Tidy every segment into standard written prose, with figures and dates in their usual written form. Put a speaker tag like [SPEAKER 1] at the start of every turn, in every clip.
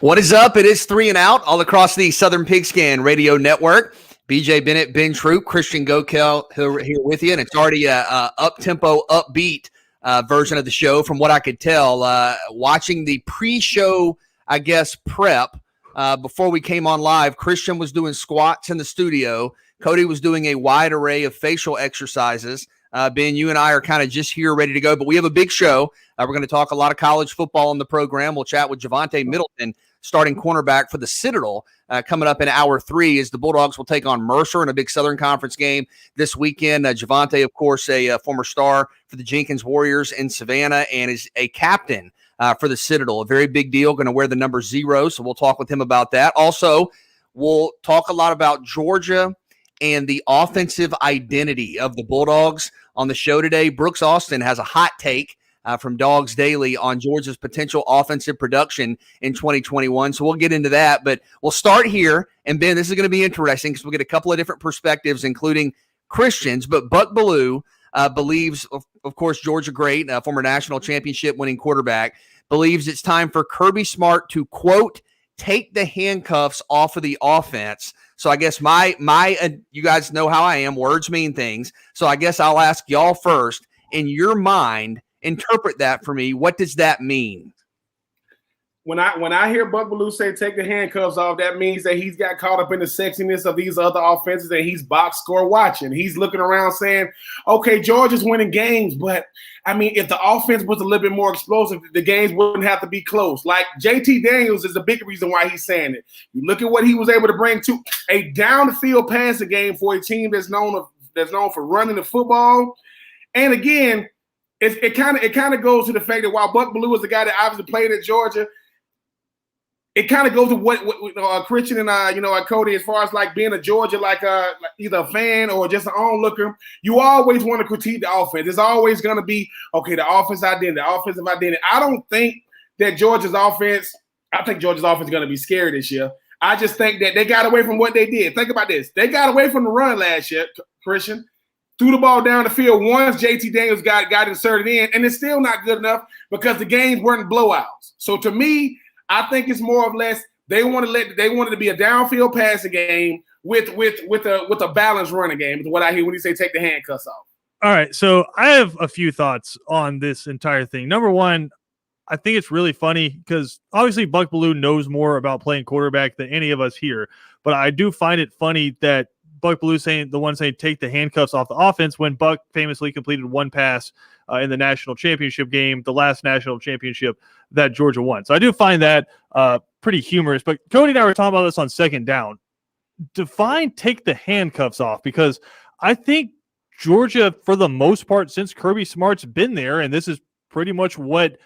[SPEAKER 1] What is up? It is 3 and Out all across the Southern Pigskin Radio Network. BJ Bennett, Ben Troop, Christian Gokel here with you, and it's already a up-tempo, upbeat version of the show from what I could tell. Watching the pre-show, I guess, prep before we came on live, Christian was doing squats in the studio. Cody was doing a wide array of facial exercises. Ben, you and I are kind of just here ready to go, but we have a big show. We're going to talk a lot of college football on the program. We'll chat with Javonte Middleton, starting cornerback for the Citadel, coming up in hour 3 as the Bulldogs will take on Mercer in a big Southern Conference game this weekend. Javonte, of course, a former star for the Jenkins Warriors in Savannah and is a captain for the Citadel. A very big deal, going to wear the number 0, so we'll talk with him about that. Also, we'll talk a lot about Georgia and the offensive identity of the Bulldogs on the show today. Brooks Austin has a hot take from Dogs Daily on Georgia's potential offensive production in 2021. So we'll get into that, but we'll start here. And Ben, this is going to be interesting because we'll get a couple of different perspectives, including Christians. But Buck Bellew believes, of course, Georgia great, former national championship winning quarterback, believes it's time for Kirby Smart to, quote, take the handcuffs off of the offense. So I guess my you guys know how I am. Words mean things. So I guess I'll ask y'all first. In your mind, interpret that for me. What does that mean?
[SPEAKER 2] When I hear Buck Bellew say take the handcuffs off, that means that he's got caught up in the sexiness of these other offenses and he's box score watching. He's looking around saying, okay, Georgia's winning games, but I mean, if the offense was a little bit more explosive, the games wouldn't have to be close. Like JT Daniels is a big reason why he's saying it. You look at what he was able to bring to a down the field passing game for a team that's known for running the football. And again, it kind of goes to the fact that while Buck Bellew is the guy that obviously played at Georgia, it kind of goes to what Christian and Cody, as far as like being a Georgia like either a fan or just an onlooker, you always want to critique the offense. It's always going to be okay. The offensive identity. I don't think that Georgia's offense. I think Georgia's offense is going to be scary this year. I just think that they got away from what they did. Think about this. They got away from the run last year, Christian. Threw the ball down the field once JT Daniels got inserted in, and it's still not good enough because the games weren't blowouts. So to me, I think it's more or less they wanted to be a downfield passing game with a balanced running game. Is what I hear when you say take the handcuffs off.
[SPEAKER 3] All right, so I have a few thoughts on this entire thing. Number one, I think it's really funny because obviously Buck Bellew knows more about playing quarterback than any of us here, but I do find it funny that Buck Bellew saying take the handcuffs off the offense when Buck famously completed one pass in the national championship game, the last national championship that Georgia won. So I do find that pretty humorous. But Cody and I were talking about this on second down. Define take the handcuffs off, because I think Georgia, for the most part, since Kirby Smart's been there, and this is pretty much what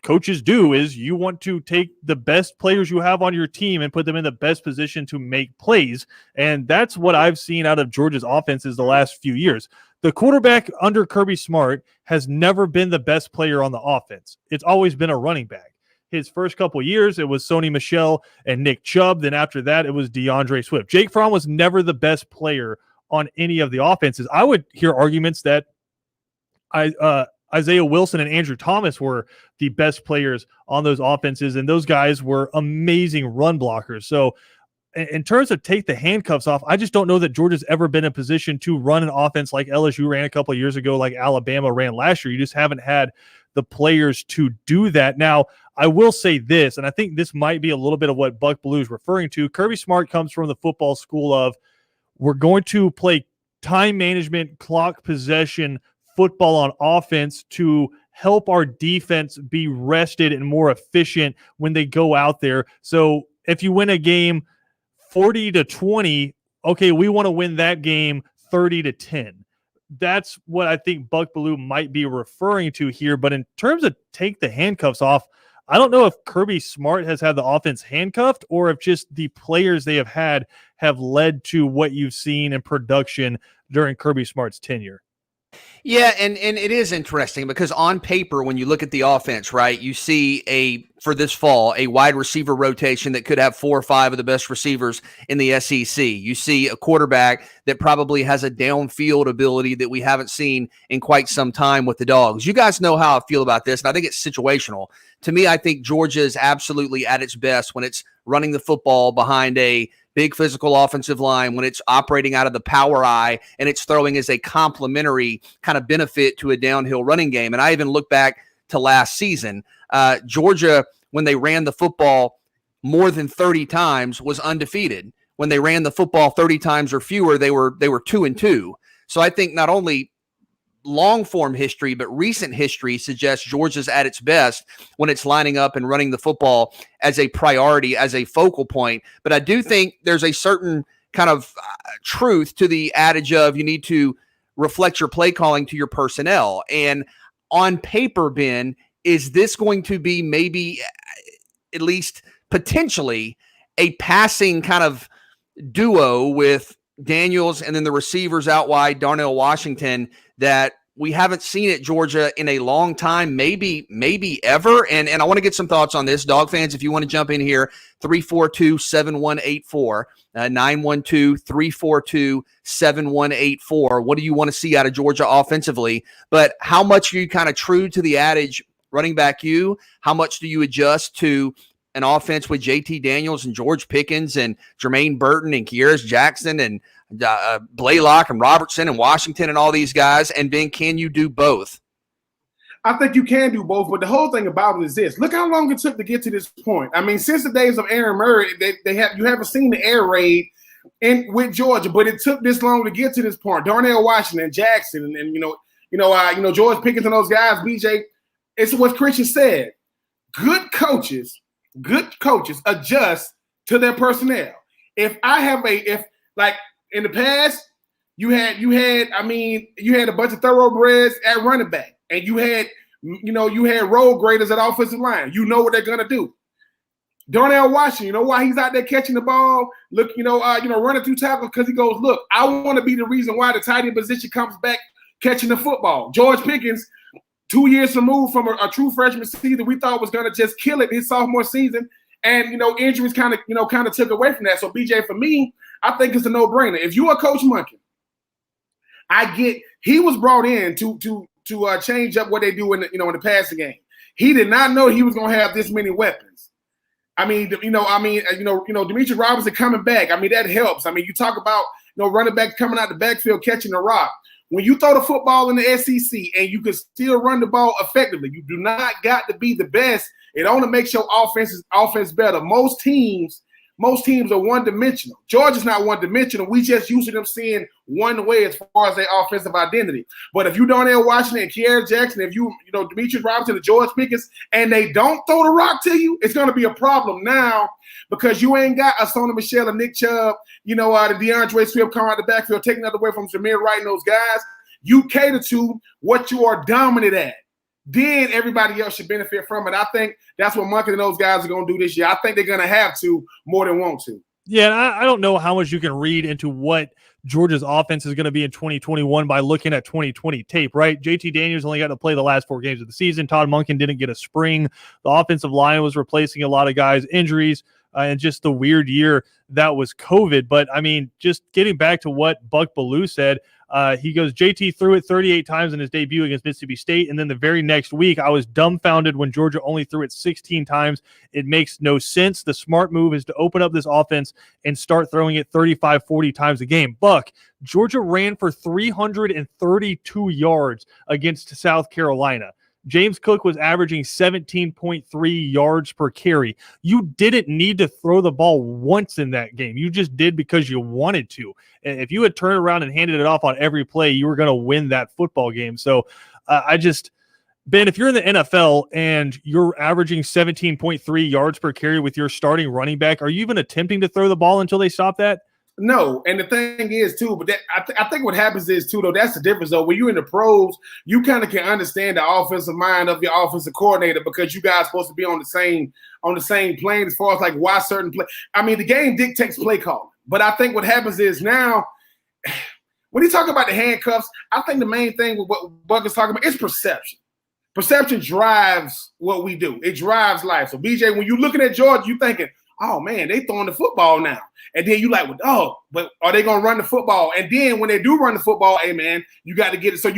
[SPEAKER 3] coaches do, is you want to take the best players you have on your team and put them in the best position to make plays. And that's what I've seen out of Georgia's offenses the last few years. The quarterback under Kirby Smart has never been the best player on the offense. It's always been a running back. His first couple years, it was Sony Michel and Nick Chubb. Then after that, it was DeAndre Swift. Jake Fromm was never the best player on any of the offenses. I would hear arguments that Isaiah Wilson and Andrew Thomas were the best players on those offenses, and those guys were amazing run blockers. So in terms of take the handcuffs off, I just don't know that Georgia's ever been in a position to run an offense like LSU ran a couple of years ago, like Alabama ran last year. You just haven't had the players to do that. Now, I will say this, and I think this might be a little bit of what Buck Bellew is referring to. Kirby Smart comes from the football school of, we're going to play time management, clock possession football on offense to help our defense be rested and more efficient when they go out there. So if you win a game 40-20, okay, we want to win that game 30-10. That's what I think Buck Bellew might be referring to here. But in terms of take the handcuffs off, I don't know if Kirby Smart has had the offense handcuffed or if just the players they have had have led to what you've seen in production during Kirby Smart's tenure.
[SPEAKER 1] Yeah, and it is interesting because on paper, when you look at the offense, right, you see for this fall, a wide receiver rotation that could have 4 or 5 of the best receivers in the SEC. You see a quarterback that probably has a downfield ability that we haven't seen in quite some time with the Dogs. You guys know how I feel about this, and I think it's situational. To me, I think Georgia is absolutely at its best when it's running the football behind a big physical offensive line, when it's operating out of the power eye and it's throwing as a complementary kind of benefit to a downhill running game. And I even look back to last season. Georgia, when they ran the football more than 30 times, was undefeated. When they ran the football 30 times or fewer, they were 2-2. So I think not only long form history, but recent history suggests Georgia's at its best when it's lining up and running the football as a priority, as a focal point. But I do think there's a certain kind of truth to the adage of you need to reflect your play calling to your personnel. And on paper, Ben, is this going to be maybe at least potentially a passing kind of duo with Daniels and then the receivers out wide, Darnell Washington, that we haven't seen at Georgia in a long time, maybe ever? And I want to get some thoughts on this. Dog fans, if you want to jump in here, 342-7184, 912-342-7184. What do you want to see out of Georgia offensively? But how much are you kind of true to the adage, running back you? How much do you adjust to an offense with JT Daniels and George Pickens and Jermaine Burton and Kearis Jackson and Blaylock and Robertson and Washington and all these guys? And Ben, can you do both?
[SPEAKER 2] I think you can do both, but the whole thing about it is this. Look how long it took to get to this point. I mean, since the days of Aaron Murray, you haven't seen the air raid with Georgia, but it took this long to get to this point. Darnell Washington, Jackson, and George Pickens and those guys, BJ, it's what Christian said. Good coaches adjust to their personnel. If like in the past, you had a bunch of thoroughbreds at running back, and you had road graders at offensive line. You know what they're gonna do. Darnell Washington, you know why he's out there catching the ball? Look, running through tackles, because he goes, look, I want to be the reason why the tight end position comes back catching the football. George Pickens, 2 years removed from a true freshman season, we thought was going to just kill it his sophomore season, and injuries kind of took away from that. So BJ, for me, I think it's a no-brainer. If you are Coach Monken, I get he was brought in to change up what they do in the passing game. He did not know he was going to have this many weapons. Demetri Robinson coming back. I mean, that helps. I mean, you talk about running back coming out the backfield catching the rock. When you throw the football in the SEC and you can still run the ball effectively, you do not got to be the best. It only makes your offense better. Most teams are one-dimensional. Georgia's not one-dimensional. We just used to them seeing one way as far as their offensive identity. But if you Darnell Washington and Kearis Jackson, if you Demetrius Robinson and George Pickens, and they don't throw the rock to you, it's going to be a problem now because you ain't got a Sony Michel and Nick Chubb, the DeAndre Swift coming out the backfield, taking that away from Jameer Wright and those guys. You cater to what you are dominant at. Then everybody else should benefit from it. I think that's what Monken and those guys are going to do this year. I think they're going to have to more than want to.
[SPEAKER 3] Yeah, I don't know how much you can read into what Georgia's offense is going to be in 2021 by looking at 2020 tape, right? JT Daniels only got to play the last 4 games of the season. Todd Monken didn't get a spring. The offensive line was replacing a lot of guys' injuries and just the weird year that was COVID. But, I mean, just getting back to what Buck Bellew said, he goes, JT threw it 38 times in his debut against Mississippi State, and then the very next week, I was dumbfounded when Georgia only threw it 16 times. It makes no sense. The smart move is to open up this offense and start throwing it 35, 40 times a game. Buck, Georgia ran for 332 yards against South Carolina. James Cook was averaging 17.3 yards per carry. You didn't need to throw the ball once in that game. You just did because you wanted to. And if you had turned around and handed it off on every play, you were going to win that football game. So Ben, if you're in the NFL and you're averaging 17.3 yards per carry with your starting running back, are you even attempting to throw the ball until they stop that?
[SPEAKER 2] No, and the thing is, too, but I think what happens is, too, though, that's the difference, though. When you're in the pros, you kind of can understand the offensive mind of your offensive coordinator because you guys are supposed to be on the same plane as far as, like, why certain play. I mean, the game dictates play calling. But I think what happens is now when you talk about the handcuffs, I think the main thing with what Buck is talking about is perception. Perception drives what we do. It drives life. So, BJ, when you're looking at Georgia, you're thinking, oh, man, they throwing the football now. And then you like, well, oh, but are they going to run the football? And then when they do run the football, hey, man, you got to get it. So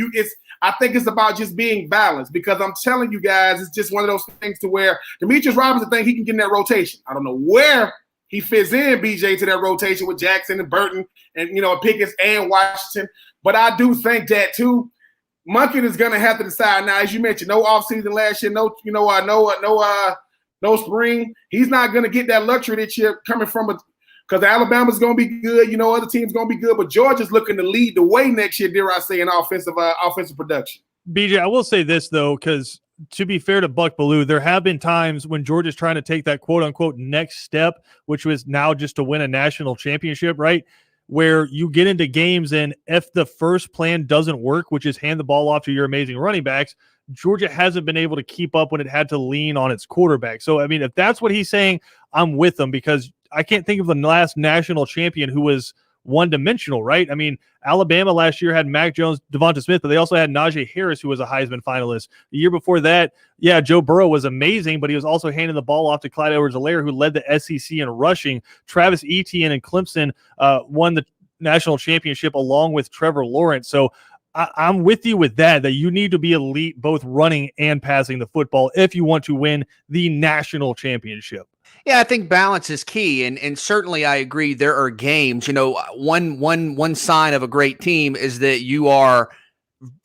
[SPEAKER 2] I think it's about just being balanced, because I'm telling you guys, it's just one of those things to where Demetrius Robinson thinks he can get in that rotation. I don't know where he fits in, BJ, to that rotation with Jackson and Burton and, Pickens and Washington. But I do think that, too, Monken is going to have to decide now. As you mentioned, no offseason last year, no spring. He's not going to get that luxury this year coming from because Alabama's going to be good. Other teams going to be good. But Georgia's looking to lead the way next year, dare I say, in offensive production.
[SPEAKER 3] BJ, I will say this, though, because to be fair to Buck Belue, there have been times when Georgia's trying to take that quote-unquote next step, which was now just to win a national championship, right? Where you get into games and if the first plan doesn't work, which is hand the ball off to your amazing running backs, Georgia hasn't been able to keep up when it had to lean on its quarterback. So, I mean, if that's what he's saying, I'm with him, because I can't think of the last national champion who was one-dimensional, right? I mean, Alabama last year had Mac Jones, Devonta Smith, but they also had Najee Harris, who was a Heisman finalist. The year before that, yeah, Joe Burrow was amazing, but he was also handing the ball off to Clyde Edwards-Helaire, who led the SEC in rushing. Travis Etienne and Clemson won the national championship along with Trevor Lawrence. So I'm with you with that you need to be elite both running and passing the football if you want to win the national championship.
[SPEAKER 1] Yeah, I think balance is key, and certainly I agree. There are games, one sign of a great team is that you are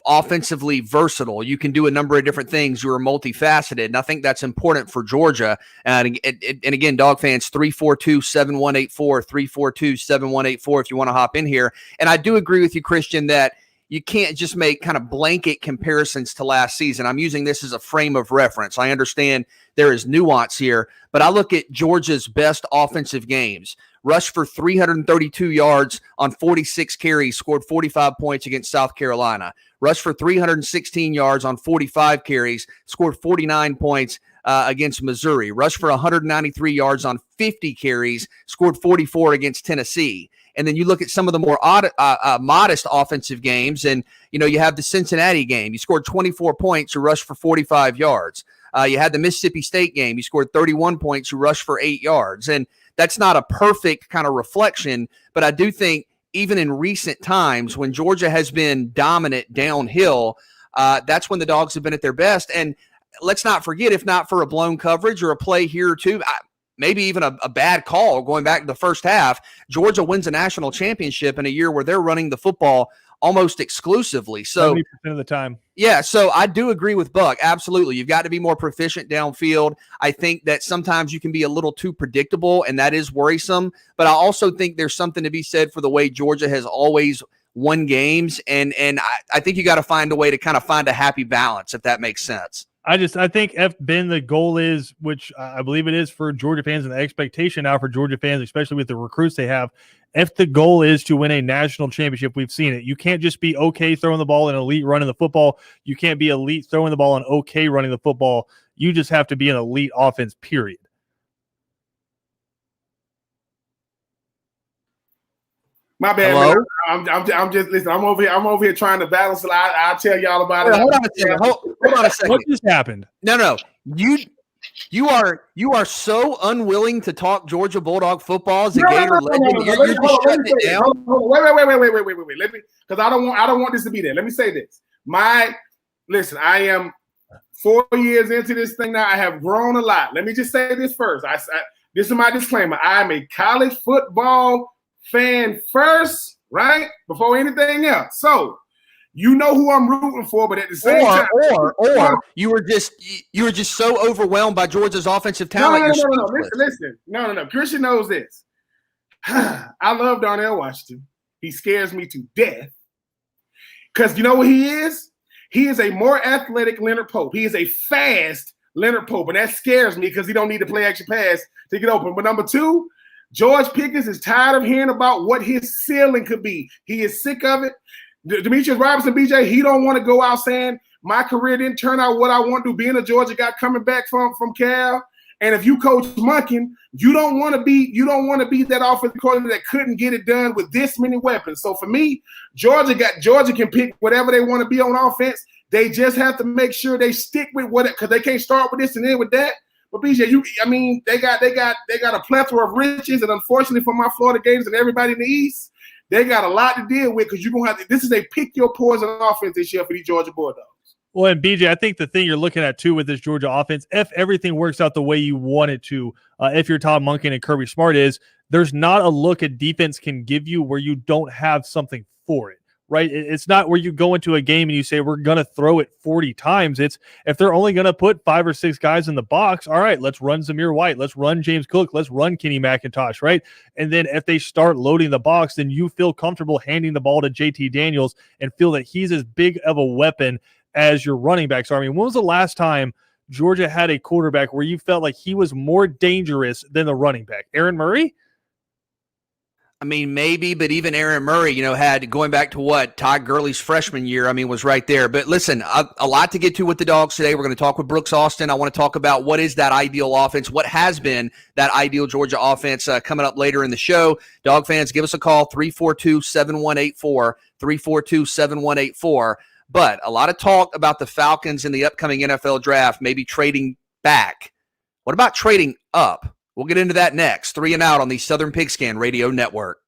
[SPEAKER 1] offensively versatile. You can do a number of different things. You are multifaceted, and I think that's important for Georgia. And again, Dog fans, 342-7184, 342-7184 if you want to hop in here. And I do agree with you, Christian, that you can't just make kind of blanket comparisons to last season. I'm using this as a frame of reference. I understand there is nuance here, but I look at Georgia's best offensive games. Rushed for 332 yards on 46 carries, scored 45 points against South Carolina. Rushed for 316 yards on 45 carries, scored 49 points against Missouri. Rushed for 193 yards on 50 carries, scored 44 against Tennessee. And then you look at some of the more modest offensive games, and you have the Cincinnati game. You scored 24 points, you rushed for 45 yards. You had the Mississippi State game. You scored 31 points, you rushed for 8 yards. And that's not a perfect kind of reflection, but I do think even in recent times when Georgia has been dominant downhill, that's when the Dogs have been at their best. And let's not forget, if not for a blown coverage or a play here or two, maybe even a bad call going back to the first half, Georgia wins a national championship in a year where they're running the football almost exclusively. So
[SPEAKER 3] 70% of the time.
[SPEAKER 1] Yeah, so I do agree with Buck. Absolutely. You've got to be more proficient downfield. I think that sometimes you can be a little too predictable, and that is worrisome. But I also think there's something to be said for the way Georgia has always won games. And I think you got to find a way to kind of find a happy balance, if that makes sense.
[SPEAKER 3] I think Ben, the goal is, which I believe it is for Georgia fans, and the expectation now for Georgia fans, especially with the recruits they have, if the goal is to win a national championship, we've seen it. You can't just be okay throwing the ball and elite running the football. You can't be elite throwing the ball and okay running the football. You just have to be an elite offense, period.
[SPEAKER 2] My bad,
[SPEAKER 1] Hello?
[SPEAKER 2] man. I'm just listen. I'm over here trying to balance it. I'll tell y'all about it.
[SPEAKER 1] Hold on a second. Hold on a second.
[SPEAKER 3] What just happened?
[SPEAKER 1] No. You are so unwilling to talk Georgia Bulldog football as a Gator legend. You're just shutting it down.
[SPEAKER 2] Wait. Let me, because I don't want this to be there. Let me say this. Listen. I am 4 years into this thing now. I have grown a lot. Let me just say this first. This is my disclaimer. I am a college football fan first, right? Before anything else. So you know who I'm rooting for, but at the same time,
[SPEAKER 1] or you were just so overwhelmed by Georgia's offensive talent.
[SPEAKER 2] No. Christian knows this. I love Darnell Washington. He scares me to death. Because you know what he is? He is a more athletic Leonard Pope. He is a fast Leonard Pope, and that scares me because he don't need to play extra pass to get open. But number two, George Pickens is tired of hearing about what his ceiling could be. He is sick of it. Demetrius Robinson, BJ, he don't want to go out saying my career didn't turn out what I want to, being a Georgia guy coming back from Cal. And if you coach Monken, you don't want to be that offensive coordinator that couldn't get it done with this many weapons. So for me, Georgia can pick whatever they want to be on offense. They just have to make sure they stick with what, because they can't start with this and end with that. But BJ, they got a plethora of riches, and unfortunately for my Florida Gators and everybody in the East, they got a lot to deal with, because you're gonna have to, this is a pick your poison offense this year for the Georgia Bulldogs.
[SPEAKER 3] Well, and BJ, I think the thing you're looking at too with this Georgia offense, if everything works out the way you want it to, if you're Todd Monken and Kirby Smart, is there's not a look a defense can give you where you don't have something for it, right? It's not where you go into a game and you say, we're going to throw it 40 times. It's if they're only going to put 5 or 6 guys in the box, all right, let's run Zamir White. Let's run James Cook. Let's run Kenny McIntosh, right? And then if they start loading the box, then you feel comfortable handing the ball to JT Daniels and feel that he's as big of a weapon as your running back. So, I mean, when was the last time Georgia had a quarterback where you felt like he was more dangerous than the running back? Aaron Murray?
[SPEAKER 1] I mean, maybe, but even Aaron Murray, had, going back to what, Todd Gurley's freshman year, was right there. But listen, a lot to get to with the Dogs today. We're going to talk with Brooks Austin. I want to talk about what is that ideal offense, what has been that ideal Georgia offense coming up later in the show. Dog fans, give us a call, 342-7184, 342-7184. But a lot of talk about the Falcons in the upcoming NFL draft, maybe trading back. What about trading up? We'll get into that next. 3 and Out on the Southern Pigskin Radio Network.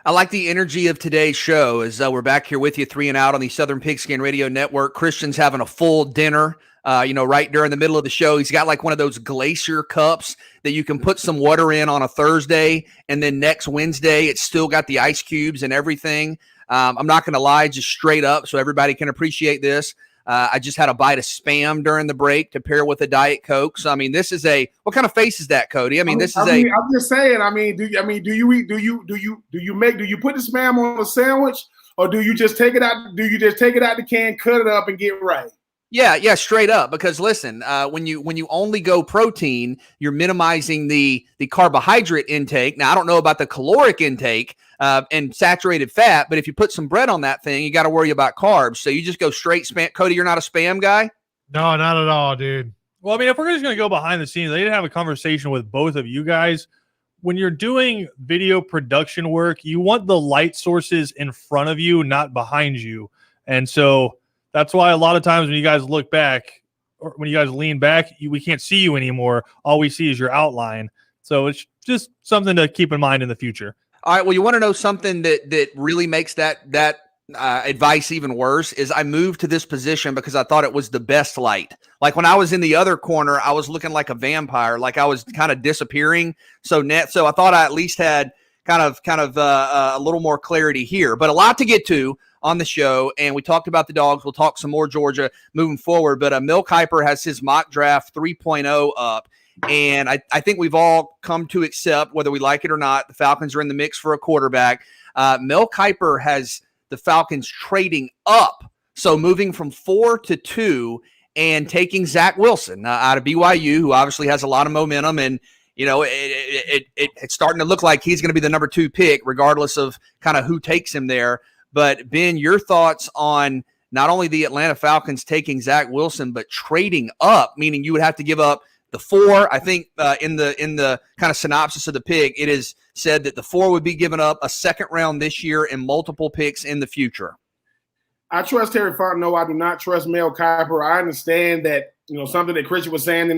[SPEAKER 1] I like the energy of today's show as we're back here with you 3 and Out on the Southern Pigskin Radio Network. Christian's having a full dinner, right during the middle of the show. He's got like one of those glacier cups that you can put some water in on a Thursday, and then next Wednesday, it's still got the ice cubes and everything. I'm not going to lie, just straight up, so everybody can appreciate this. I just had a bite of Spam during the break to pair with a Diet Coke. So, I mean, this is what kind of face is that, Cody? I mean, I'm just
[SPEAKER 2] saying, do you put the Spam on a sandwich, or do you just take it out? Do you just take it out the can, cut it up, and get right?
[SPEAKER 1] Yeah, straight up. Because listen, when you only go protein, you're minimizing the carbohydrate intake. Now, I don't know about the caloric intake and saturated fat, but if you put some bread on that thing, you got to worry about carbs. So you just go straight Spam. Cody, you're not a Spam guy?
[SPEAKER 4] No, not at all, dude.
[SPEAKER 3] Well, I mean, if we're just going to go behind the scenes, I need to have a conversation with both of you guys. When you're doing video production work, you want the light sources in front of you, not behind you. And so that's why a lot of times when you guys look back or when you guys lean back, we can't see you anymore. All we see is your outline. So it's just something to keep in mind in the future.
[SPEAKER 1] All right. Well, you want to know something that really makes that advice even worse is I moved to this position because I thought it was the best light. Like when I was in the other corner, I was looking like a vampire, like I was kind of disappearing. So I thought I at least had kind of a little more clarity here, but a lot to get to on the show. And we talked about the dogs. We'll talk some more Georgia moving forward, but Mel Kiper has his mock draft 3.0 up. And I think we've all come to accept, whether we like it or not, the Falcons are in the mix for a quarterback. Mel Kiper has the Falcons trading up, so moving from 4 to 2 and taking Zach Wilson out of BYU, who obviously has a lot of momentum. And, it's starting to look like he's going to be the number 2 pick, regardless of kind of who takes him there. But, Ben, your thoughts on not only the Atlanta Falcons taking Zach Wilson, but trading up, meaning you would have to give up the 4. I think in the kind of synopsis of the pick, it is said that the 4 would be given up, a second round this year, and multiple picks in the future.
[SPEAKER 2] I trust Terry Funk. No, I do not trust Mel Kiper. I understand that, something that Christian was saying in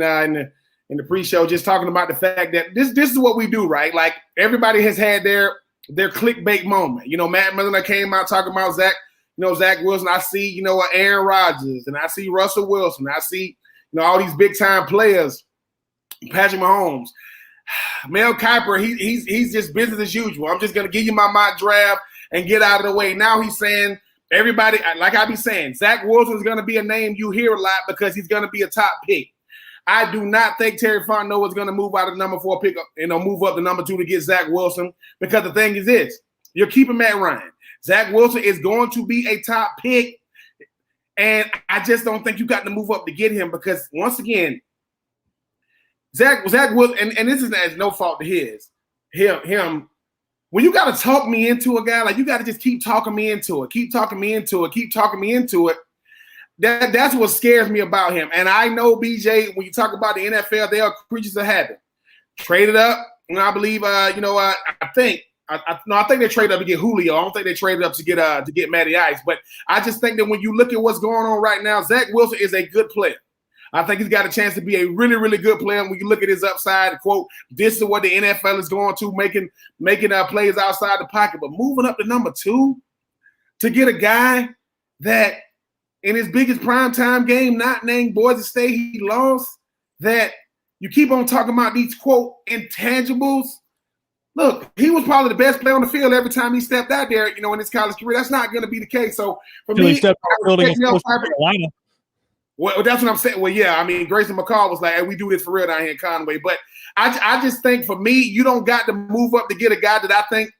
[SPEAKER 2] the pre-show, just talking about the fact that this is what we do, right? Like everybody has had their clickbait moment. Matt Miller came out talking about Zach Wilson. I see, Aaron Rodgers, and I see Russell Wilson. I see, all these big time players, Patrick Mahomes. Mel Kiper, he's just business as usual. I'm just going to give you my mock draft and get out of the way. Now he's saying everybody, like I be saying, Zach Wilson is going to be a name you hear a lot because he's going to be a top pick. I do not think Terry Fontenot is going to move out of the number 4 pick, move up to number 2 to get Zach Wilson, because the thing is this, you're keeping Matt Ryan. Zach Wilson is going to be a top pick, and I just don't think you got to move up to get him because, once again, Zach Wilson, and this is no fault to him. When you got to talk me into a guy, like you got to just keep talking me into it. That's what scares me about him. And I know, BJ, when you talk about the NFL, they are creatures of habit. Traded up, and I believe, I think they traded up to get Julio. I don't think they traded up to get Matty Ice. But I just think that when you look at what's going on right now, Zach Wilson is a good player. I think he's got a chance to be a really, really good player. When you look at his upside, quote, this is what the NFL is going to, making plays outside the pocket. But moving up to number 2 to get a guy that in his biggest primetime game, not named Boise State, he lost, that you keep on talking about these, quote, intangibles. Look, he was probably the best player on the field every time he stepped out there, in his college career. That's not going to be the case. So for me, well, that's what I'm saying. Well, yeah, I mean, Grayson McCall was like, hey, we do this for real down here in Conway. But I just think for me, you don't got to move up to get a guy that I think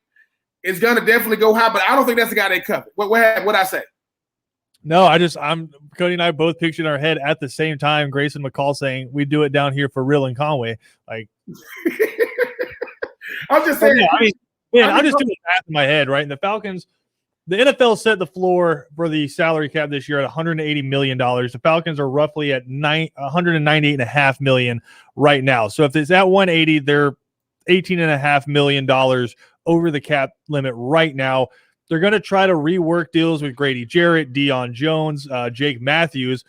[SPEAKER 2] is going to definitely go high, but I don't think that's the guy they cover. What I say?
[SPEAKER 3] No, Cody and I both pictured in our head at the same time Grayson McCall saying, we do it down here for real in Conway. Like,
[SPEAKER 2] I'm just saying.
[SPEAKER 3] I'm just doing math in my head, right? And the Falcons, the NFL set the floor for the salary cap this year at $180 million. The Falcons are roughly at $198.5 million right now. So if it's at 180, they're $18.5 million over the cap limit right now. They're going to try to rework deals with Grady Jarrett, Deion Jones, Jake Matthews,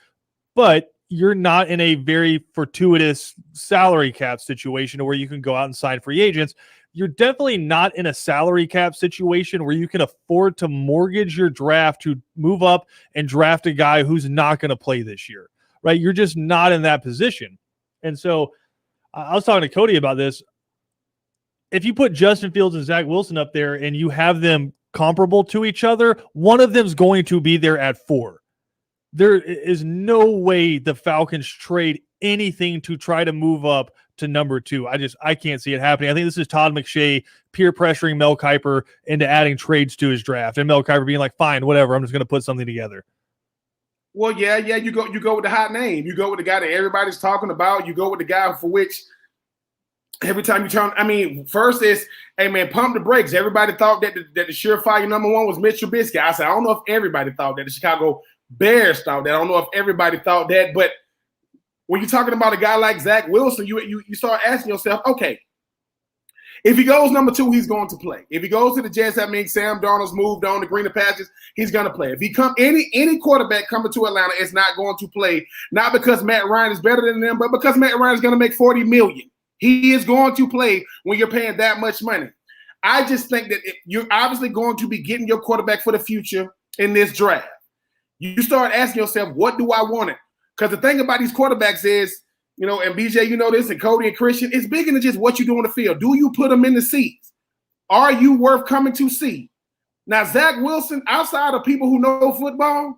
[SPEAKER 3] but you're not in a very fortuitous salary cap situation where you can go out and sign free agents. you're definitely not in a salary cap situation where you can afford to mortgage your draft to move up and draft a guy who's not going to play this year, right? You're just not in that position. And so I was talking to Cody about this. If you put Justin Fields and Zach Wilson up there and you have them comparable to each other, one of them's going to be there at 4. There is no way the Falcons trade anything to try to move up to number 2. I can't see it happening. I think this is Todd McShay peer pressuring Mel Kiper into adding trades to his draft, and Mel Kiper being like, fine, whatever, I'm just going to put something together.
[SPEAKER 2] Well, yeah, you go with the hot name. You go with the guy that everybody's talking about. You go with the guy for which every time you turn, first is, hey man, pump the brakes. Everybody thought that the surefire number 1 was Mitch Trubisky. I said, I don't know if everybody thought that. The Chicago Bears thought that. I don't know if everybody thought that. But when you're talking about a guy like Zach Wilson, you start asking yourself, okay, if he goes number 2, he's going to play. If he goes to the Jets, that means Sam Darnold's moved on to greener pastures. He's going to play. If he come any quarterback coming to Atlanta is not going to play, not because Matt Ryan is better than them, but because Matt Ryan is going to make $40 million. He is going to play when you're paying that much money. I just think that you're obviously going to be getting your quarterback for the future in this draft. You start asking yourself, what do I want it? Because the thing about these quarterbacks is, and BJ, you know this, and Cody and Christian, it's bigger than just what you do on the field. Do you put them in the seats? Are you worth coming to see? Now, Zach Wilson, outside of people who know football,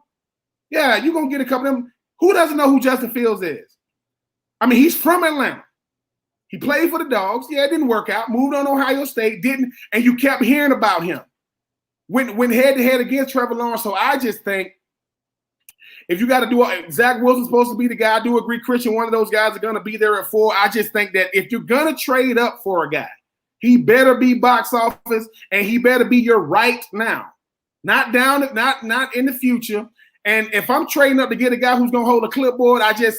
[SPEAKER 2] yeah, you're going to get a couple of them. Who doesn't know who Justin Fields is? He's from Atlanta. He played for the Dogs. Yeah, it didn't work out. Moved on to Ohio State, didn't, and you kept hearing about him. Went head-to-head against Trevor Lawrence. So I just think if you got to do – Zach Wilson's supposed to be the guy. I do agree, Christian, one of those guys are going to be there at 4. I just think that if you're going to trade up for a guy, he better be box office, and he better be your right now. Not down, not in the future. And if I'm trading up to get a guy who's going to hold a clipboard, I just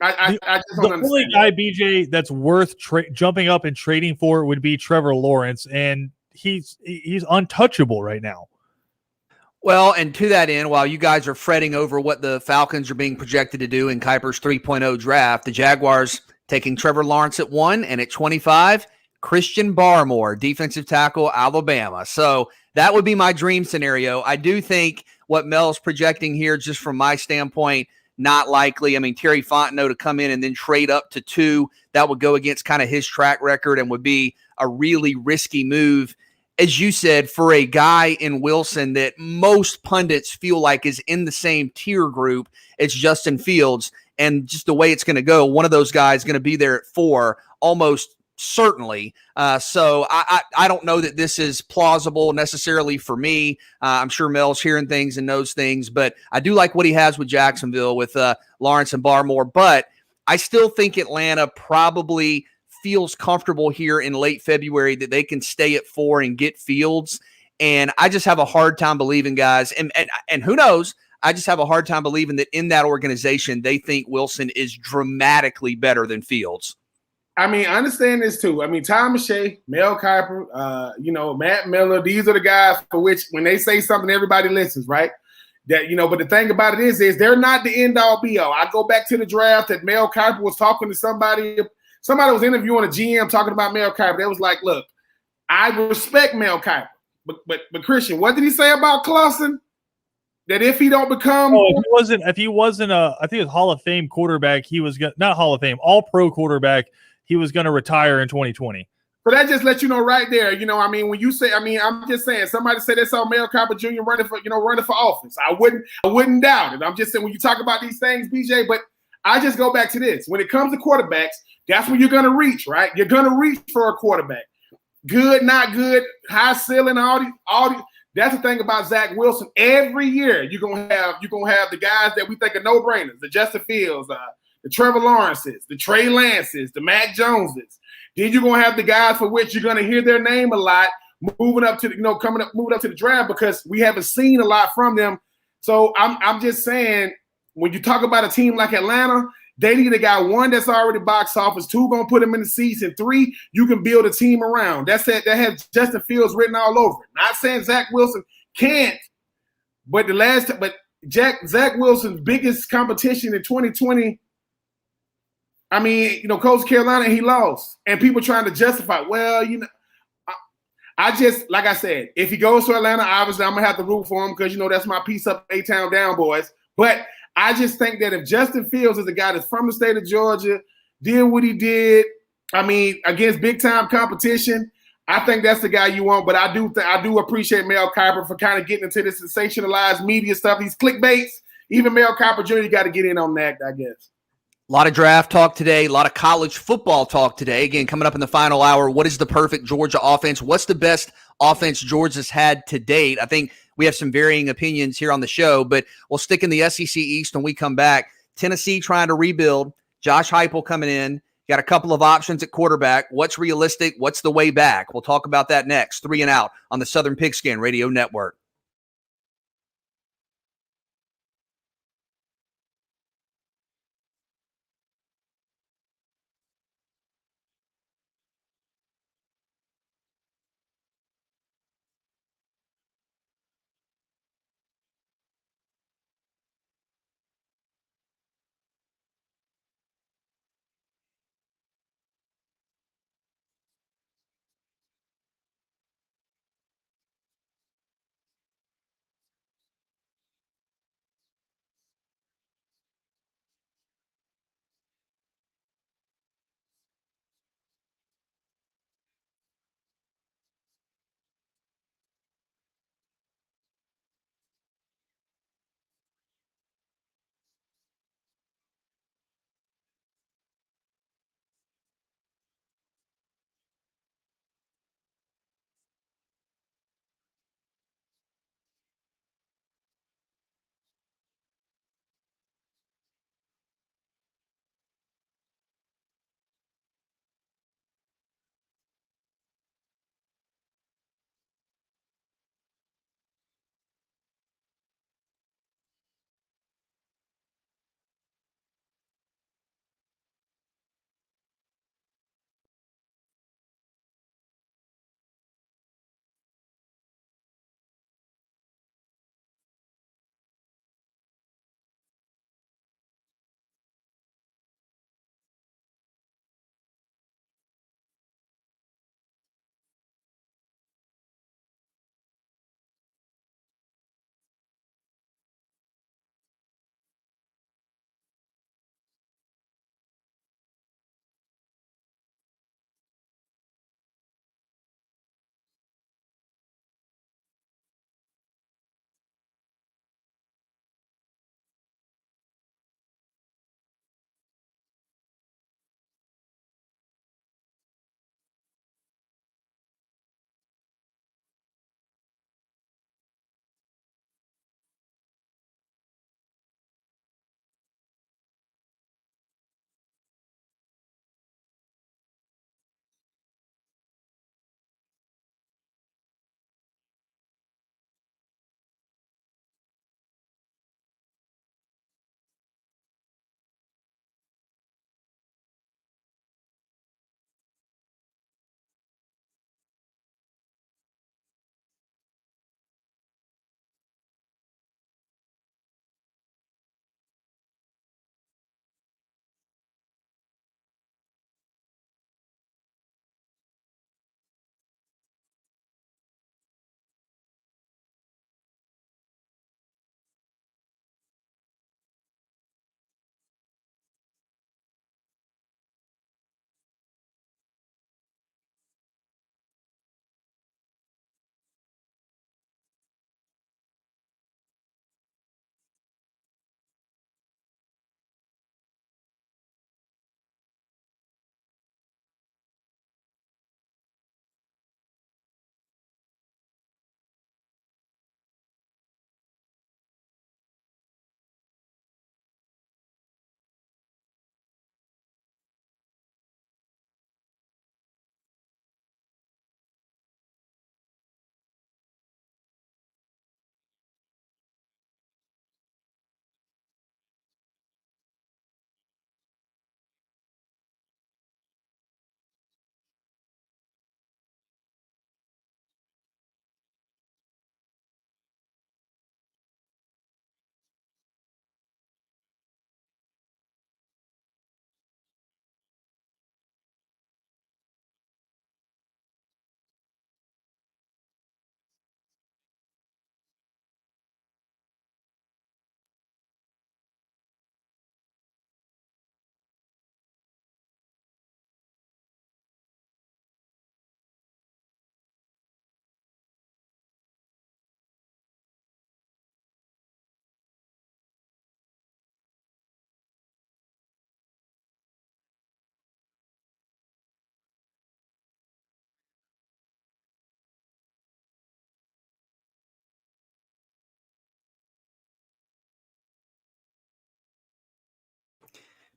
[SPEAKER 2] don't understand.
[SPEAKER 3] The only guy, BJ, that's worth jumping up and trading for would be Trevor Lawrence, and he's untouchable right now.
[SPEAKER 1] Well, and to that end, while you guys are fretting over what the Falcons are being projected to do in Kiper's 3.0 draft, the Jaguars taking Trevor Lawrence at 1 and at 25, Christian Barmore, defensive tackle, Alabama. So that would be my dream scenario. I do think what Mel's projecting here, just from my standpoint, not likely. Terry Fontenot to come in and then trade up to 2, that would go against kind of his track record and would be a really risky move. As you said, for a guy in Wilson that most pundits feel like is in the same tier group, it's Justin Fields. And just the way it's going to go, one of those guys is going to be there at 4, almost certainly. So I don't know that this is plausible necessarily for me. I'm sure Mel's hearing things and knows things, but I do like what he has with Jacksonville with Lawrence and Barmore. But I still think Atlanta probably feels comfortable here in late February that they can stay at 4 and get Fields. And I just have a hard time believing, guys, and who knows, I just have a hard time believing that in that organization they think Wilson is dramatically better than Fields.
[SPEAKER 2] I understand this too. Tom McShay, Mel Kiper, Matt Miller, these are the guys for which when they say something, everybody listens, right? That, but the thing about it is they're not the end all be all. I go back to the draft that Mel Kiper was talking to somebody was interviewing a GM talking about Mel Kiper. They was like, look, I respect Mel Kiper, but Christian, what did he say about Clausen? That if he don't become,
[SPEAKER 3] if he wasn't I think it was Hall of Fame quarterback, he was not Hall of Fame, All Pro quarterback, he was going to retire in 2020.
[SPEAKER 2] So that just lets you know right there. When you say, I'm just saying, somebody said they saw Mel Kiper Jr. running for office. I wouldn't doubt it. I'm just saying when you talk about these things, BJ. But I just go back to this: when it comes to quarterbacks, that's when you're going to reach, right? You're going to reach for a quarterback. Good, not good, high ceiling, all these. That's the thing about Zach Wilson. Every year you're gonna have the guys that we think are no-brainers, the Justin Fields, the Trevor Lawrences, the Trey Lances, the Mac Joneses. Then you're gonna have the guys for which you're gonna hear their name a lot, moving up to the draft because we haven't seen a lot from them. So I'm just saying, when you talk about a team like Atlanta, they need a guy, 1, that's already box office, 2, gonna put him in the seats, and 3, you can build a team around. That's it. That has Justin Fields written all over it. Not saying Zach Wilson can't, but Zach Wilson's biggest competition in 2020. Coach Carolina, he lost, and people trying to justify. Well, I just, like I said, if he goes to Atlanta, obviously I'm gonna have to root for him because that's my piece up A-Town down boys. But I just think that if Justin Fields is a guy that's from the state of Georgia, did what he did, against big time competition, I think that's the guy you want. But I do appreciate Mel Kiper for kind of getting into this sensationalized media stuff. These clickbaits, even Mel Kiper Jr. got to get in on that, I guess.
[SPEAKER 1] A lot of draft talk today, a lot of college football talk today. Again, coming up in the final hour, what is the perfect Georgia offense? What's the best offense Georgia's had to date? I think we have some varying opinions here on the show, but we'll stick in the SEC East when we come back. Tennessee trying to rebuild. Josh Heupel coming in. Got a couple of options at quarterback. What's realistic? What's the way back? We'll talk about that next. 3 and Out on the Southern Pigskin Radio Network.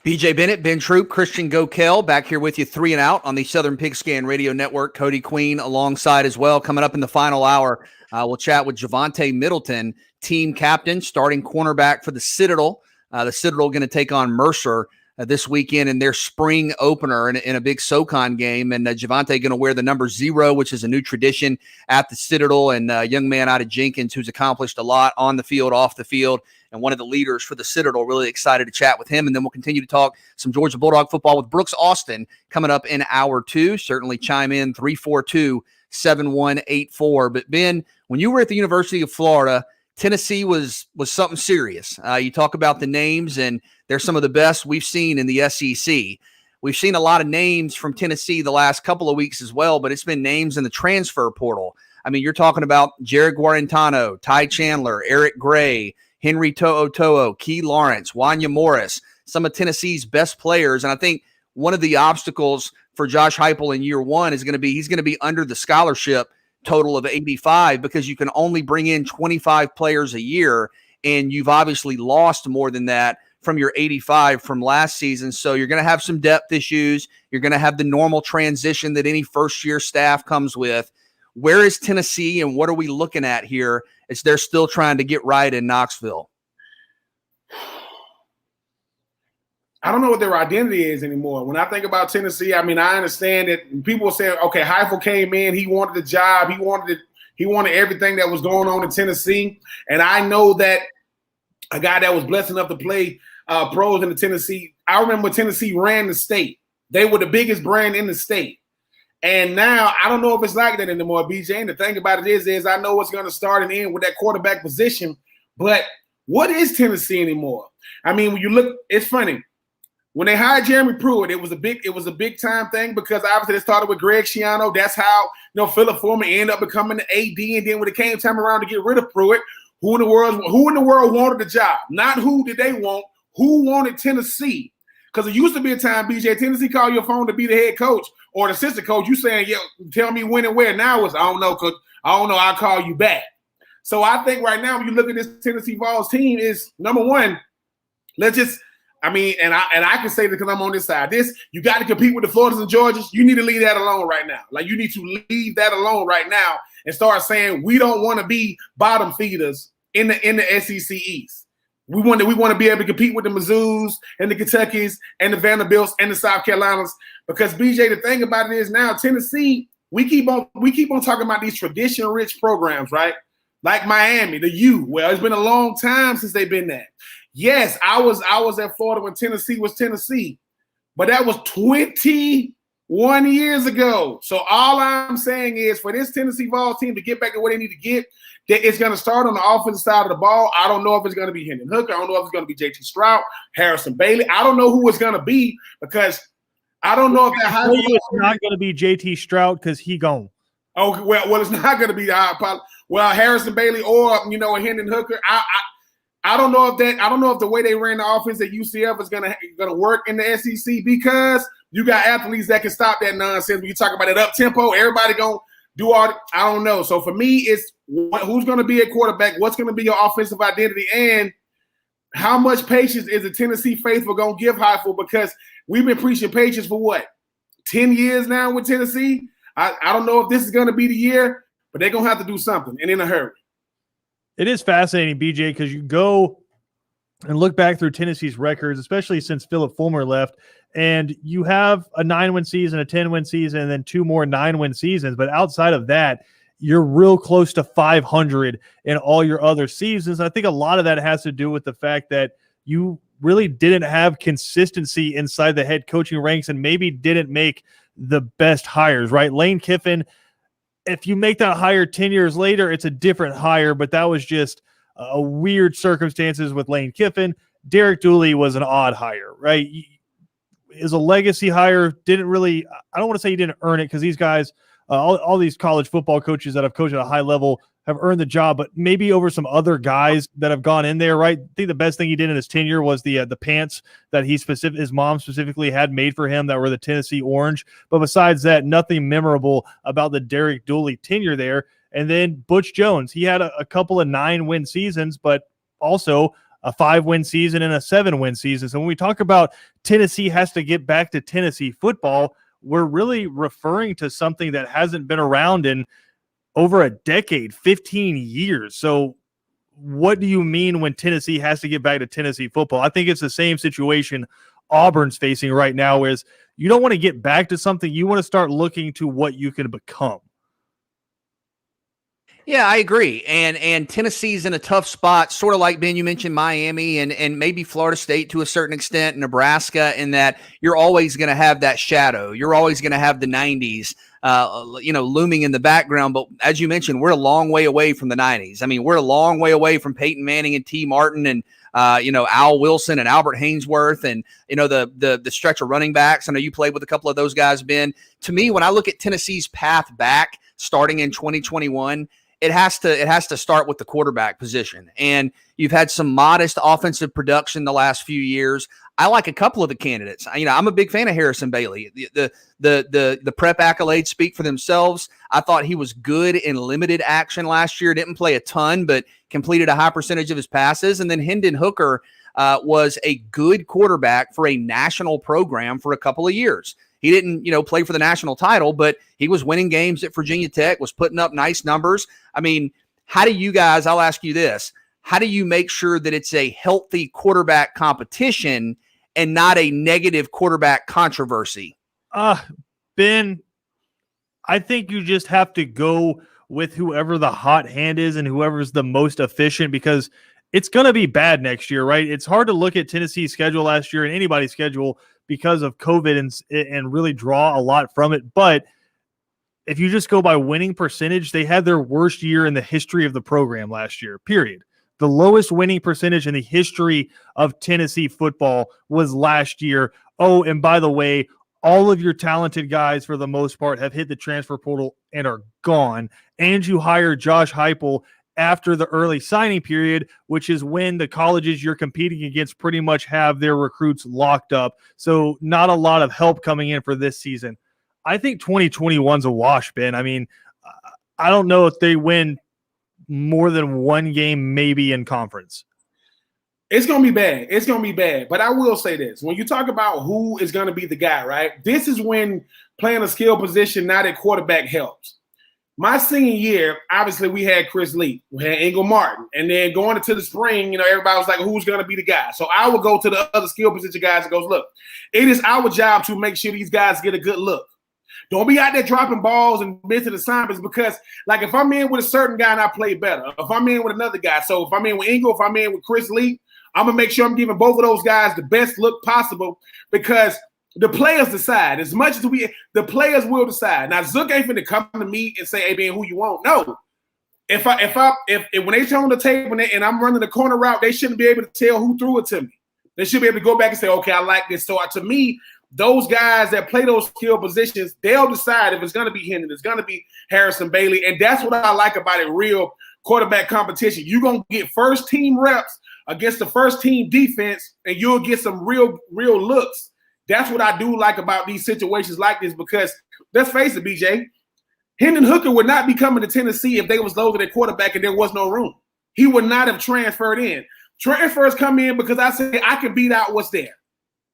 [SPEAKER 1] BJ Bennett, Ben Troop, Christian Gokel back here with you 3 and Out on the Southern Pigskin Radio Network. Cody Queen alongside as well. Coming up in the final hour, we'll chat with Javonte Middleton, team captain, starting cornerback for the Citadel. The Citadel going to take on Mercer this weekend in their spring opener in a big SoCon game. And Javonte going to wear the number 0, which is a new tradition at the Citadel. And a young man out of Jenkins who's accomplished a lot on the field, off the field, and one of the leaders for the Citadel. Really excited to chat with him. And then we'll continue to talk some Georgia Bulldog football with Brooks Austin coming up in hour 2. Certainly chime in 342-7184. But Ben, when you were at the University of Florida, Tennessee was something serious. You talk about the names, and they're some of the best we've seen in the SEC. We've seen a lot of names from Tennessee the last couple of weeks as well, but it's been names in the transfer portal. I mean, you're talking about Jared Guarantano, Ty Chandler, Eric Gray, Henry To'o, Key Lawrence, Wanya Morris, some of Tennessee's best players. And I think one of the obstacles for Josh Heupel in year one is going to be he's going to be under the scholarship total of 85 because you can only bring in 25 players a year, and you've obviously lost more than that from your 85 from last season. So you're going to have some depth issues. You're going to have the normal transition that any first-year staff comes with. Where is Tennessee, and what are we looking at here as they're still trying to get right in Knoxville?
[SPEAKER 2] I don't know what their identity is anymore. When I think about Tennessee, I mean, I understand that people say, okay, Heupel came in, he wanted the job, he wanted everything that was going on in Tennessee. And I know that a guy that was blessed enough to play pros in the Tennessee, I remember when Tennessee ran the state. They were the biggest brand in the state. And now I don't know if it's like that anymore, BJ. And the thing about it is I know what's going to start and end with that quarterback position. But what is Tennessee anymore? I mean, when you look, it's funny. When they hired Jeremy Pruitt, it was a big time thing because obviously they started with Greg Schiano. That's how Philip Foreman ended up becoming the AD. And then when it came time around to get rid of Pruitt, who in the world wanted the job? Not who did they want, who wanted Tennessee? Because it used to be a time, BJ, Tennessee called your phone to be the head coach or the assistant coach. You saying, "Yo, tell me when and where." Now it's I don't know, coach. I don't know. I'll call you back. So I think right now when you look at this Tennessee Vols team, is number one, and I can say that because I'm on this side. You got to compete with the Floridas and Georgias. You need to leave that alone right now. Like you need to leave that alone right now and start saying we don't want to be bottom feeders in the SEC East. We want to be able to compete with the Mizzous and the Kentuckys and the Vanderbilts and the South Carolinas. Because BJ, the thing about it is now Tennessee, we keep on talking about these tradition-rich programs, right? Like Miami, the U. Well, it's been a long time since they've been there. Yes, I was at Florida when Tennessee was Tennessee, but that was 21 years ago. So all I'm saying is for this Tennessee Vols team to get back to where they need to get, it's going to start on the offensive side of the ball. I don't know if it's going to be Hendon Hooker. I don't know if it's going to be JT Stroud, Harrison Bailey. I don't know who it's going to be because I don't know if that high.
[SPEAKER 3] It's not going to be JT Stroud because he gone.
[SPEAKER 2] Oh well, it's not going to be Harrison Bailey or Hendon Hooker. I don't know if the way they ran the offense at UCF is gonna work in the SEC because you got athletes that can stop that nonsense. When you talk about it up tempo, everybody gonna do all. I don't know. So for me, it's who's gonna be a quarterback, what's gonna be your offensive identity, and how much patience is the Tennessee faithful gonna give Heupel? Because we've been preaching patience for what 10 years now with Tennessee. I don't know if this is gonna be the year, but they're gonna have to do something and in a hurry.
[SPEAKER 3] It is fascinating, BJ, because you go and look back through Tennessee's records, especially since Philip Fulmer left, and you have a 9-win season, a 10-win season, and then 2 more 9-win seasons. But outside of that, you're real close to 500 in all your other seasons. I think a lot of that has to do with the fact that you really didn't have consistency inside the head coaching ranks and maybe didn't make the best hires, right? Lane Kiffin, if you make that hire 10 years later, it's a different hire, but that was just a weird circumstances with Lane Kiffin. Derek Dooley was an odd hire, right? Is a legacy hire, didn't really, I don't want to say he didn't earn it because these guys, all these college football coaches that have coached at a high level have earned the job, but maybe over some other guys that have gone in there, right? I think the best thing he did in his tenure was the pants that his mom specifically had made for him that were the Tennessee orange. But besides that, nothing memorable about the Derek Dooley tenure there. And then Butch Jones, he had a couple of 9-win seasons, but also a 5-win season and a 7-win season. So when we talk about Tennessee has to get back to Tennessee football, we're really referring to something that hasn't been around in over a decade, 15 years. So what do you mean when Tennessee has to get back to Tennessee football? I think it's the same situation Auburn's facing right now, is you don't want to get back to something. You want to start looking to what you can become.
[SPEAKER 1] Yeah, I agree. And Tennessee's in a tough spot, sort of like, Ben, you mentioned Miami and maybe Florida State to a certain extent, Nebraska, in that you're always going to have that shadow. You're always going to have the 90s, looming in the background. But as you mentioned, we're a long way away from the 90s. I mean, we're a long way away from Peyton Manning and T. Martin and, Al Wilson and Albert Haynesworth and, the stretch of running backs. I know you played with a couple of those guys, Ben. To me, when I look at Tennessee's path back starting in 2021, it has to start with the quarterback position. And you've had some modest offensive production the last few years. I like a couple of the candidates. I'm a big fan of Harrison Bailey. The prep accolades speak for themselves. I thought he was good in limited action last year. Didn't play a ton, but completed a high percentage of his passes. And then Hendon Hooker was a good quarterback for a national program for a couple of years. He didn't, play for the national title, but he was winning games at Virginia Tech, was putting up nice numbers. I mean, how do you guys, I'll ask you this, how do you make sure that it's a healthy quarterback competition and not a negative quarterback controversy?
[SPEAKER 3] Ben, I think you just have to go with whoever the hot hand is and whoever's the most efficient, because it's going to be bad next year, right? It's hard to look at Tennessee's schedule last year and anybody's schedule because of COVID and really draw a lot from it. But if you just go by winning percentage, they had their worst year in the history of the program last year, period. The lowest winning percentage in the history of Tennessee football was last year. Oh, and by the way, all of your talented guys, for the most part, have hit the transfer portal and are gone. And you hired Josh Heupel after the early signing period, which is when the colleges you're competing against pretty much have their recruits locked up. So not a lot of help coming in for this season. I think 2021's a wash, Ben. I mean, I don't know if they win more than one game maybe in conference.
[SPEAKER 2] It's going to be bad. It's going to be bad. But I will say this. When you talk about who is going to be the guy, right, this is when playing a skill position, not at quarterback, helps. My senior year, obviously, we had Chris Lee, we had Engel Martin, and then going into the spring, everybody was like, who's going to be the guy? So I would go to the other skill position guys and goes, look, it is our job to make sure these guys get a good look. Don't be out there dropping balls and missing assignments, because, like, if I'm in with a certain guy and I play better, if I'm in with another guy, so if I'm in with Engel, if I'm in with Chris Lee, I'm going to make sure I'm giving both of those guys the best look possible, because the players decide. As much as the players will decide. Now, Zook ain't finna come to me and say, hey, man, who you want? No. If when they turn on the table and I'm running the corner route, they shouldn't be able to tell who threw it to me. They should be able to go back and say, okay, I like this. So to me, those guys that play those skill positions, they'll decide if it's going to be Hendon, it's going to be Harrison Bailey. And that's what I like about a real quarterback competition. You're going to get first team reps against the first team defense, and you'll get some real looks. That's what I do like about these situations like this, because let's face it, BJ, Hendon Hooker would not be coming to Tennessee if they was loaded at quarterback and there was no room. He would not have transferred in. Transfers come in because I say I can beat out what's there.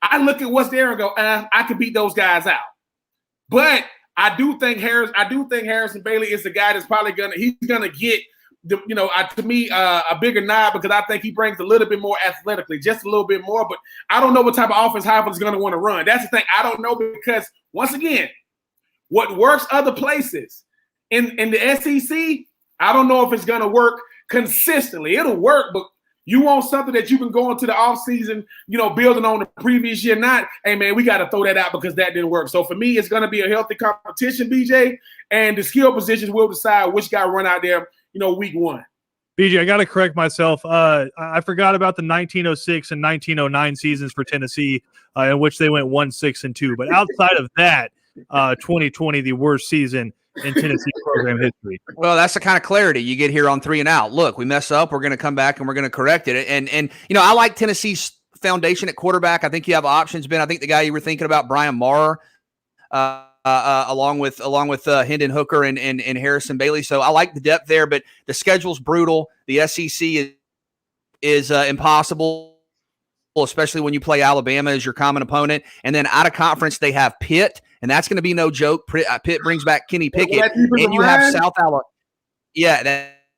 [SPEAKER 2] I look at what's there and go, I can beat those guys out. But I do think Harrison Bailey is the guy that's probably gonna get to me a bigger nod, because I think he brings a little bit more athletically, just a little bit more. But I don't know what type of offense Heupel is going to want to run. That's the thing. I don't know, because once again, what works other places in the SEC, I don't know if it's going to work consistently. It'll work, but you want something that you can go into the offseason, building on the previous year. Not, hey, man, we got to throw that out because that didn't work. So for me, it's going to be a healthy competition, BJ, and the skill positions will decide which guy run out there, week one.
[SPEAKER 3] BJ, I got to correct myself. I forgot about the 1906 and 1909 seasons for Tennessee, in which they went 1-6-2. But outside of that, 2020, the worst season in Tennessee program history.
[SPEAKER 1] Well, that's the kind of clarity you get here on 3 and Out. Look, we mess up, we're going to come back and we're going to correct it. And I like Tennessee's foundation at quarterback. I think you have options, Ben. I think the guy you were thinking about, Brian Maurer, along with Hendon Hooker and Harrison Bailey. So I like the depth there, but the schedule's brutal. The SEC is is impossible, especially when you play Alabama as your common opponent. And then out of conference, they have Pitt, and that's going to be no joke. Pitt brings back Kenny Pickett, and you have South Alabama. Yeah,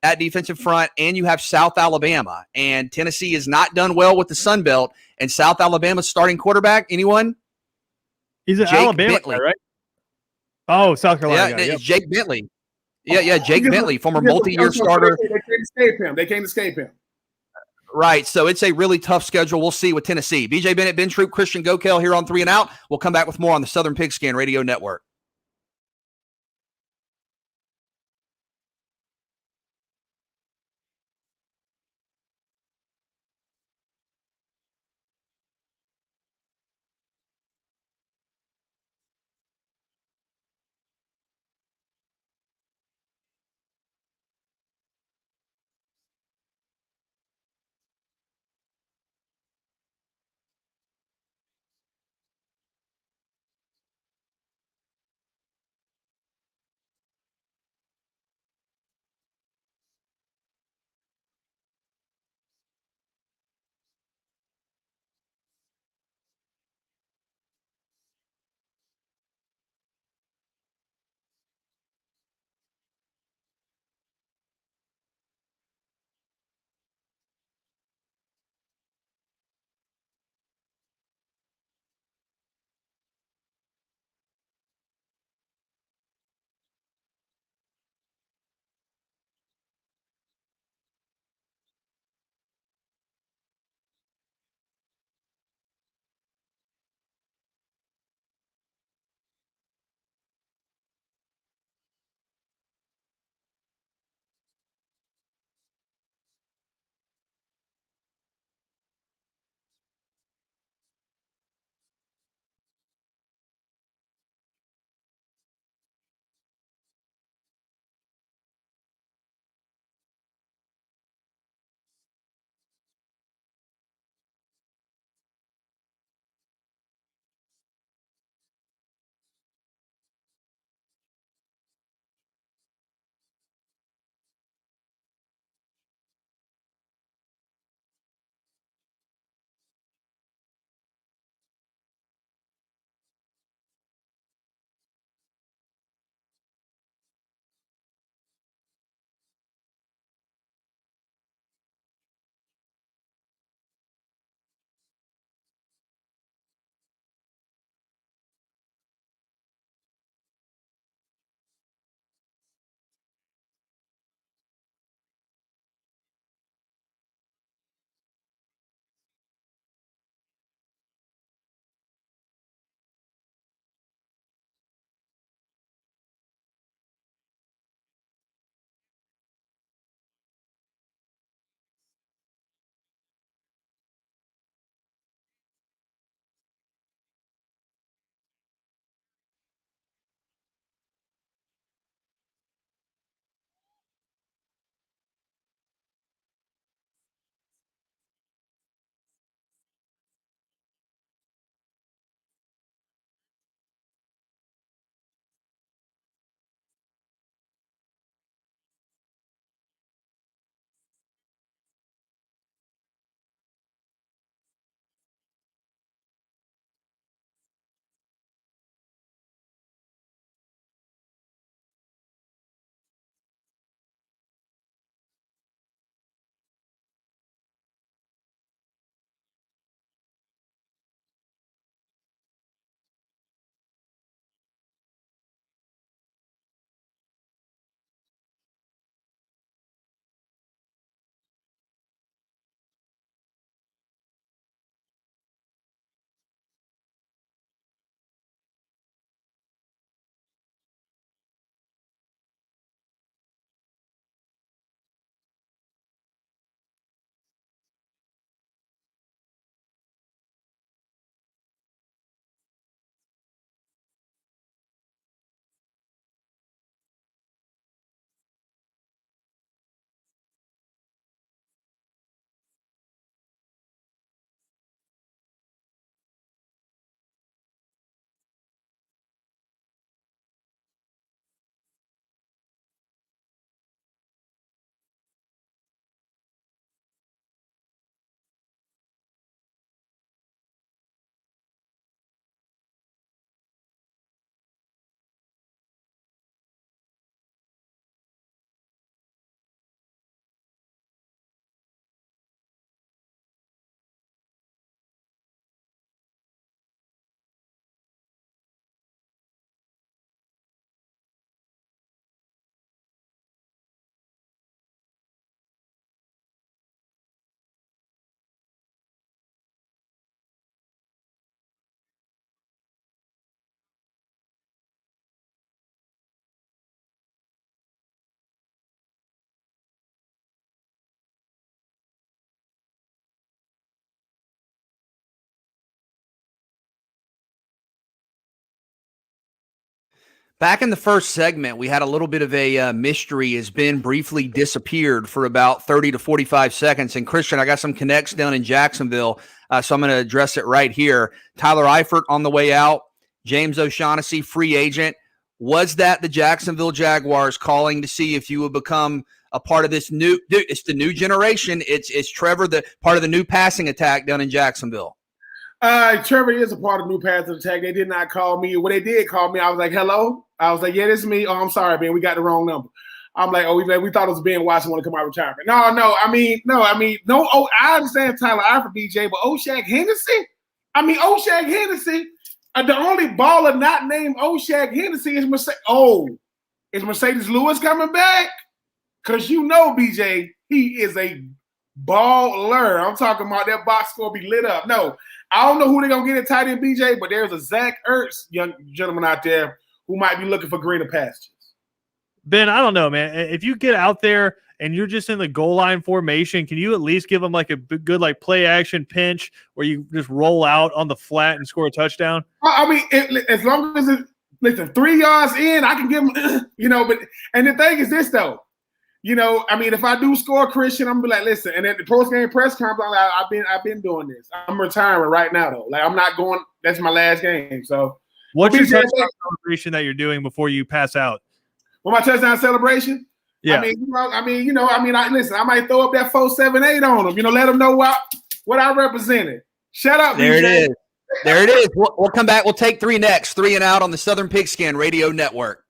[SPEAKER 1] that defensive front, and you have South Alabama. And Tennessee has not done well with the Sun Belt. And South Alabama's starting quarterback, anyone?
[SPEAKER 3] He's an Alabama guy, right? Oh, South Carolina guy.
[SPEAKER 1] It's Jake Bentley. Yeah, Jake Bentley, former multi-year starter.
[SPEAKER 2] They can't escape him.
[SPEAKER 1] Right, so it's a really tough schedule. We'll see with Tennessee. BJ Bennett, Ben Troop, Christian Gokel here on 3 and Out. We'll come back with more on the Southern Pigskin Radio Network. Back in the first segment, we had a little bit of a mystery as Ben briefly disappeared for about 30 to 45 seconds. And Christian, I got some connects down in Jacksonville, so I'm going to address it right here. Tyler Eifert on the way out, James O'Shaughnessy, free agent. Was that the Jacksonville Jaguars calling to see if you would become a part of this new – it's the new generation. It's Trevor, the part of the new passing attack down in Jacksonville.
[SPEAKER 2] Trevor is a part of new passing attack. They did not call me. When they did call me, I was like, hello? I was like, yeah, this is me. Oh, I'm sorry, man. We got the wrong number. I'm like, oh, we thought it was Ben Watson want to come out of retirement. No. Oh, I understand Tyler Eifert, BJ, but O'Shag Hennessy? O'Shag Hennessy, the only baller not named O'Shag Hennessy is Mercedes. Oh, is Mercedes Lewis coming back? Because BJ, he is a baller. I'm talking about that box score be lit up. No, I don't know who they're going to get at tight end, BJ, but there's a Zach Ertz young gentleman out there who might be looking for greener pastures.
[SPEAKER 3] Ben, I don't know, man. If you get out there and you're just in the goal line formation, can you at least give them like a good like play action pinch where you just roll out on the flat and score a touchdown?
[SPEAKER 2] As long as listen, 3 yards in, I can give them, but and the thing is this though, if I do score, Christian, I'm gonna be like, listen, and at the post game press conference, I've been doing this. I'm retiring right now though. Like I'm not going. That's my last game. So
[SPEAKER 3] what's your touchdown celebration that you're doing before you pass out?
[SPEAKER 2] Well, my touchdown celebration.
[SPEAKER 3] Yeah.
[SPEAKER 2] Listen, I might throw up that 4-7-8 on them. Let them know what I represented. Shut up,
[SPEAKER 1] there
[SPEAKER 2] BJ.
[SPEAKER 1] There it is. We'll come back. We'll take 3 next. 3 and Out on the Southern Pigskin Radio Network.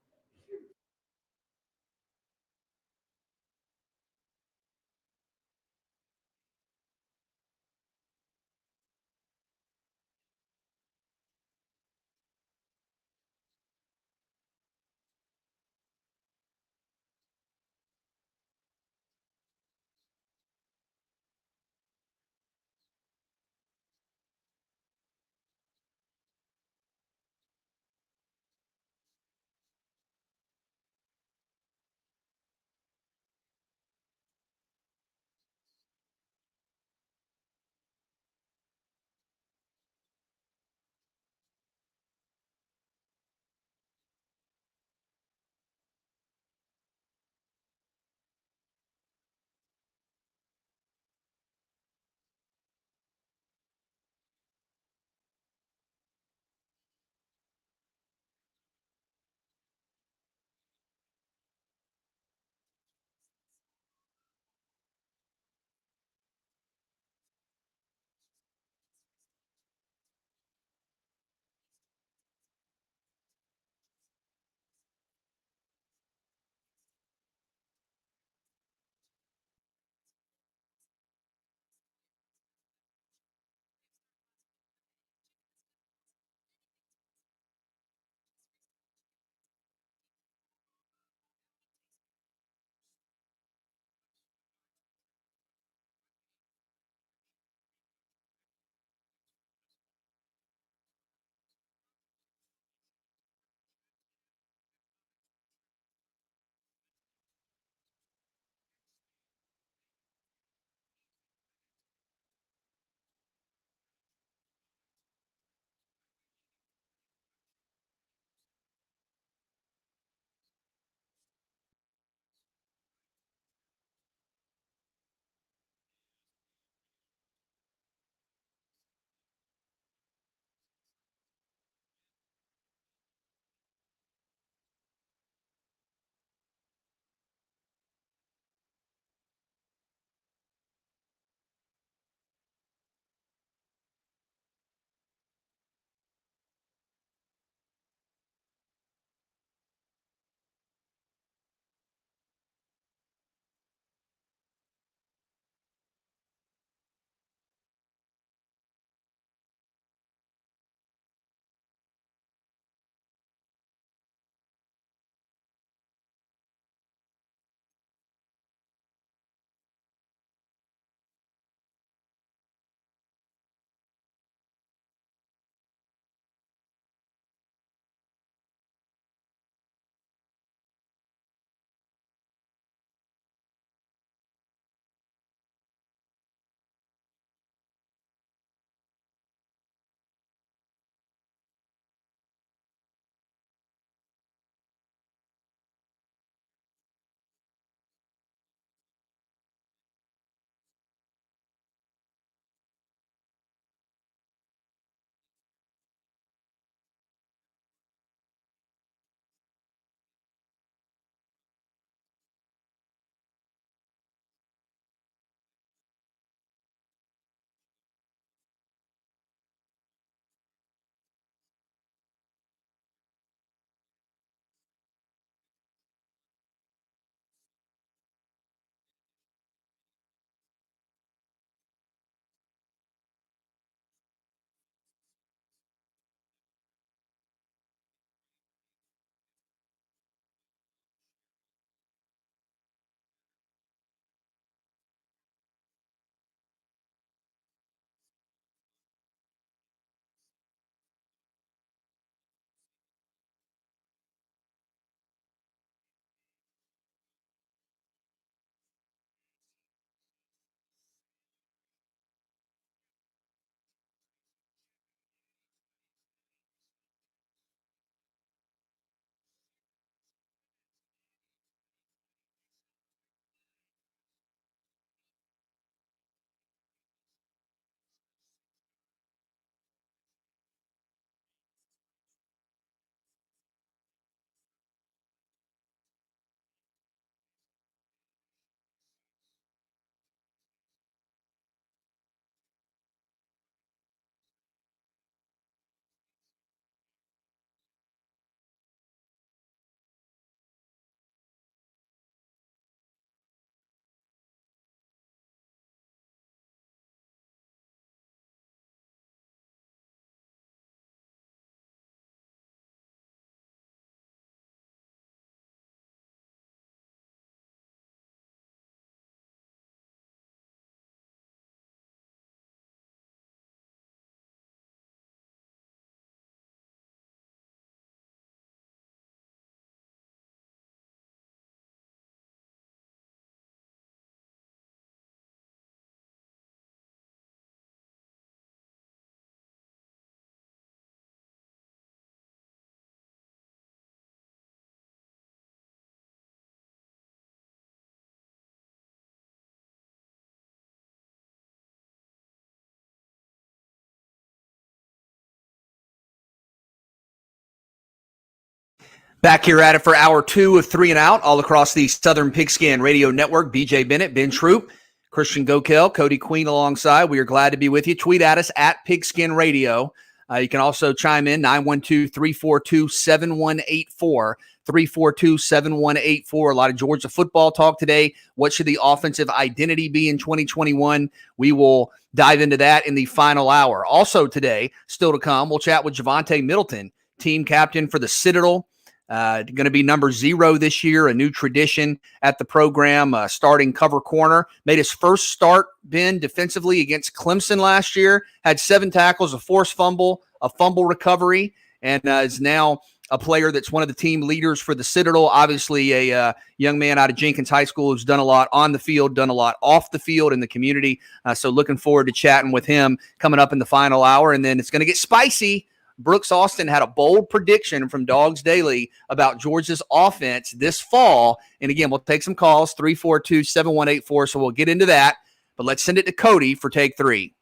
[SPEAKER 1] Back here at it for hour 2 of 3 and Out, all across the Southern Pigskin Radio Network. BJ Bennett, Ben Troop, Christian Gokel, Cody Queen alongside. We are glad to be with you. Tweet at us at Pigskin Radio. You can also chime in 912-342-7184. 342-7184. A lot of Georgia football talk today. What should the offensive identity be in 2021? We will dive into that in the final hour. Also today, still to come, we'll chat with Javonte Middleton, team captain for the Citadel. Going to be number 0 this year, a new tradition at the program, starting cover corner. Made his first start, Ben, defensively against Clemson last year. Had 7 tackles, a forced fumble, a fumble recovery, and is now a player that's one of the team leaders for the Citadel. Obviously a young man out of Jenkins High School who's done a lot on the field, done a lot off the field in the community. So looking forward to chatting with him coming up in the final hour. And then it's going to get spicy. Brooks Austin had a bold prediction from Dogs Daily about Georgia's offense this fall. And again, we'll take some calls, 342-7184. So we'll get into that. But let's send it to Cody for take 3.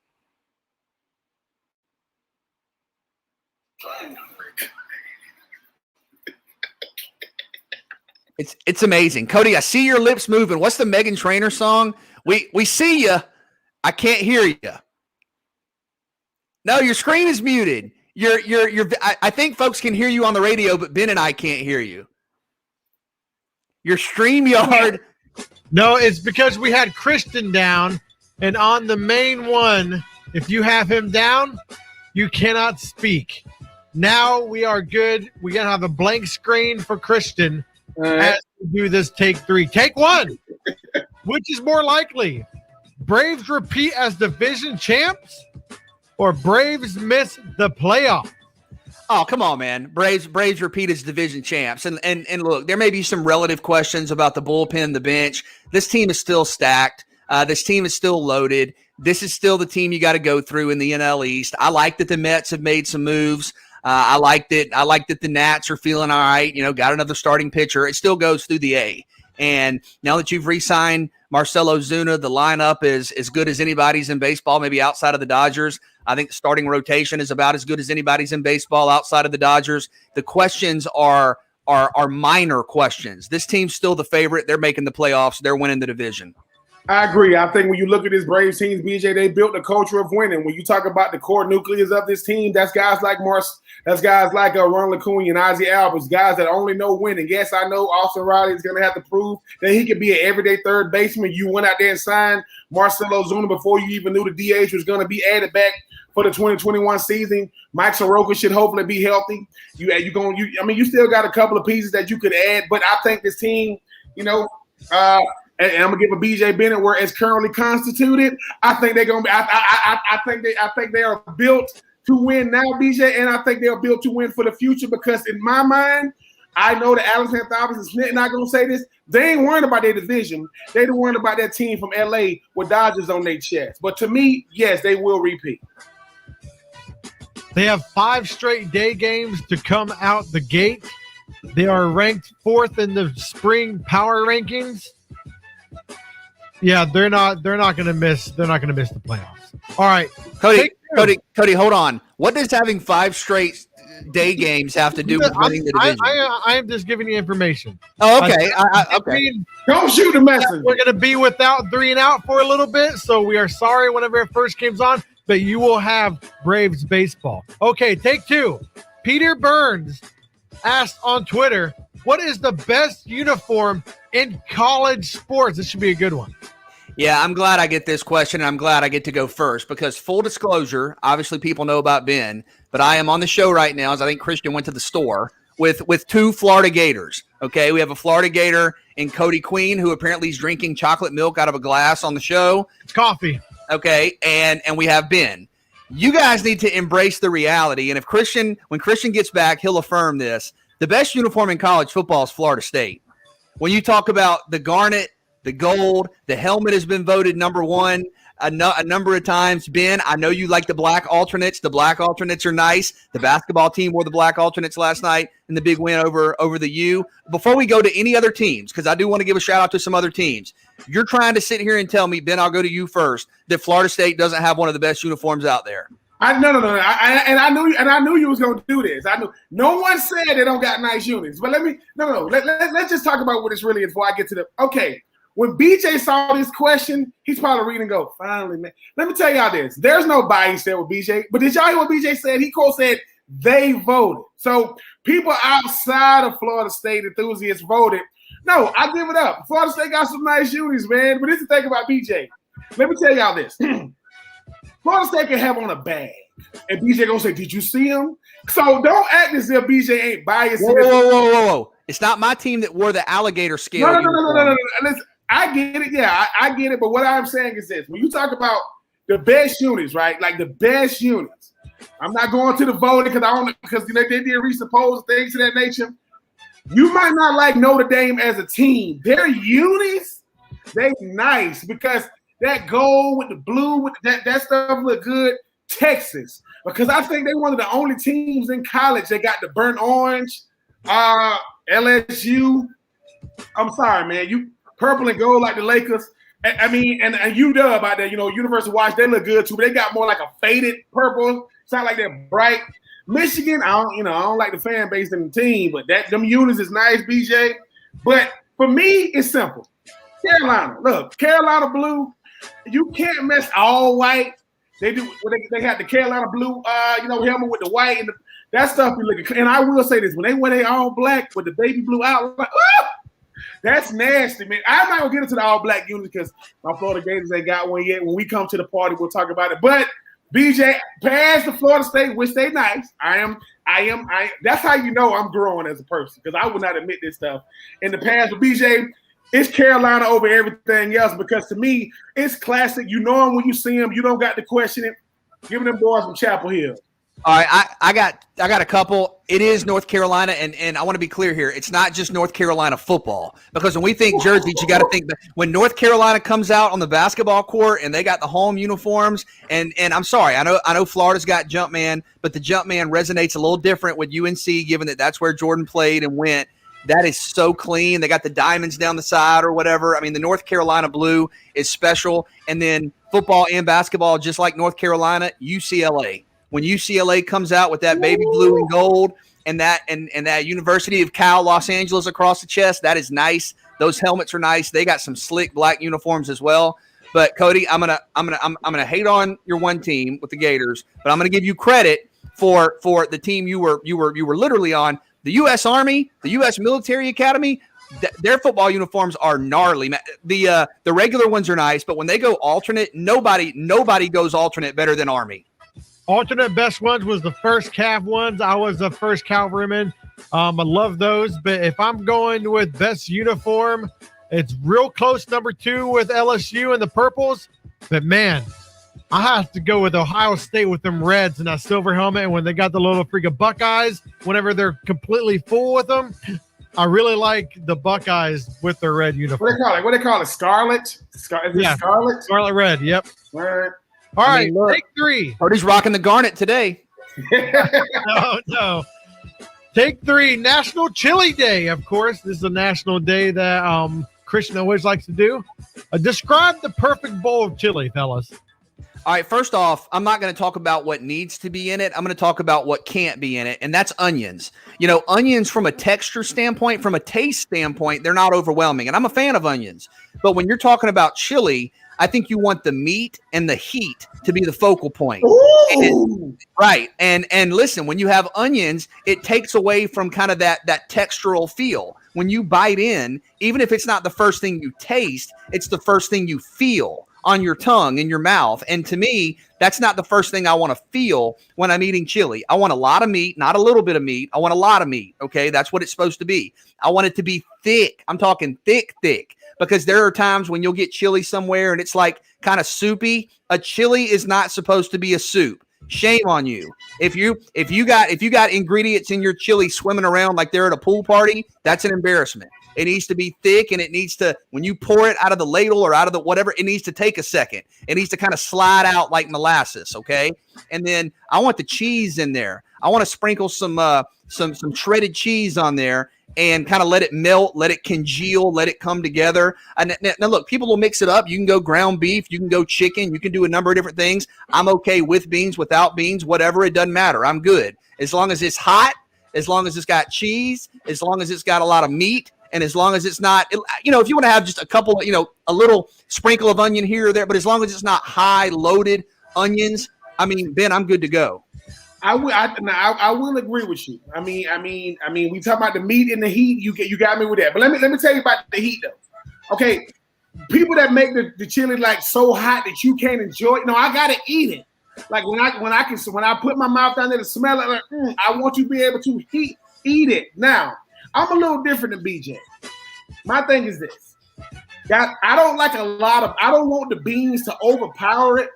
[SPEAKER 1] It's amazing. Cody, I see your lips moving. What's the Meghan Trainor song? We see you. I can't hear you. No, your screen is muted. I think folks can hear you on the radio, but Ben and I can't hear you. Your StreamYard.
[SPEAKER 4] No, it's because we had Christian down, and on the main one, if you have him down, you cannot speak. Now we are good. We gotta have a blank screen for Christian as we do this take 3. Take 1. Which is more likely? Braves repeat as division champs? Or Braves miss the playoffs?
[SPEAKER 1] Oh, come on, man. Braves repeat as division champs. And look, there may be some relative questions about the bullpen, the bench. This team is still stacked. This team is still loaded. This is still the team you got to go through in the NL East. I like that the Mets have made some moves. I like that the Nats are feeling all right. Got another starting pitcher. It still goes through the A. And now that you've re-signed Marcell Ozuna, the lineup is as good as anybody's in baseball, maybe outside of the Dodgers. I think the starting rotation is about as good as anybody's in baseball outside of the Dodgers. The questions are minor questions. This team's still the favorite. They're making the playoffs. They're winning the division.
[SPEAKER 2] I agree. I think when you look at this Braves team, BJ, they built a culture of winning. When you talk about the core nucleus of this team, that's guys like that's guys like Ronald Acuna and Ozzie Albies, guys that only know winning. Yes, I know Austin Riley is going to have to prove that he could be an everyday third baseman. You went out there and signed Marcell Ozuna before you even knew the DH was going to be added back for the 2021 season. Mike Soroka should hopefully be healthy. You still got a couple of pieces that you could add, but I think this team, and I'm gonna give a BJ Bennett where it's currently constituted. I think they're gonna be. I think they are built to win now, BJ, and I think they are built to win for the future because in my mind, I know that Alex Anthopoulos is not gonna say this. They ain't worried about their division. They don't worried about that team from LA with Dodgers on their chest. But to me, yes, they will repeat.
[SPEAKER 4] They have 5 straight day games to come out the gate. They are ranked 4th in the spring power rankings. Yeah, they're not going to miss. They're not going to miss the playoffs. All right,
[SPEAKER 1] Cody, hold on. What does having 5 straight day games have to do with winning the division?
[SPEAKER 4] I am just giving you information.
[SPEAKER 1] Oh, okay.
[SPEAKER 2] Okay. Don't shoot the messenger.
[SPEAKER 4] We're going to be without 3 and Out for a little bit, so we are sorry whenever it first comes on, but you will have Braves baseball. Okay, take 2. Peter Burns asked on Twitter, what is the best uniform in college sports? This should be a good one.
[SPEAKER 1] Yeah, I'm glad I get this question, and I'm glad I get to go first because full disclosure, obviously people know about Ben, but I am on the show right now as I think Christian went to the store with 2 Florida Gators. Okay, we have a Florida Gator in Cody Queen who apparently is drinking chocolate milk out of a glass on the show.
[SPEAKER 4] It's coffee.
[SPEAKER 1] Okay, and we have Ben. You guys need to embrace the reality, and when Christian gets back, he'll affirm this. The best uniform in college football is Florida State. When you talk about the garnet, the gold, the helmet has been voted number 1 a number of times. Ben, I know you like the black alternates. The black alternates are nice. The basketball team wore the black alternates last night in the big win over the U. Before we go to any other teams, because I do want to give a shout out to some other teams, you're trying to sit here and tell me, Ben, I'll go to you first, that Florida State doesn't have one of the best uniforms out there.
[SPEAKER 2] No. I knew you was gonna do this. I knew no one said they don't got nice units. But let's just talk about what it's really before I get to the okay. When BJ saw this question, he's probably reading and go, finally, man. Let me tell y'all this. There's no bias there with BJ. But did y'all hear what BJ said? He said they voted. So people outside of Florida State enthusiasts voted. No, I give it up. Florida State got some nice units, man. But this is the thing about BJ. Let me tell y'all this. Florida State can have on a bag. And BJ gonna say, did you see him? So don't act as if BJ ain't biased.
[SPEAKER 1] Whoa. It's not my team that wore the alligator scale.
[SPEAKER 2] No. Listen, I get it. Yeah, I get it. But what I'm saying is this. When you talk about the best units, right? Like the best units. I'm not going to the voting because they did recent polls, things of that nature. You might not like Notre Dame as a team. Their units, they nice because that gold with the blue, with that stuff look good. Texas, because I think they're one of the only teams in college that got the burnt orange. LSU. I'm sorry, man. You purple and gold like the Lakers. I mean, and UW out there, University of Washington, they look good too, but they got more like a faded purple. It's not like they're bright. Michigan, I don't like the fan base and the team, but them units is nice, BJ. But for me, it's simple. Carolina, look, Carolina blue. You can't mess all white. They do. They had the Carolina blue, helmet with the white and that stuff be looking. And I will say this: when they wear they all black with the baby blue outline, that's nasty, man. I'm not gonna get into the all black units because my Florida Gators ain't got one yet. When we come to the party, we'll talk about it. But BJ, past the Florida State, which they nice. I am. That's how you know I'm growing as a person because I would not admit this stuff in the past. But BJ. It's Carolina over everything else because to me, it's classic. You know them when you see them. You don't got to question it. Giving them boys from Chapel Hill.
[SPEAKER 1] All right, I got a couple. It is North Carolina, and I want to be clear here. It's not just North Carolina football because when we think jerseys, you got to think that when North Carolina comes out on the basketball court and they got the home uniforms. And I'm sorry, I know Florida's got Jumpman, but the Jumpman resonates a little different with UNC, given that that's where Jordan played and went. That is so clean. They got the diamonds down the side or whatever. I mean, the North Carolina blue is special. And then football and basketball, just like North Carolina, UCLA. When UCLA comes out with that baby blue and gold and that University of Cal Los Angeles across the chest, that is nice. Those helmets are nice. They got some slick black uniforms as well. But Cody, I'm gonna hate on your one team with the Gators, but I'm gonna give you credit for the team you were literally on. The U.S. Army, the U.S. Military Academy, their football uniforms are gnarly. The regular ones are nice, but when they go alternate, nobody goes alternate better than Army.
[SPEAKER 4] Alternate best ones was the first Cav ones. I was the first cavalryman. I love those. But if I'm going with best uniform, it's real close number 2 with LSU and the purples. But man, I have to go with Ohio State with them reds and that silver helmet. And when they got the little freaking Buckeyes, whenever they're completely full with them, I really like the Buckeyes with their red uniform.
[SPEAKER 2] What they call it? Scarlet? Scarlet?
[SPEAKER 4] Scarlet red, yep.
[SPEAKER 2] All right.
[SPEAKER 4] All right, take 3.
[SPEAKER 1] Cody's rocking the garnet today.
[SPEAKER 4] No. Take 3, National Chili Day, of course. This is a national day that Christian always likes to do. Describe the perfect bowl of chili, fellas.
[SPEAKER 1] All right, first off, I'm not going to talk about what needs to be in it. I'm going to talk about what can't be in it, and that's onions. Onions from a texture standpoint, from a taste standpoint, they're not overwhelming, and I'm a fan of onions. But when you're talking about chili, I think you want the meat and the heat to be the focal point. Right. And listen, when you have onions, it takes away from kind of that textural feel. When you bite in, even if it's not the first thing you taste, it's the first thing you feel on your tongue, in your mouth. And to me, that's not the first thing I want to feel when I'm eating chili. I want a lot of meat, not a little bit of meat. I want a lot of meat. Okay. That's what it's supposed to be. I want it to be thick. I'm talking thick, because there are times when you'll get chili somewhere and it's like kind of soupy. A chili is not supposed to be a soup. Shame on you. If you got ingredients in your chili swimming around like they're at a pool party, that's an embarrassment. It needs to be thick, and it needs to, when you pour it out of the ladle or out of the whatever, it needs to take a second. It needs to kind of slide out like molasses, okay? And then I want the cheese in there. I want to sprinkle some shredded cheese on there. and kind of let it melt, let it congeal, let it come together. And now look, people will mix it up. You can go ground beef, you can go chicken, you can do a number of different things. I'm okay with beans, without beans, whatever. It doesn't matter. I'm good. As long as it's hot, as long as it's got cheese, as long as it's got a lot of meat, and as long as it's not, if you want to have just a couple, a little sprinkle of onion here or there, but as long as it's not high loaded onions, I mean, Ben, I'm good to go.
[SPEAKER 2] I will agree with you. I mean, we talk about the meat and the heat. You got me with that. But let me tell you about the heat though. Okay, people that make the chili like so hot that you can't enjoy it. No, I gotta eat it. Like when I put my mouth down there to smell it, like, I want you to be able to eat it. Now, I'm a little different than BJ. My thing is this. I don't want the beans to overpower it.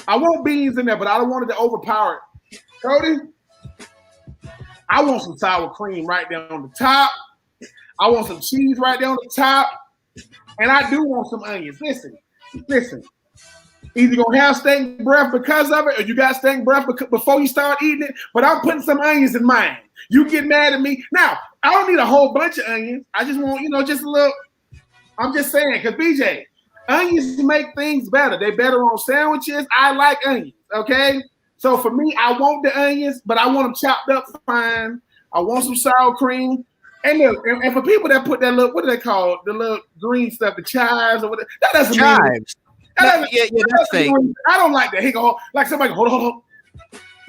[SPEAKER 2] I want beans in there, but I don't want it to overpower it. Cody, I want some sour cream right there on the top. I want some cheese right there on the top. And I do want some onions. Listen. Either you're going to have stank breath because of it, or you got stank breath before you start eating it. But I'm putting some onions in mine. You get mad at me. Now, I don't need a whole bunch of onions. I just want, just a little. I'm just saying, because BJ, onions make things better. They're better on sandwiches. I like onions, okay? So for me, I want the onions, but I want them chopped up fine. I want some sour cream. And look, and for people that put that little, what do they call the little green stuff, the chives or whatever, that doesn't
[SPEAKER 1] chives.
[SPEAKER 2] That's fake. I don't like that. He go like somebody hold on.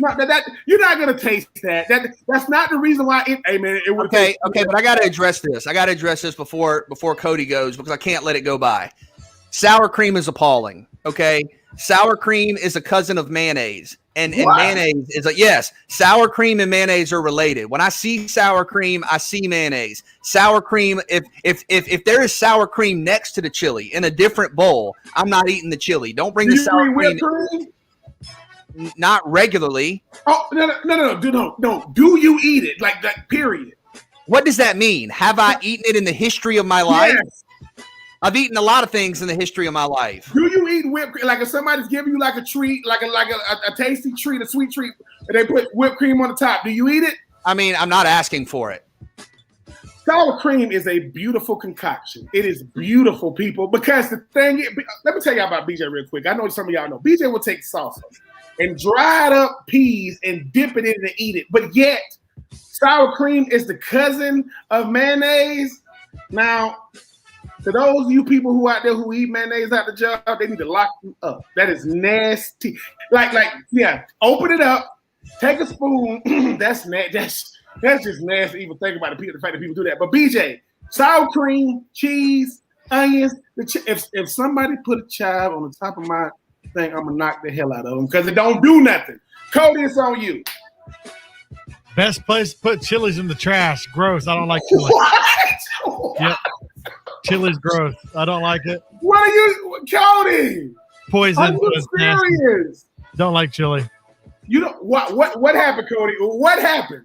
[SPEAKER 2] No, that you're not gonna taste that. That's not the reason why it. Hey man, it would.
[SPEAKER 1] Okay, but I gotta address this. Before Cody goes because I can't let it go by. Sour cream is appalling. Okay, sour cream is a cousin of mayonnaise. And mayonnaise is yes, sour cream and mayonnaise are related. When I see sour cream, I see mayonnaise. Sour cream, if there is sour cream next to the chili in a different bowl, I'm not eating the chili. Don't bring the sour cream. Not regularly.
[SPEAKER 2] Oh no! Do you eat it like that? Period.
[SPEAKER 1] What does that mean? Have I eaten it in the history of my life? Yes. I've eaten a lot of things in the history of my life.
[SPEAKER 2] Do you eat whipped cream? Like if somebody's giving you like a treat, like a tasty treat, a sweet treat, and they put whipped cream on the top, do you eat it?
[SPEAKER 1] I mean, I'm not asking for it.
[SPEAKER 2] Sour cream is a beautiful concoction. It is beautiful, people, because the thing is, let me tell y'all about BJ real quick. I know some of y'all know. BJ will take salsa and dried up peas and dip it in and eat it. But yet, sour cream is the cousin of mayonnaise. Now, to those of you people who out there who eat mayonnaise out the jar, they need to lock you up. That is nasty. Open it up, take a spoon. That's just nasty. Even think about the fact that people do that. But BJ, sour cream, cheese, onions. If somebody put a chive on the top of my thing, I'm gonna knock the hell out of them because it don't do nothing. Cody, it's on you.
[SPEAKER 4] Best place to put chilies in the trash. Gross. I don't like chili.
[SPEAKER 2] What?
[SPEAKER 4] Yep. Chili's gross. I don't like it.
[SPEAKER 2] What are you, Cody?
[SPEAKER 4] Poison.
[SPEAKER 2] Are you serious?
[SPEAKER 4] Don't like chili.
[SPEAKER 2] You don't. What happened, Cody? What happened?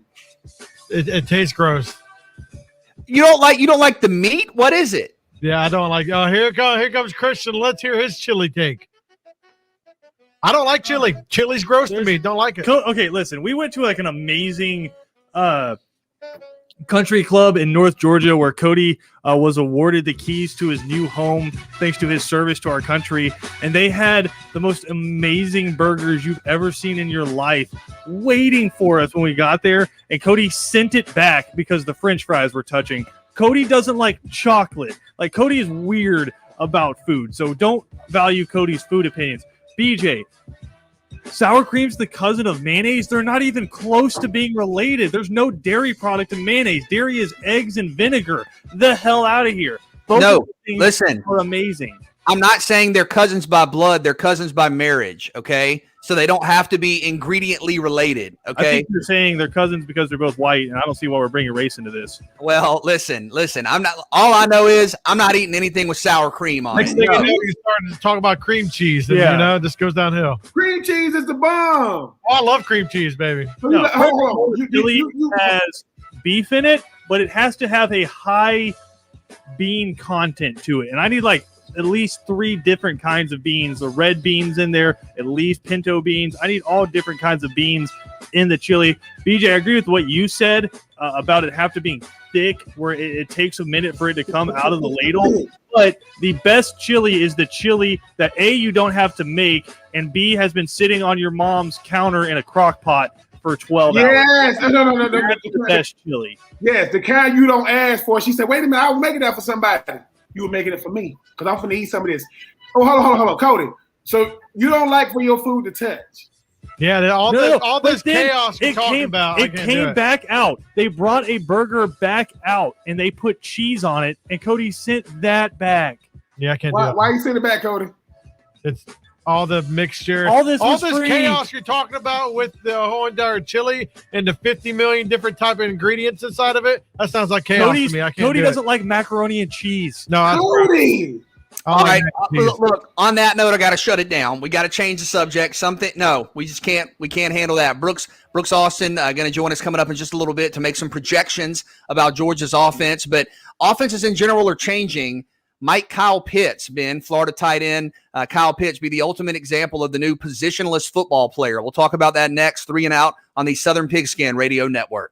[SPEAKER 4] It tastes gross.
[SPEAKER 1] You don't like the meat? What is it?
[SPEAKER 4] Yeah, I don't like. Oh, here comes Christian. Let's hear his chili take. I don't like chili. Chili's gross to me. Don't like it.
[SPEAKER 3] Okay, listen. We went to like an amazing country club in North Georgia where Cody was awarded the keys to his new home thanks to his service to our country. And they had the most amazing burgers you've ever seen in your life waiting for us when we got there. And Cody sent it back because the French fries were touching. Cody doesn't like chocolate. Like, Cody is weird about food. So don't value Cody's food opinions. BJ, sour cream's the cousin of mayonnaise. They're not even close to being related. There's no dairy product in mayonnaise. Dairy is eggs and vinegar. The hell out of here.
[SPEAKER 1] No, listen.
[SPEAKER 3] Are amazing.
[SPEAKER 1] I'm not saying they're cousins by blood. They're cousins by marriage, okay? So they don't have to be ingrediently related, okay?
[SPEAKER 3] I think you're saying they're cousins because they're both white, and I don't see why we're bringing race into this.
[SPEAKER 1] Well, listen. I'm not. All I know is I'm not eating anything with sour cream on
[SPEAKER 4] Next
[SPEAKER 1] it.
[SPEAKER 4] thing you know, you're starting to talk about cream cheese, and this goes downhill.
[SPEAKER 2] Cream cheese is the bomb.
[SPEAKER 4] Oh, I love cream cheese, baby.
[SPEAKER 2] No, hold on.
[SPEAKER 3] Chili has beef in it, but it has to have a high bean content to it, and I need like at least 3 different kinds of beans. The red beans in there, at least pinto beans. I need all different kinds of beans in the chili. BJ, I agree with what you said about it have to be thick, where it takes a minute for it to come out of the ladle. But the best chili is the chili that A, you don't have to make, and B, has been sitting on your mom's counter in a crock pot for 12 hours.
[SPEAKER 2] Yes. No.
[SPEAKER 3] That's the best chili.
[SPEAKER 2] Yes, the kind you don't ask for. She said, wait a minute, I was making that for somebody. You were making it for me because I'm going to eat some of this. Oh, hold on, Cody. So you don't like for your food to touch?
[SPEAKER 4] Yeah, all this chaos you're talking about.
[SPEAKER 3] It came back out. They brought a burger back out, and they put cheese on it, and Cody sent that back.
[SPEAKER 4] Yeah, I can't do it.
[SPEAKER 2] Why you send it back, Cody?
[SPEAKER 4] It's all the mixture.
[SPEAKER 3] All this
[SPEAKER 4] chaos you're talking about with the whole entire chili and the 50 million different type of ingredients inside of it. That sounds like chaos to me. I can't
[SPEAKER 3] Cody
[SPEAKER 4] do
[SPEAKER 3] doesn't
[SPEAKER 4] it.
[SPEAKER 3] like macaroni and cheese.
[SPEAKER 4] No,
[SPEAKER 2] Cody!
[SPEAKER 1] All right. Look, on that note, I got to shut it down. We got to change the subject. We just can't. We can't handle that. Brooks Austin going to join us coming up in just a little bit to make some projections about Georgia's offense. But offenses in general are changing. Might Kyle Pitts, Ben, Florida tight end, Kyle Pitts, be the ultimate example of the new positionless football player? We'll talk about that next. 3 and Out on the Southern Pigskin Radio Network.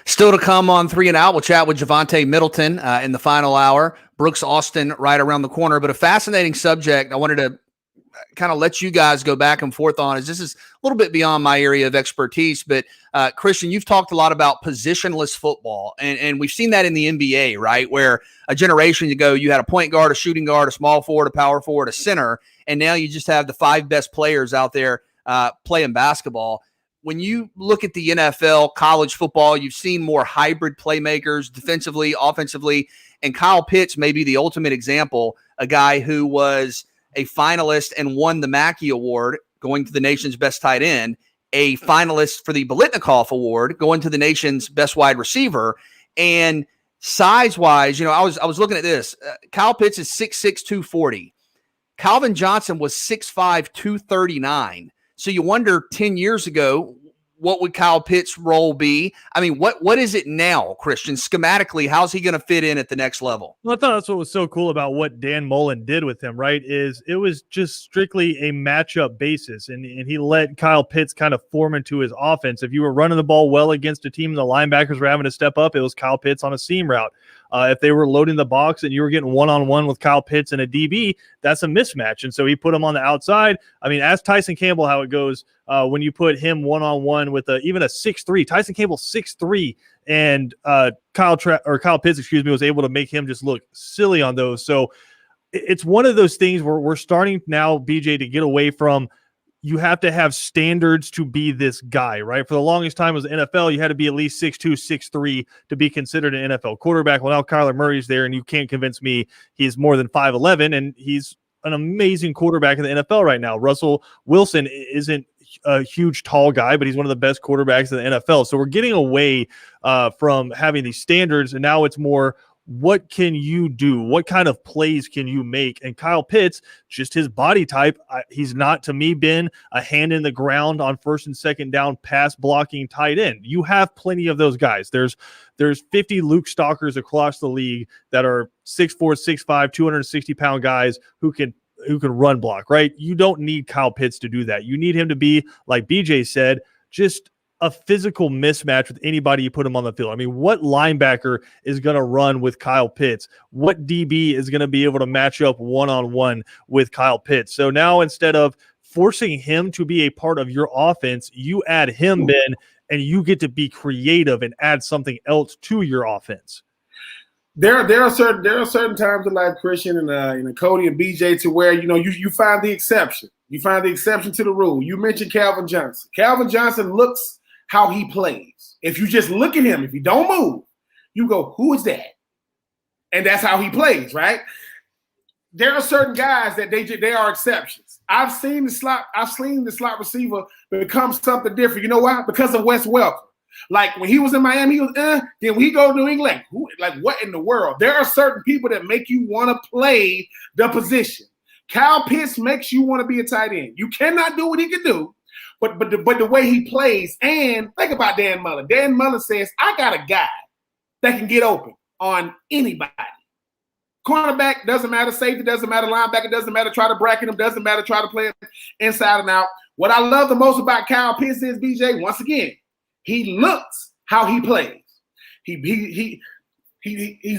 [SPEAKER 1] Still to come on 3 and Out, we'll chat with Javonte Middleton in the final hour. Brooks Austin right around the corner. But a fascinating subject I wanted to kind of let you guys go back and forth on, is this is a little bit beyond my area of expertise. But Christian, you've talked a lot about positionless football, and we've seen that in the NBA, right? Where a generation ago you had a point guard, a shooting guard, a small forward, a power forward, a center, and now you just have the 5 best players out there playing basketball. When you look at the NFL, college football, you've seen more hybrid playmakers defensively, offensively, and Kyle Pitts may be the ultimate example, a guy who was a finalist and won the Mackey Award, going to the nation's best tight end, a finalist for the Biletnikoff Award, going to the nation's best wide receiver. And size-wise, I was looking at this. Kyle Pitts is 6'6", 240. Calvin Johnson was 6'5", 239. So you wonder 10 years ago, what would Kyle Pitts' role be? I mean, what is it now, Christian? Schematically, how's he going to fit in at the next level?
[SPEAKER 3] Well, I thought that's what was so cool about what Dan Mullen did with him, right? Is it was just strictly a matchup basis, and he let Kyle Pitts kind of form into his offense. If you were running the ball well against a team and the linebackers were having to step up, it was Kyle Pitts on a seam route. If they were loading the box and you were getting one-on-one with Kyle Pitts and a DB, that's a mismatch. And so he put him on the outside. I mean, ask Tyson Campbell how it goes when you put him one-on-one with even a 6'3". Tyson Campbell 6'3", and Kyle Pitts, was able to make him just look silly on those. So it's one of those things where we're starting now, BJ, to get away from you have to have standards to be this guy, right? For the longest time as the NFL, you had to be at least 6'2", 6'3" to be considered an NFL quarterback. Well, now Kyler Murray's there, and you can't convince me he's more than 5'11", and he's an amazing quarterback in the NFL right now. Russell Wilson isn't a huge, tall guy, but he's one of the best quarterbacks in the NFL. So we're getting away from having these standards, and now it's more, what can you do? What kind of plays can you make? And Kyle Pitts, just his body type, he's not, to me, been a hand in the ground on first and second down pass blocking tight end. You have plenty of those guys. There's 50 Luke Stalkers across the league that are 6'4", 6'5", 260-pound guys who can run block, right? You don't need Kyle Pitts to do that. You need him to be, like BJ said, just a physical mismatch with anybody you put him on the field. I mean, what linebacker is going to run with Kyle Pitts? What DB is going to be able to match up one-on-one with Kyle Pitts? So now, instead of forcing him to be a part of your offense, you add him in, and you get to be creative and add something else to your offense.
[SPEAKER 2] There are certain times in life, Christian and Cody and BJ, to where you find the exception. You find the exception to the rule. You mentioned Calvin Johnson. Calvin Johnson looks how he plays. If you just look at him, if you don't move, you go, who is that? And that's how he plays, right? There are certain guys that they are exceptions. I've seen the slot receiver become something different. You know why? Because of Wes Welker. Like when he was in Miami, he was then when he go to New England, what in the world? There are certain people that make you want to play the position. Kyle Pitts makes you want to be a tight end. You cannot do what he can do, but the way he plays. And think about Dan Mullen. Dan Mullen says, I got a guy that can get open on anybody. Cornerback, doesn't matter. Safety, doesn't matter. Linebacker, doesn't matter. Try to bracket him, doesn't matter. Try to play him inside and out. What I love the most about Kyle Pitts is, BJ, once again, he looks how he plays. He's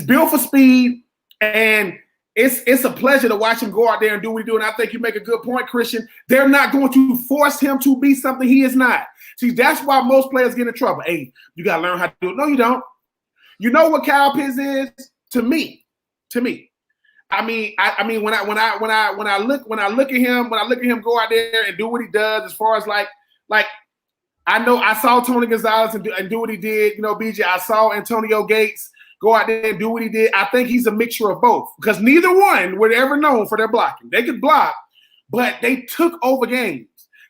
[SPEAKER 2] built for speed, and it's a pleasure to watch him go out there and do what he do. And I think you make a good point, Christian. They're not going to force him to be something he is not. See, that's why most players get in trouble. Hey, you got to learn how to do it. No, you don't. You know what Kyle Pitts is to me. I mean, when I look at him go out there and do what he does, as far as like I know I saw Tony Gonzalez and do what he did. BJ, I saw Antonio Gates go out there and do what he did. I think he's a mixture of both, because neither one were ever known for their blocking. They could block, but they took over games.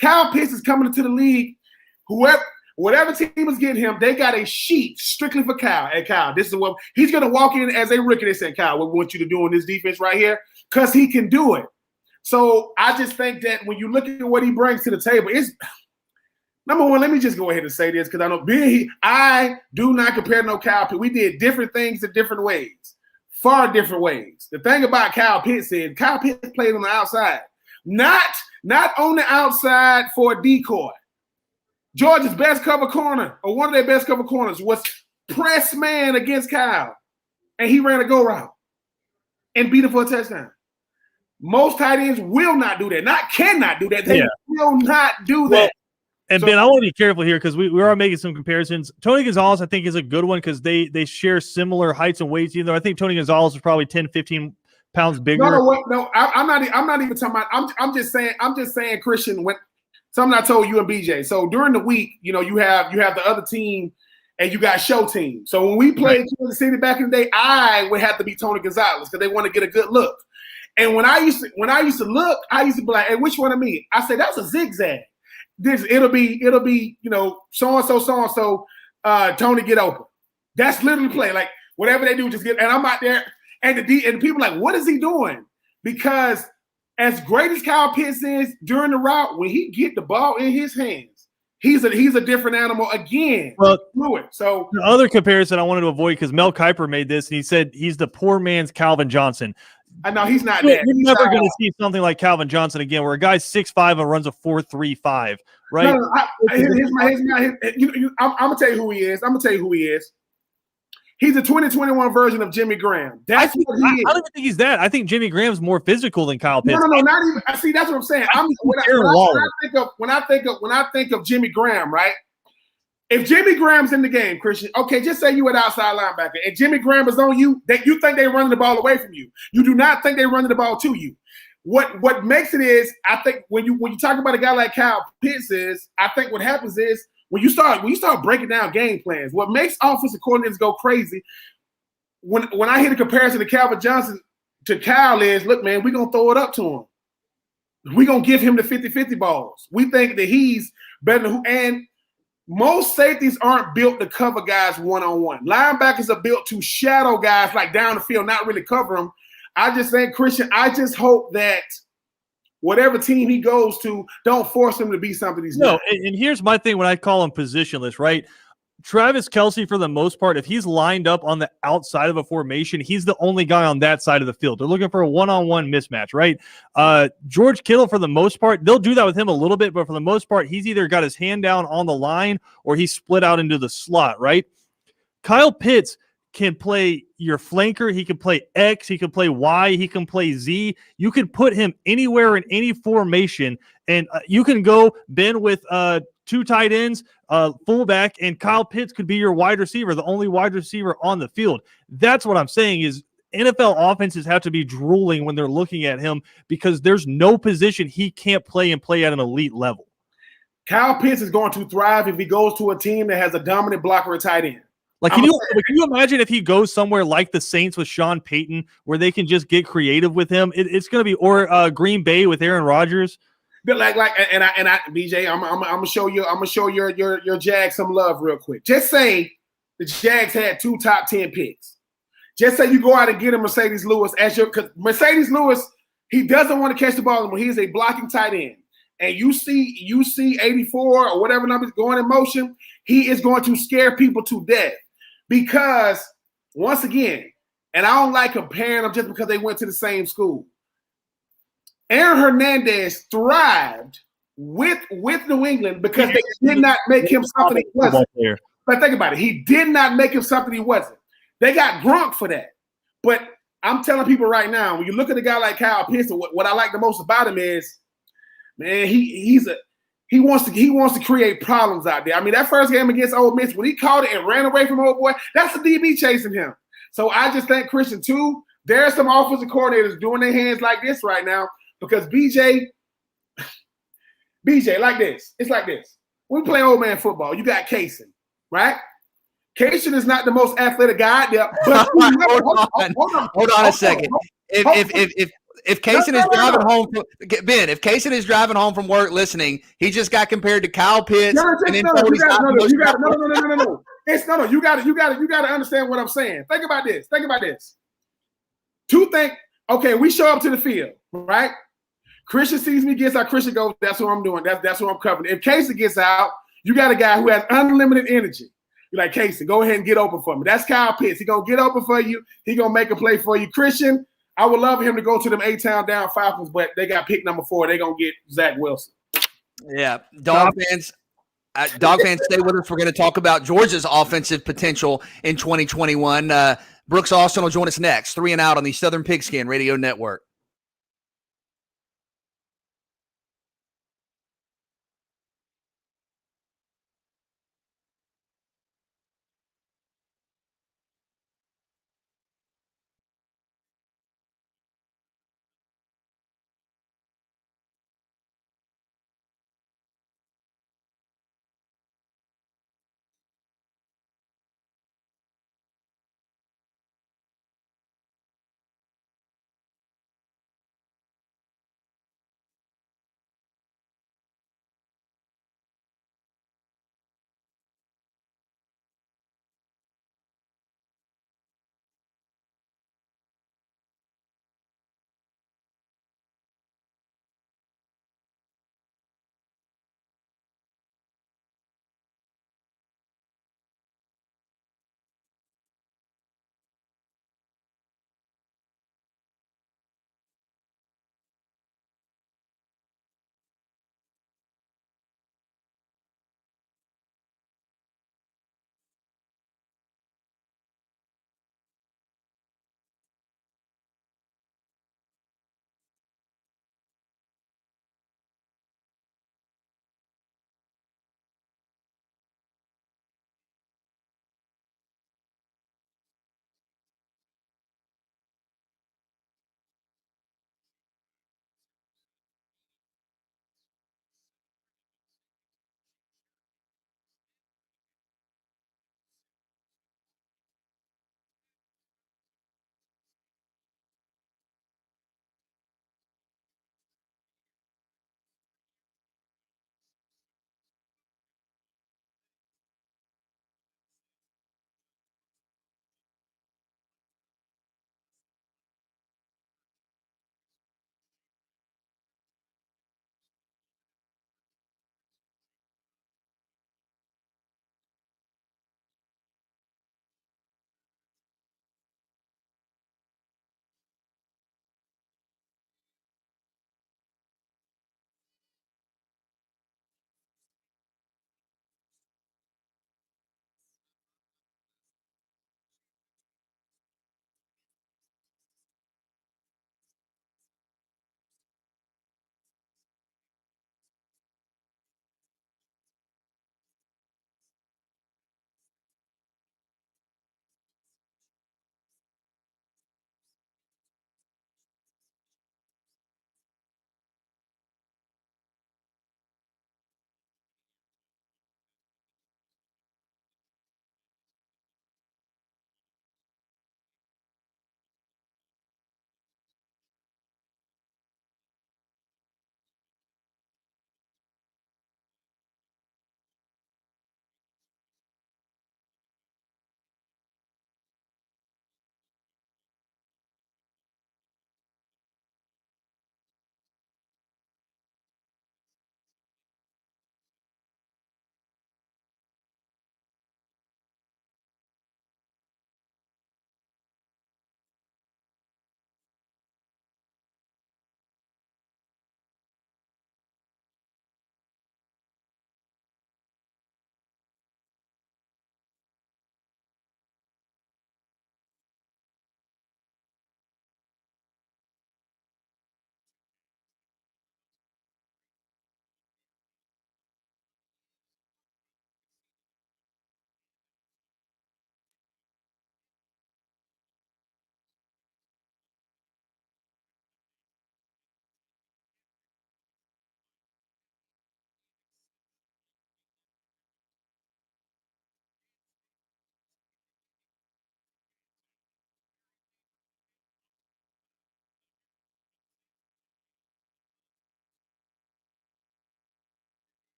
[SPEAKER 2] Kyle Pitts is coming into the league. Whatever team is getting him, they got a sheet strictly for Kyle. Hey, Kyle, this is what he's going to walk in as a rookie. They said, Kyle, what we want you to do in this defense right here, because he can do it. So I just think that when you look at what he brings to the table, it's – number one, let me just go ahead and say this, because I know I do not compare no Kyle Pitts. We did different things in different ways, far different ways. The thing about Kyle Pitts is Kyle Pitts played on the outside, not on the outside for a decoy. Georgia's best cover corner, or one of their best cover corners, was press man against Kyle, and he ran a go route and beat him for a touchdown. Most tight ends will not do that. Not cannot do that. They will not do that.
[SPEAKER 3] And Ben, I want to be careful here because we are making some comparisons. Tony Gonzalez, I think, is a good one because they share similar heights and weights. Even though I think Tony Gonzalez is probably 10, 15 pounds bigger.
[SPEAKER 2] I'm not even talking about. I'm just saying, Christian. When something I told you and BJ. So during the week, you have the other team, and you got show team. So when we played Kansas City back in the day, I would have to be Tony Gonzalez because they want to get a good look. And when I used to look, I used to be like, "Hey, which one of me?" I said, "That's a zigzag." It'll be so and so Tony get open. That's literally play. Like whatever they do, just get. And I'm out there, and the people are like, what is he doing? Because as great as Kyle Pitts is during the route, when he get the ball in his hands, he's a different animal again.
[SPEAKER 3] Well,
[SPEAKER 2] so
[SPEAKER 3] the other comparison I wanted to avoid because Mel Kiper made this, and he said he's the poor man's Calvin Johnson.
[SPEAKER 2] I know he's not that.
[SPEAKER 3] You're never going to see something like Calvin Johnson again, where a guy's 6'5" and runs a 4.35, right?
[SPEAKER 2] No, I'm gonna tell you who he is. He's a 2021 version of Jimmy Graham. That's what he is.
[SPEAKER 3] I don't even think he's that. I think Jimmy Graham's more physical than Kyle Pitts.
[SPEAKER 2] No, not even. See, that's what I'm saying. When I think of Jimmy Graham, right? If Jimmy Graham's in the game, Christian, okay, just say you an outside linebacker, and Jimmy Graham is on you, that you think they're running the ball away from you. You do not think they're running the ball to you. What makes it is, I think when you talk about a guy like Kyle Pitts is, I think what happens is when you start breaking down game plans, what makes offensive coordinators go crazy, when I hear the comparison to Calvin Johnson to Kyle is, look, man, we're going to throw it up to him. We're going to give him the 50-50 balls. We think that he's better than who, and most safeties aren't built to cover guys one-on-one. Linebackers are built to shadow guys like down the field, not really cover them. I just think, Christian, I just hope that whatever team he goes to, don't force him to be something he's not.
[SPEAKER 3] And here's my thing when I call him positionless, right? Travis Kelce, for the most part, if he's lined up on the outside of a formation, he's the only guy on that side of the field. They're looking for a one-on-one mismatch, right? George Kittle, for the most part, they'll do that with him a little bit, but for the most part, he's either got his hand down on the line or he's split out into the slot, right? Kyle Pitts can play your flanker. He can play X. He can play Y. He can play Z. You can put him anywhere in any formation, and you can go, Ben, with two tight ends, fullback, and Kyle Pitts could be your wide receiver, the only wide receiver on the field. That's what I'm saying is NFL offenses have to be drooling when they're looking at him because there's no position he can't play and play at an elite level.
[SPEAKER 2] Kyle Pitts is going to thrive if he goes to a team that has a dominant blocker or tight end.
[SPEAKER 3] Like, can you imagine if he goes somewhere like the Saints with Sean Payton, where they can just get creative with him? It's going to be, or Green Bay with Aaron Rodgers.
[SPEAKER 2] But BJ, I'm gonna show your Jags some love real quick. Just say the Jags had 2 top 10 picks. Just say you go out and get a Mercedes Lewis because Mercedes Lewis, he doesn't want to catch the ball when he's a blocking tight end. And you see 84 or whatever numbers going in motion, he is going to scare people to death. Because once again, and I don't like comparing them just because they went to the same school. Aaron Hernandez thrived with New England because they did not make him something he wasn't. But think about it. He did not make him something he wasn't. They got Gronk for that. But I'm telling people right now, when you look at a guy like Kyle Pitts, what I like the most about him is, man, he wants to create problems out there. I mean, that first game against Ole Miss, when he caught it and ran away from old boy, that's the DB chasing him. So I just think, Christian, too, there are some offensive coordinators doing their hands like this right now because BJ, like this. It's like this. We play old man football. You got Kaysen, right? Kaysen is not the most athletic guy out there. But
[SPEAKER 1] hold on a second. If Kaysen is driving home, Ben, if Kaysen is driving home from work listening, he just got compared to Kyle Pitts. You got to understand what I'm saying. Think about this. 2 things. Okay, we show up to the field, right? Christian sees me, gets out. Christian goes, that's what I'm doing. That's what I'm covering. If Kaysen gets out, you got a guy who has unlimited energy. You're like, Kaysen, go ahead and get open for me. That's Kyle Pitts. He's going to get open for you. He's going to make a play for you. Christian, I would love him to go to them A-Town down Falcons, but they got pick number 4. They're going to get Zach Wilson. Yeah. Dog fans, Dog fans, stay with us. We're going to talk about Georgia's offensive potential in 2021. Brooks Austin will join us next. 3 and Out on the Southern Pigskin Radio Network.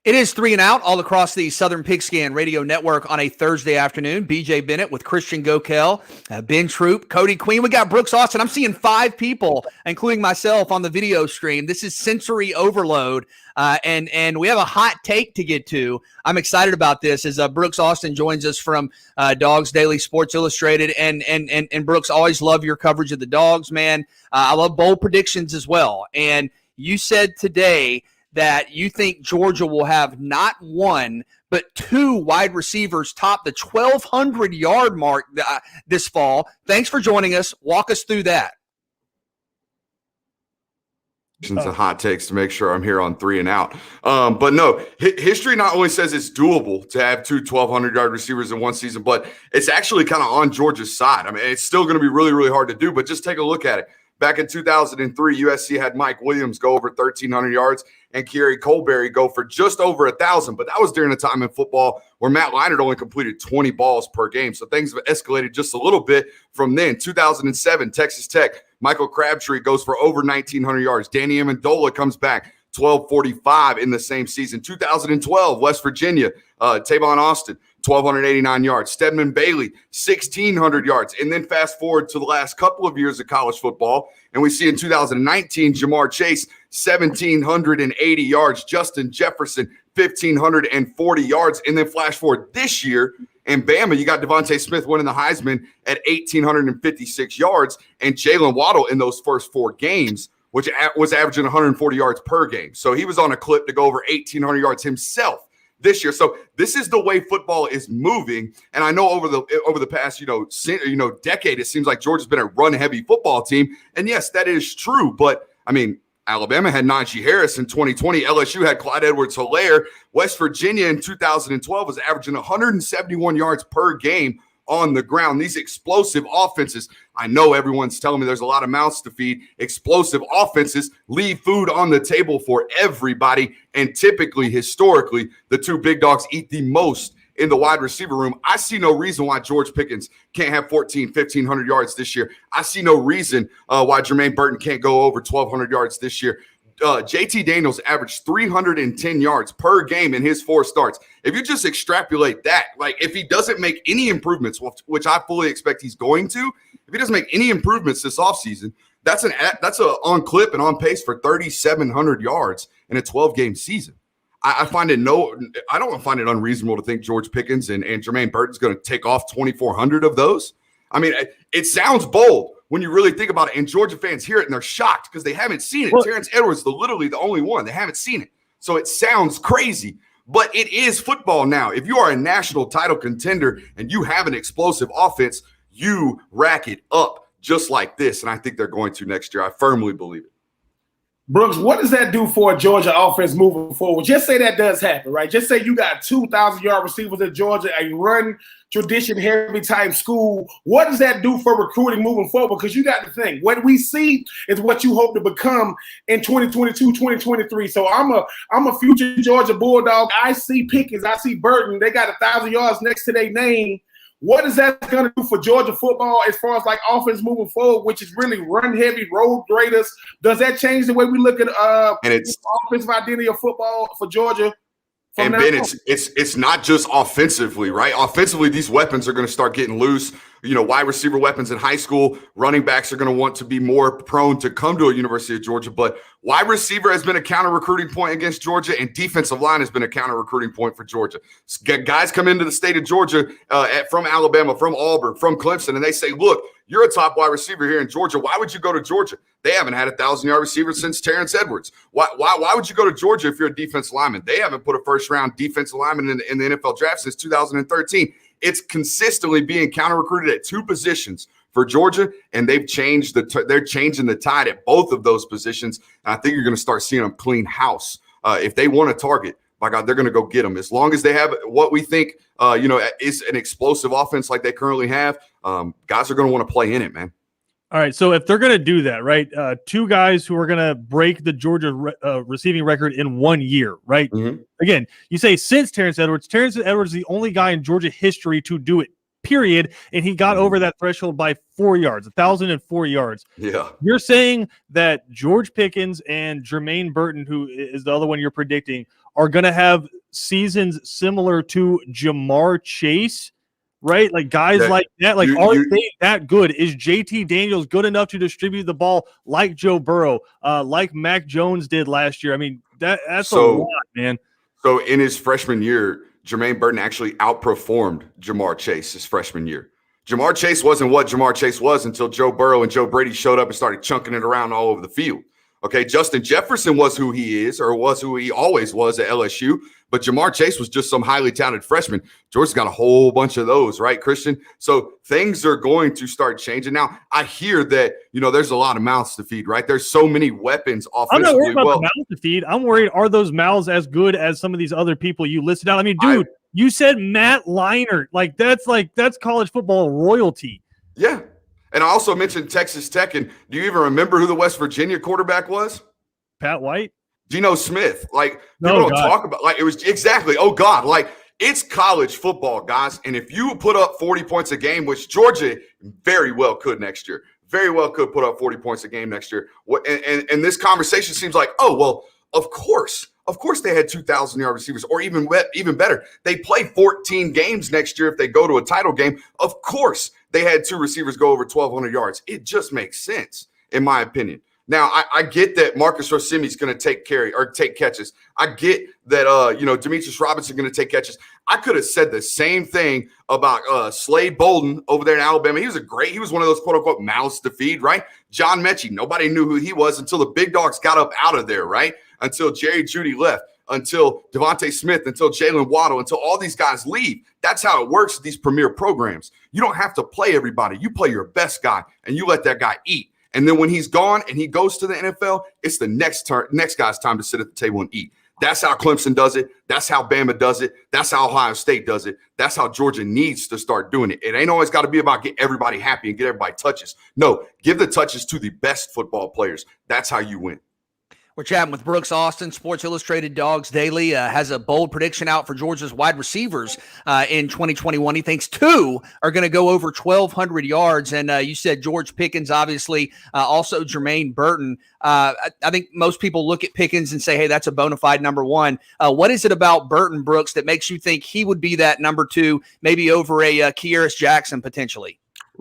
[SPEAKER 1] It is 3 and Out all across the Southern Pigskin Radio Network on a Thursday afternoon. BJ Bennett with Christian Gokel, Ben Troop, Cody Queen. We got Brooks Austin. I'm seeing 5 people, including myself, on the video stream. This is sensory overload, and we have a hot take to get to. I'm excited about this as Brooks Austin joins us from Dogs Daily Sports Illustrated. And Brooks, always love your coverage of the Dogs, man. I love bold predictions as well. And you said today that you think Georgia will have not 1, but 2 wide receivers top the 1,200-yard mark this fall. Thanks for joining us. Walk us through that.
[SPEAKER 5] And hot takes to make sure I'm here on 3 and Out. But no, history not only says it's doable to have 2 1,200-yard receivers in one season, but it's actually kind of on Georgia's side. I mean, it's still going to be really, really hard to do, but just take a look at it. Back in 2003, USC had Mike Williams go over 1,300 yards and Kerry Colberry go for just over 1,000. But that was during a time in football where Matt Leinart only completed 20 balls per game. So things have escalated just a little bit from then. 2007, Texas Tech, Michael Crabtree goes for over 1,900 yards. Danny Amendola comes back, 1,245 in the same season. 2012, West Virginia, Tavon Austin, 1,289 yards. Stedman Bailey, 1,600 yards. And then fast forward to the last couple of years of college football, and we see in 2019, Jamar Chase, 1,780 yards. Justin Jefferson, 1,540 yards. And then flash forward this year, and Bama, you got Devontae Smith winning the Heisman at 1,856 yards, and Jalen Waddle in those first 4 games, which was averaging 140 yards per game. So he was on a clip to go over 1,800 yards himself this year. So this is the way football is moving. And I know over the past, decade, it seems like Georgia's been a run-heavy football team. And yes, that is true. But I mean, Alabama had Najee Harris in 2020. LSU had Clyde Edwards-Helaire. West Virginia in 2012 was averaging 171 yards per game on the ground. These explosive offenses, I know everyone's telling me there's a lot of mouths to feed. Explosive offenses leave food on the table for everybody. And typically, historically, the 2 big dogs eat the most in the wide receiver room. I see no reason why George Pickens can't have 1,500 yards this year. I see no reason why Jermaine Burton can't go over 1,200 yards this year. JT Daniels averaged 310 yards per game in his 4 starts. If you just extrapolate that, like if he doesn't make any improvements, which I fully expect he's going to, if he doesn't make any improvements this offseason, that's a on clip and on pace for 3,700 yards in a 12-game season. I don't find it unreasonable to think George Pickens and Jermaine Burton's going to take off 2,400 of those. I mean, it sounds bold when you really think about it, and Georgia fans hear it and they're shocked because they haven't seen it. Terrence Edwards, literally the only one. They haven't seen it. So it sounds crazy, but it is football now. If you are a national title contender and you have an explosive offense, you rack it up just like this. And I think they're going to next year. I firmly believe it.
[SPEAKER 2] Brooks, what does that do for a Georgia offense moving forward? Just say that does happen, right? Just say you got 2,000-yard receivers at Georgia, a run tradition heavy type school. What does that do for recruiting moving forward? Because you got to think, what we see is what you hope to become in 2022, 2023. So I'm a future Georgia Bulldog. I see Pickens, I see Burton. They got 1,000 yards next to their name. What is that going to do for Georgia football as far as like offense moving forward, which is really run heavy, road graders? Does that change the way we look at the offensive identity of football for Georgia?
[SPEAKER 5] And Ben, it's not just offensively, right? Offensively, these weapons are going to start getting loose. You know, wide receiver weapons in high school, running backs are going to want to be more prone to come to a University of Georgia. But wide receiver has been a counter recruiting point against Georgia, and defensive line has been a counter recruiting point for Georgia. Guys come into the state of Georgia from Alabama, from Auburn, from Clemson, and they say, look, you're a top wide receiver here in Georgia. Why would you go to Georgia? They haven't had a 1,000-yard receiver since Terrence Edwards. Why would you go to Georgia if you're a defensive lineman? They haven't put a first-round defensive lineman in the NFL draft since 2013. It's consistently being counter-recruited at 2 positions for Georgia, and they've changed they're changing the tide at both of those positions. And I think you're going to start seeing them clean house. If they want a target, my God, they're going to go get them. As long as they have what we think, is an explosive offense like they currently have, guys are going to want to play in it, man.
[SPEAKER 3] All right, so if they're going to do that, right, 2 guys who are going to break the Georgia receiving record in 1 year, right? Mm-hmm. Again, you say since Terrence Edwards is the only guy in Georgia history to do it, period, and he got over that threshold by 4 yards, 1,004 yards.
[SPEAKER 5] Yeah.
[SPEAKER 3] You're saying that George Pickens and Jermaine Burton, who is the other one you're predicting, are going to have seasons similar to Jamar Chase, right? Like guys like that. Like, are they that good? Is JT Daniels good enough to distribute the ball like Joe Burrow, like Mac Jones did last year? I mean, that's a lot, man.
[SPEAKER 5] So in his freshman year, Jermaine Burton actually outperformed Jamar Chase his freshman year. Jamar Chase wasn't what Jamar Chase was until Joe Burrow and Joe Brady showed up and started chunking it around all over the field. Okay, Justin Jefferson was who he is, or was who he always was at LSU, but Jamar Chase was just some highly talented freshman. Georgia's got a whole bunch of those, right, Christian? So things are going to start changing. Now, I hear that, there's a lot of mouths to feed, right? There's so many weapons offensively.
[SPEAKER 3] I'm not worried about the mouths to feed. I'm worried, are those mouths as good as some of these other people you listed out? I mean, dude, you said Matt Leinart. That's college football royalty.
[SPEAKER 5] Yeah. And I also mentioned Texas Tech. And do you even remember who the West Virginia quarterback was?
[SPEAKER 3] Pat White?
[SPEAKER 5] Geno Smith. Like, people don't talk about, like, it was exactly, oh, God. Like, it's college football, guys. And if you put up 40 points a game, which Georgia very well could next year, very well could put up 40 points a game next year. And this conversation seems like, oh, well, of course they had 2,000-yard receivers, or even better, they play 14 games next year if they go to a title game. Of course they had 2 receivers go over 1,200 yards. It just makes sense, in my opinion. Now, I get that Marcus Rosemi's going to take catches. I get that, Demetrius Robinson going to take catches. I could have said the same thing about Slade Bolden over there in Alabama. He was one of those quote-unquote mouths to feed, right? John Mechie, nobody knew who he was until the big dogs got up out of there, right? Until Jerry Jeudy left, until Devontae Smith, until Jalen Waddle, until all these guys leave. That's how it works with these premier programs. You don't have to play everybody. You play your best guy, and you let that guy eat. And then when he's gone and he goes to the NFL, it's the next guy's time to sit at the table and eat. That's how Clemson does it. That's how Bama does it. That's how Ohio State does it. That's how Georgia needs to start doing it. It ain't always got to be about get everybody happy and get everybody touches. No, give the touches to the best football players. That's how you win.
[SPEAKER 1] We're chatting with Brooks Austin. Sports Illustrated Dogs Daily has a bold prediction out for Georgia's wide receivers in 2021. He thinks 2 are going to go over 1,200 yards. And you said George Pickens, obviously, also Jermaine Burton. I think most people look at Pickens and say, hey, that's a bona fide number 1. What is it about Burton, Brooks, that makes you think he would be that number 2, maybe over a Kearis Jackson potentially?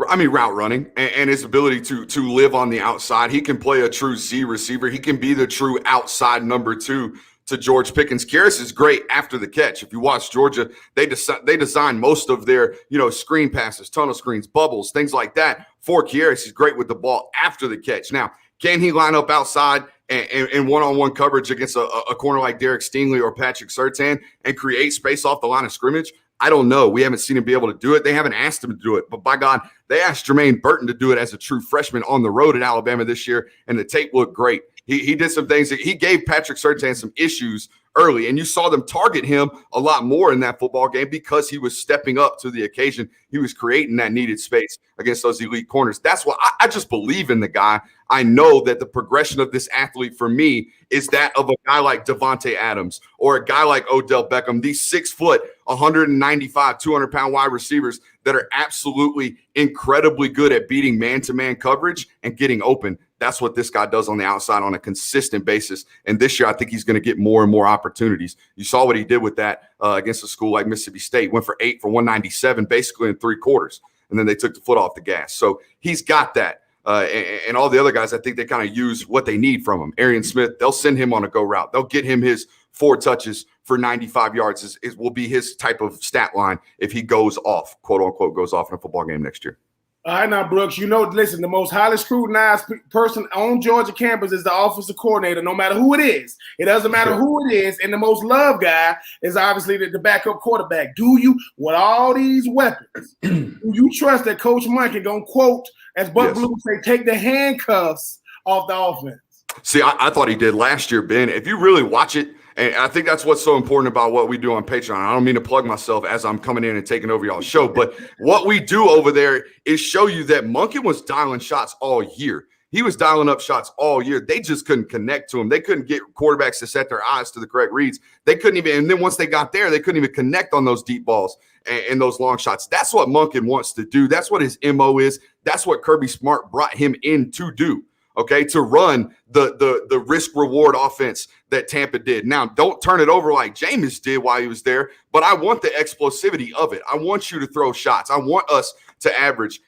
[SPEAKER 5] I mean, route running and his ability to live on the outside. He can play a true Z receiver. He can be the true outside number 2 to George Pickens. Kearis is great after the catch. If you watch Georgia, they design most of their, screen passes, tunnel screens, bubbles, things like that for Kearis. He's great with the ball after the catch. Now, can he line up outside and one-on-one coverage against a corner like Derek Stingley or Patrick Surtain and create space off the line of scrimmage? I don't know. We haven't seen him be able to do it. They haven't asked him to do it. But by God, they asked Jermaine Burton to do it as a true freshman on the road at Alabama this year, and the tape looked great. He did some things. He gave Patrick Surtain some issues early, and you saw them target him a lot more in that football game because he was stepping up to the occasion. He was creating that needed space against those elite corners. That's why I just believe in the guy. I know that the progression of this athlete for me is that of a guy like Devontae Adams or a guy like Odell Beckham, these 6 foot, 195, 200-pound wide receivers that are absolutely incredibly good at beating man-to-man coverage and getting open. That's what this guy does on the outside on a consistent basis. And this year, I think he's going to get more and more opportunities. You saw what he did with that against a school like Mississippi State. Went for 8 for 197 basically in 3 quarters. And then they took the foot off the gas. So he's got that. And all the other guys, I think they kind of use what they need from him. Arian Smith, they'll send him on a go route. They'll get him his 4 touches for 95 yards will be his type of stat line if he goes off, quote unquote, goes off in a football game next year.
[SPEAKER 2] All right, now, Brooks, listen, the most highly scrutinized person on Georgia campus is the offensive coordinator, no matter who it is. It doesn't matter who it is. And the most loved guy is obviously the backup quarterback. Do you, with all these weapons, do you trust that Coach Mike is going to quote, as Buck Blue say, take the handcuffs off the offense?
[SPEAKER 5] See, I thought he did last year, Ben. If you really watch it, and I think that's what's so important about what we do on Patreon. I don't mean to plug myself as I'm coming in and taking over y'all's show, but what we do over there is show you that Monken was dialing shots all year. He was dialing up shots all year. They just couldn't connect to him. They couldn't get quarterbacks to set their eyes to the correct reads. They couldn't even, and then once they got there, they couldn't even connect on those deep balls and those long shots. That's what Monken wants to do. That's what his MO is. That's what Kirby Smart brought him in to do. Okay, to run the risk reward offense that Tampa did. Now, don't turn it over like Jameis did while he was there, but I want the explosivity of it. I want you to throw shots. I want us to average,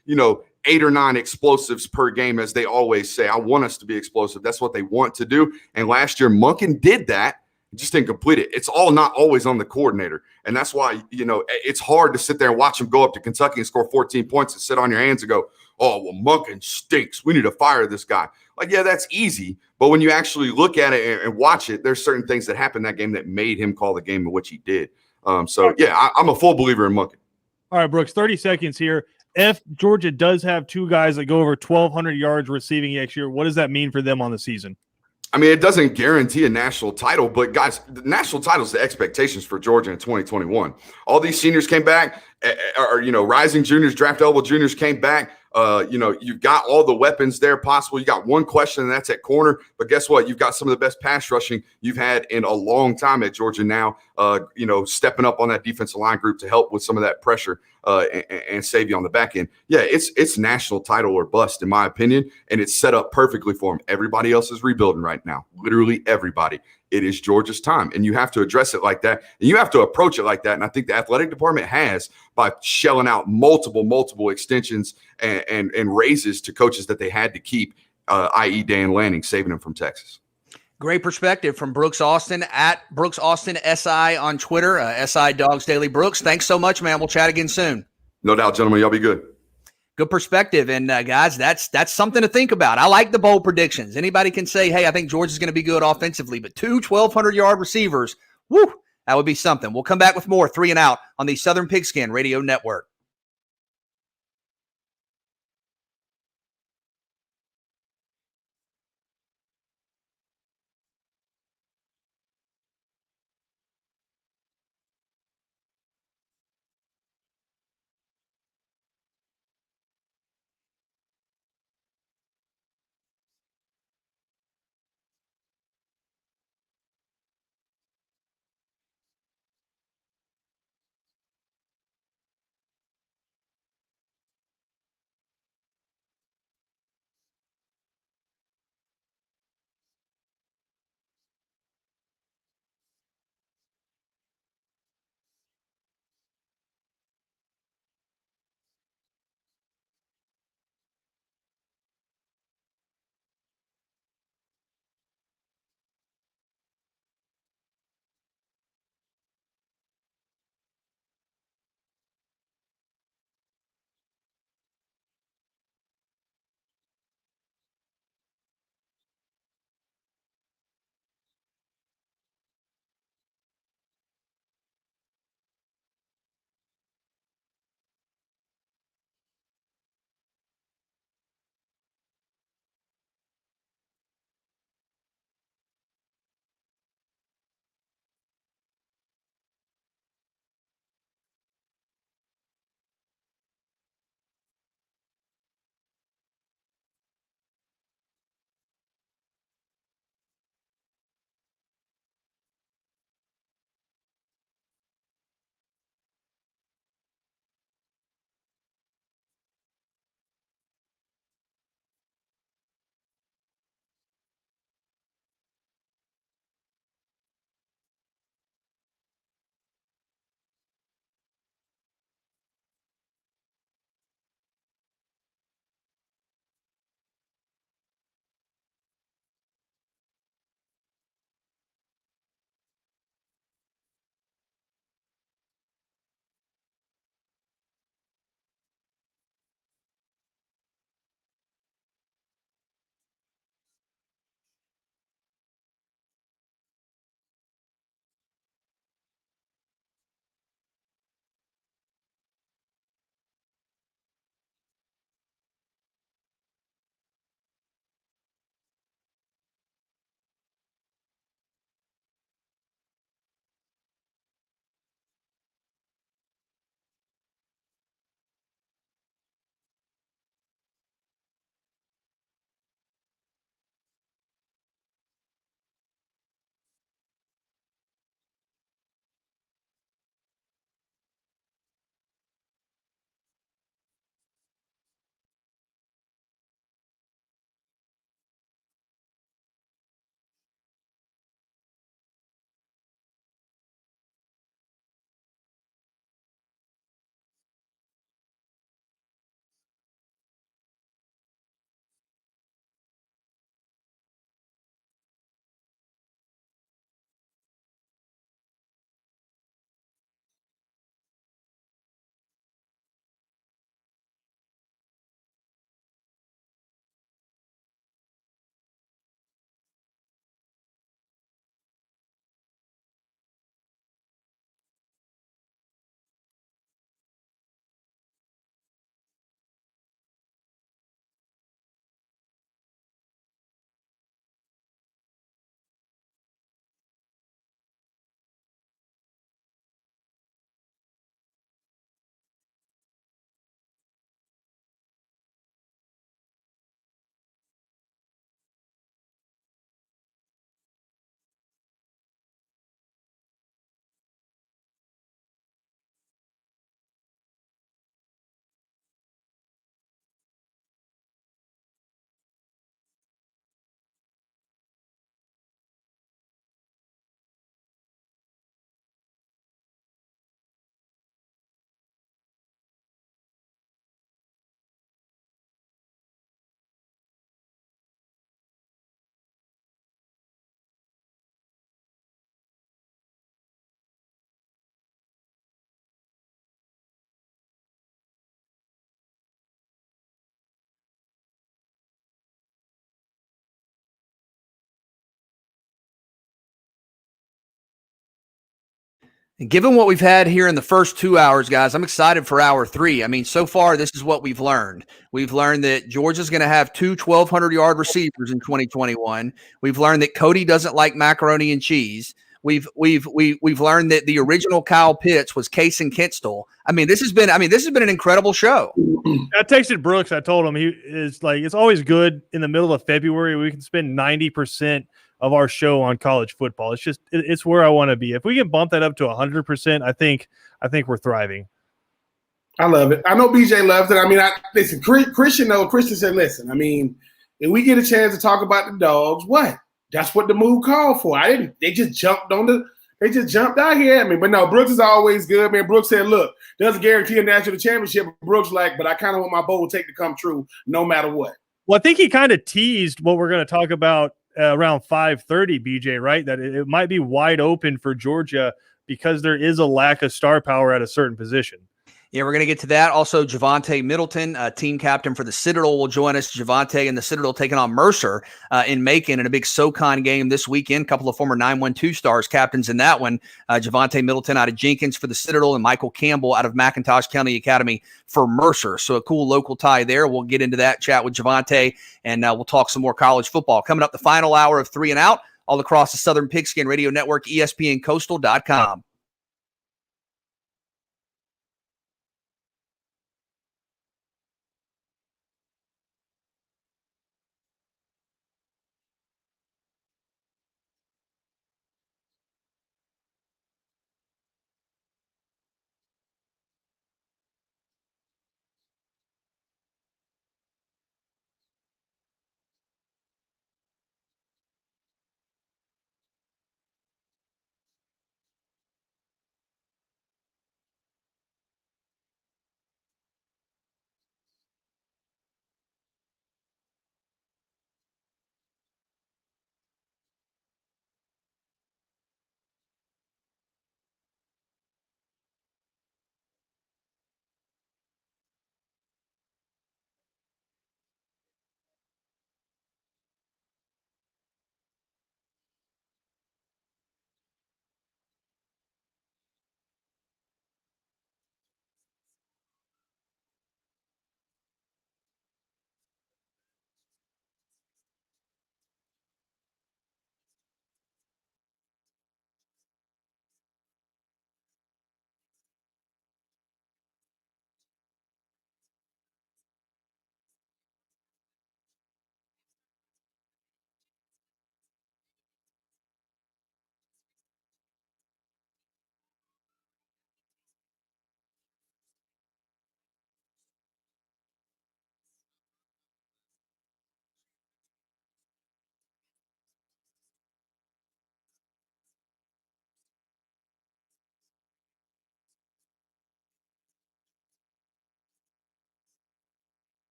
[SPEAKER 5] 8 or 9 explosives per game, as they always say. I want us to be explosive. That's what they want to do. And last year, Monken did that. Just didn't complete it. It's all not always on the coordinator. And that's why, it's hard to sit there and watch him go up to Kentucky and score 14 points and sit on your hands and go, oh, well, Monken stinks. We need to fire this guy. Like, yeah, that's easy. But when you actually look at it and watch it, there's certain things that happened that game that made him call the game in which he did. I'm a full believer in Monken.
[SPEAKER 3] All right, Brooks, 30 seconds here. If Georgia does have 2 guys that go over 1,200 yards receiving next year, what does that mean for them on the season?
[SPEAKER 5] I mean, it doesn't guarantee a national title, but guys, the national title is the expectations for Georgia in 2021. All these seniors came back, rising juniors, draft eligible juniors came back. You've got all the weapons there possible. You got one question, and that's at corner. But guess what? You've got some of the best pass rushing you've had in a long time at Georgia now, stepping up on that defensive line group to help with some of that pressure and save you on the back end. Yeah, it's national title or bust, in my opinion, and it's set up perfectly for them. Everybody else is rebuilding right now, literally everybody. It is Georgia's time, and you have to address it like that, and you have to approach it like that. And I think the athletic department has, by shelling out multiple extensions and raises to coaches that they had to keep, i.e. Dan Lanning, saving him from Texas.
[SPEAKER 1] Great perspective from Brooks Austin at Brooks Austin SI on Twitter, SI Dogs Daily. Brooks, thanks so much, man. We'll chat again soon.
[SPEAKER 5] No doubt, gentlemen. Y'all be good.
[SPEAKER 1] Good perspective. And guys, that's something to think about. I like the bold predictions. Anybody can say, hey, I think Georgia's going to be good offensively, but 2 1,200-yard receivers, woo, that would be something. We'll come back with more 3 and Out on the Southern Pigskin Radio Network. And given what we've had here in the first 2 hours, guys, I'm excited for hour 3. I mean, so far, this is what we've learned. We've learned that Georgia's going to have two 1,200-yard receivers in 2021. We've learned that Cody doesn't like macaroni and cheese. We've learned that the original Kyle Pitts was Case and Kinstall. This has been an incredible show.
[SPEAKER 3] I texted Brooks. I told him he is like, it's always good in the middle of February. We can spend 90% of our show on college football. It's just, it's where I want to be. If we can bump that up to 100%, I think we're thriving.
[SPEAKER 2] I love it. I know BJ loves it. Listen, Christian said, listen, if we get a chance to talk about the dogs, what? That's what the move called for. They just jumped out here at me. But no, Brooks is always good, man. Brooks said, look, doesn't guarantee a national championship. Brooks but I kind of want my bold take to come true no matter what.
[SPEAKER 3] Well, I think he kind of teased what we're going to talk about around 5:30, BJ, right? That it might be wide open for Georgia because there is a lack of star power at a certain position.
[SPEAKER 1] Yeah, we're going to get to that. Also, Javante Middleton, team captain for the Citadel, will join us. Javante and the Citadel taking on Mercer in Macon in a big SoCon game this weekend. A couple of former 912 stars captains in that one. Javante Middleton out of Jenkins for the Citadel and Michael Campbell out of McIntosh County Academy for Mercer. So a cool local tie there. We'll get into that, chat with Javante, and we'll talk some more college football. Coming up the final hour of 3 and Out all across the Southern Pigskin Radio Network, ESPNCoastal.com.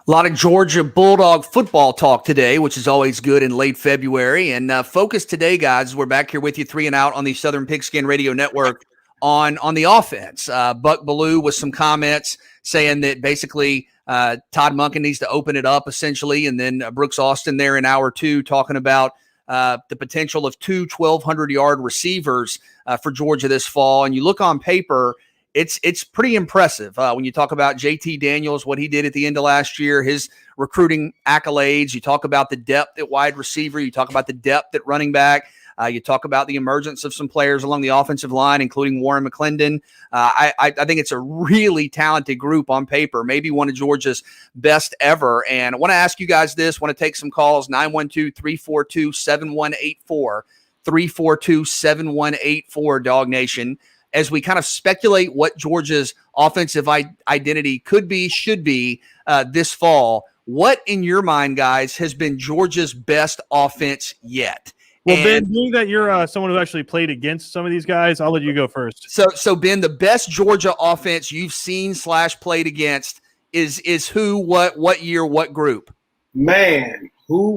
[SPEAKER 1] A lot of Georgia Bulldog football talk today, which is always good in late February. And focus today, guys, we're back here with you 3 and Out on the Southern Pigskin Radio Network on the offense. Buck Bellew with some comments saying that basically Todd Monken needs to open it up essentially. And then Brooks Austin there in hour 2 talking about the potential of 2 1,200-yard receivers for Georgia this fall. And you look on paper, it's pretty impressive when you talk about JT Daniels, what he did at the end of last year, his recruiting accolades. You talk about the depth at wide receiver. You talk about the depth at running back. You talk about the emergence of some players along the offensive line, including Warren McClendon. I think it's a really talented group on paper, maybe one of Georgia's best ever. And I want to ask you guys this, want to take some calls, 912-342-7184, 342-7184, Dog Nation, as we kind of speculate what Georgia's offensive identity could be, should be this fall. What, in your mind, guys, has been Georgia's best offense yet?
[SPEAKER 3] Well, Ben, being that you're someone who actually played against some of these guys, I'll let you go first.
[SPEAKER 1] So Ben, the best Georgia offense you've seen / played against is who, what year, what group?
[SPEAKER 2] Man, who,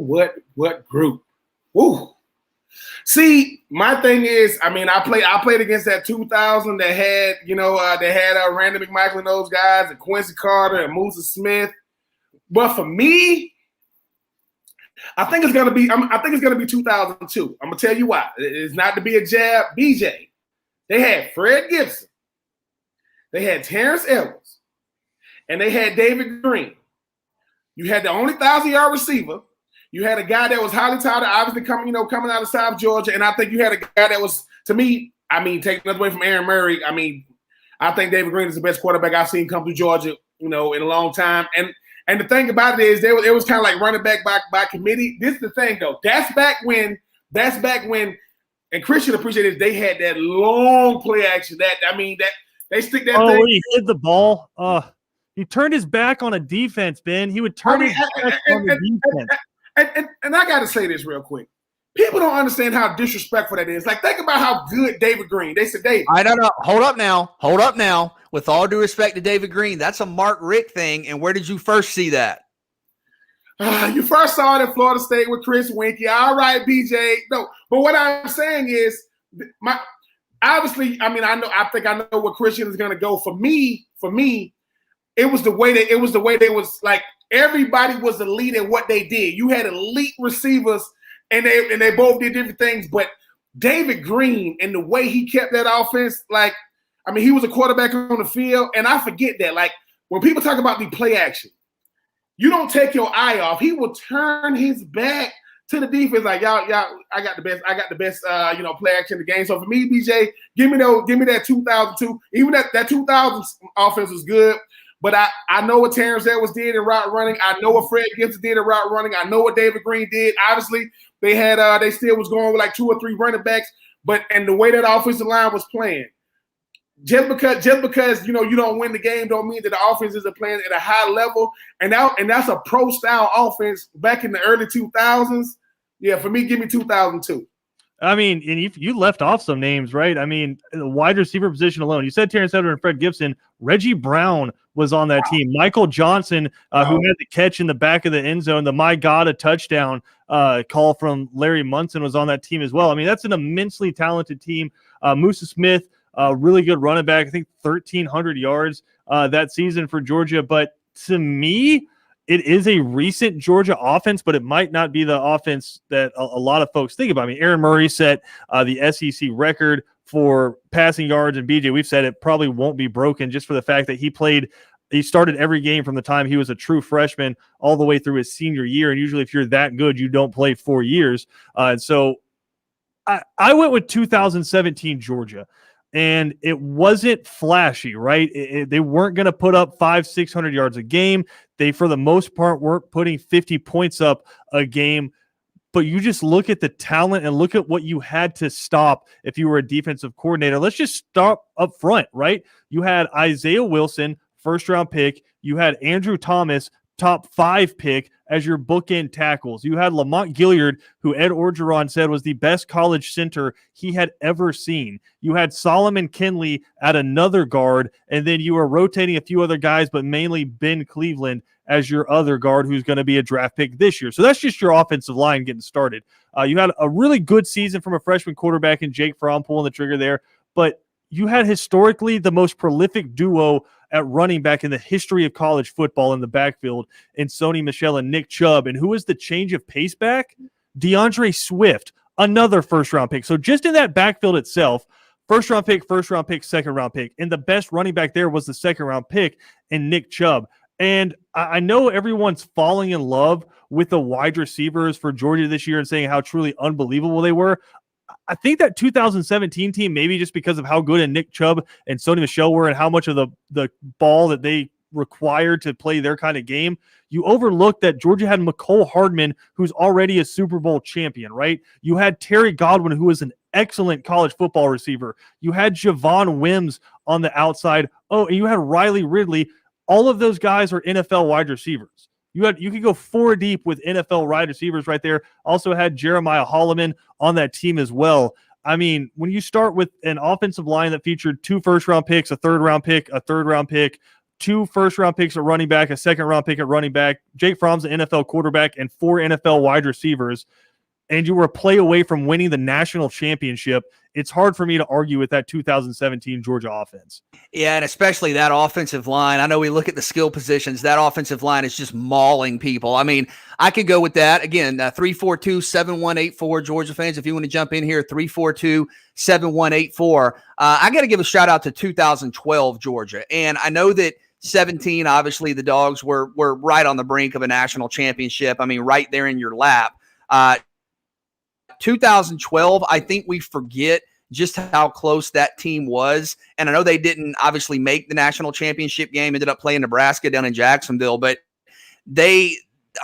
[SPEAKER 2] what group? Woo. See, my thing is, I mean, I played against that 2000 that had, they had Randy McMichael and those guys, and Quincy Carter and Musa Smith. But for me, I think it's gonna be 2002. I'm gonna tell you why. It's not to be a jab, BJ. They had Fred Gibson, they had Terrence Edwards, and they had David Green. You had the only 1,000-yard receiver. You had a guy that was highly touted, obviously coming out of South Georgia, and I think you had a guy that was, to me, I mean, taking nothing away from Aaron Murray. I mean, I think David Green is the best quarterback I've seen come through Georgia, in a long time. And the thing about it is, it was kind of like running back by committee. This is the thing, though. That's back when, and Christian appreciated they had that long play action. That they stick that thing.
[SPEAKER 3] Oh, he hit the ball. He turned his back on a defense, Ben. He would turn his back on the defense.
[SPEAKER 2] And I got to say this real quick. People don't understand how disrespectful that is. Like, think about how good David Green. They said, David.
[SPEAKER 1] I don't know. Hold up now. With all due respect to David Green, that's a Mark Richt thing. And where did you first see that?
[SPEAKER 2] You first saw it at Florida State with Chris Winkie. All right, BJ. No, but what I'm saying is, I think I know where Christian is going to go. For me, it was the way they was like, everybody was elite at what they did. You had elite receivers, and they both did different things. But David Green and the way he kept that offense, he was a quarterback on the field, and I forget that. Like, when people talk about the play action, you don't take your eye off. He will turn his back to the defense, like, y'all, I got the best, play action in the game. So for me, BJ, give me that 2002. Even that 2000 offense was good. But I know what Terrence Edwards did in route running. I know what Fred Gibson did in route running. I know what David Green did. Obviously, they still was going with like 2 or 3 running backs. And the way that offensive line was playing, just because you don't win the game don't mean that the offense isn't playing at a high level. And that's a pro style offense back in the early 2000s. Yeah, for me, give me 2002.
[SPEAKER 3] I mean, and you left off some names, right? I mean, the wide receiver position alone. You said Terrence Edwards and Fred Gibson. Reggie Brown was on that team. Michael Johnson, who had the catch in the back of the end zone, the My God, a touchdown call from Larry Munson was on that team as well. I mean, that's an immensely talented team. Musa Smith, really good running back. I think 1,300 yards that season for Georgia. But to me, it is a recent Georgia offense, but it might not be the offense that a lot of folks think about. I mean, Aaron Murray set the SEC record for passing yards, and BJ, we've said it probably won't be broken just for the fact that he started every game from the time he was a true freshman all the way through his senior year. And usually if you're that good, you don't play 4 years. And so I went with 2017 Georgia. And it wasn't flashy, right? They weren't going to put up 500-600 yards a game. They, for the most part, weren't putting 50 points up a game. But you just look at the talent and look at what you had to stop if you were a defensive coordinator. Let's just stop up front, right? You had Isaiah Wilson, first-round pick. You had Andrew Thomas, top 5 pick as your bookend tackles. You had Lamont Gilliard, who Ed Orgeron said was the best college center he had ever seen. You had Solomon Kinley at another guard, and then you were rotating a few other guys, but mainly Ben Cleveland as your other guard, who's going to be a draft pick this year. So that's just your offensive line getting started. You had a really good season from a freshman quarterback in Jake Fromm pulling the trigger there, but you had historically the most prolific duo at running back in the history of college football in the backfield in Sony Michel and Nick Chubb. And who is the change of pace back? DeAndre Swift, another first-round pick. So just in that backfield itself, first-round pick, second-round pick. And the best running back there was the second-round pick in Nick Chubb. And I know everyone's falling in love with the wide receivers for Georgia this year and saying how truly unbelievable they were. I think that 2017 team, maybe just because of how good and Nick Chubb and Sony Michel were and how much of the ball that they required to play their kind of game, you overlooked that Georgia had McCole Hardman, who's already a Super Bowl champion, right? You had Terry Godwin, who was an excellent college football receiver. You had Javon Wims on the outside. Oh, and you had Riley Ridley. All of those guys are NFL wide receivers. You could go 4 deep with NFL wide receivers right there. Also had Jeremiah Holloman on that team as well. I mean, when you start with an offensive line that featured 2 first-round picks, a third-round pick, a third-round pick, 2 first-round picks at running back, a second-round pick at running back, Jake Fromm's an NFL quarterback, and 4 NFL wide receivers, and you were a play away from winning the national championship, it's hard for me to argue with that 2017 Georgia offense.
[SPEAKER 1] Yeah, and especially that offensive line. I know we look at the skill positions. That offensive line is just mauling people. I mean, I could go with that. Again, 342-7184, Georgia fans, if you want to jump in here, 342-7184. I got to give a shout-out to 2012 Georgia. And I know that 17, obviously, the Dogs were right on the brink of a national championship. I mean, right there in your lap. 2012, I think we forget just how close that team was. And I know they didn't obviously make the national championship game, ended up playing Nebraska down in Jacksonville, but they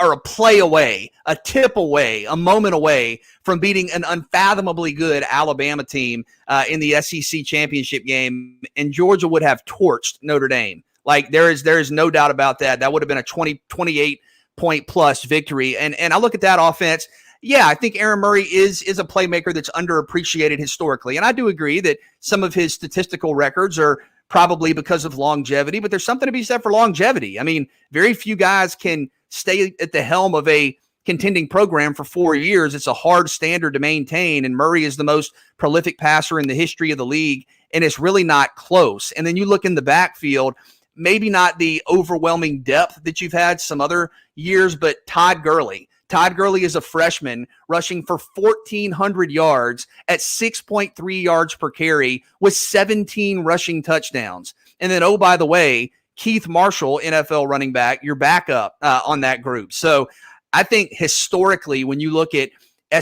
[SPEAKER 1] are a play away, a tip away, a moment away from beating an unfathomably good Alabama team in the SEC championship game. And Georgia would have torched Notre Dame. Like there is no doubt about that. That would have been a 28 point plus victory. And I look at that offense. Yeah, I think Aaron Murray is a playmaker that's underappreciated historically. And I do agree that some of his statistical records are probably because of longevity, but there's something to be said for longevity. I mean, very few guys can stay at the helm of a contending program for 4 years. It's a hard standard to maintain, and Murray is the most prolific passer in the history of the league, and it's really not close. And then you look in the backfield, maybe not the overwhelming depth that you've had some other years, but Todd Gurley. Todd Gurley is a freshman rushing for 1,400 yards at 6.3 yards per carry with 17 rushing touchdowns. And then, oh, by the way, Keith Marshall, NFL running back, your backup on that group. So I think historically, when you look at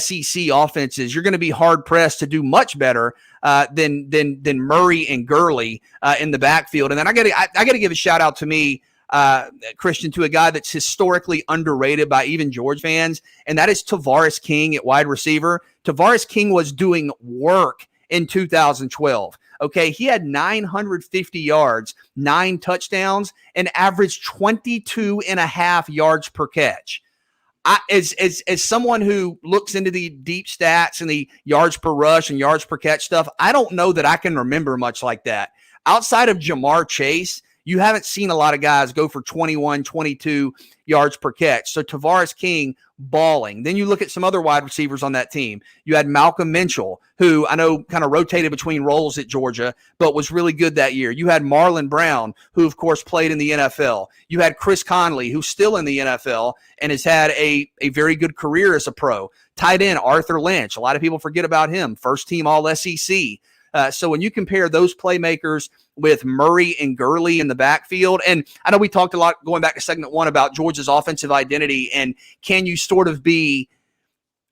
[SPEAKER 1] SEC offenses, you're going to be hard-pressed to do much better than Murray and Gurley in the backfield. And then I got to give a shout-out to me, Christian, to a guy that's historically underrated by even Georgia fans, and that is Tavares King at wide receiver. Tavares King was doing work in 2012. Okay, he had 950 yards, 9 touchdowns, and averaged 22.5 yards per catch. As someone who looks into the deep stats and the yards per rush and yards per catch stuff, I don't know that I can remember much like that. Outside of Jamar Chase, you haven't seen a lot of guys go for 21, 22 yards per catch. So Tavares King balling. Then you look at some other wide receivers on that team. You had Malcolm Mitchell, who I know kind of rotated between roles at Georgia, but was really good that year. You had Marlon Brown, who of course played in the NFL. You had Chris Conley, who's still in the NFL and has had a very good career as a pro. Tight end Arthur Lynch. A lot of people forget about him. First team All-SEC. So when you compare those playmakers with Murray and Gurley in the backfield, and I know we talked a lot going back to segment 1 about Georgia's offensive identity, and can you sort of be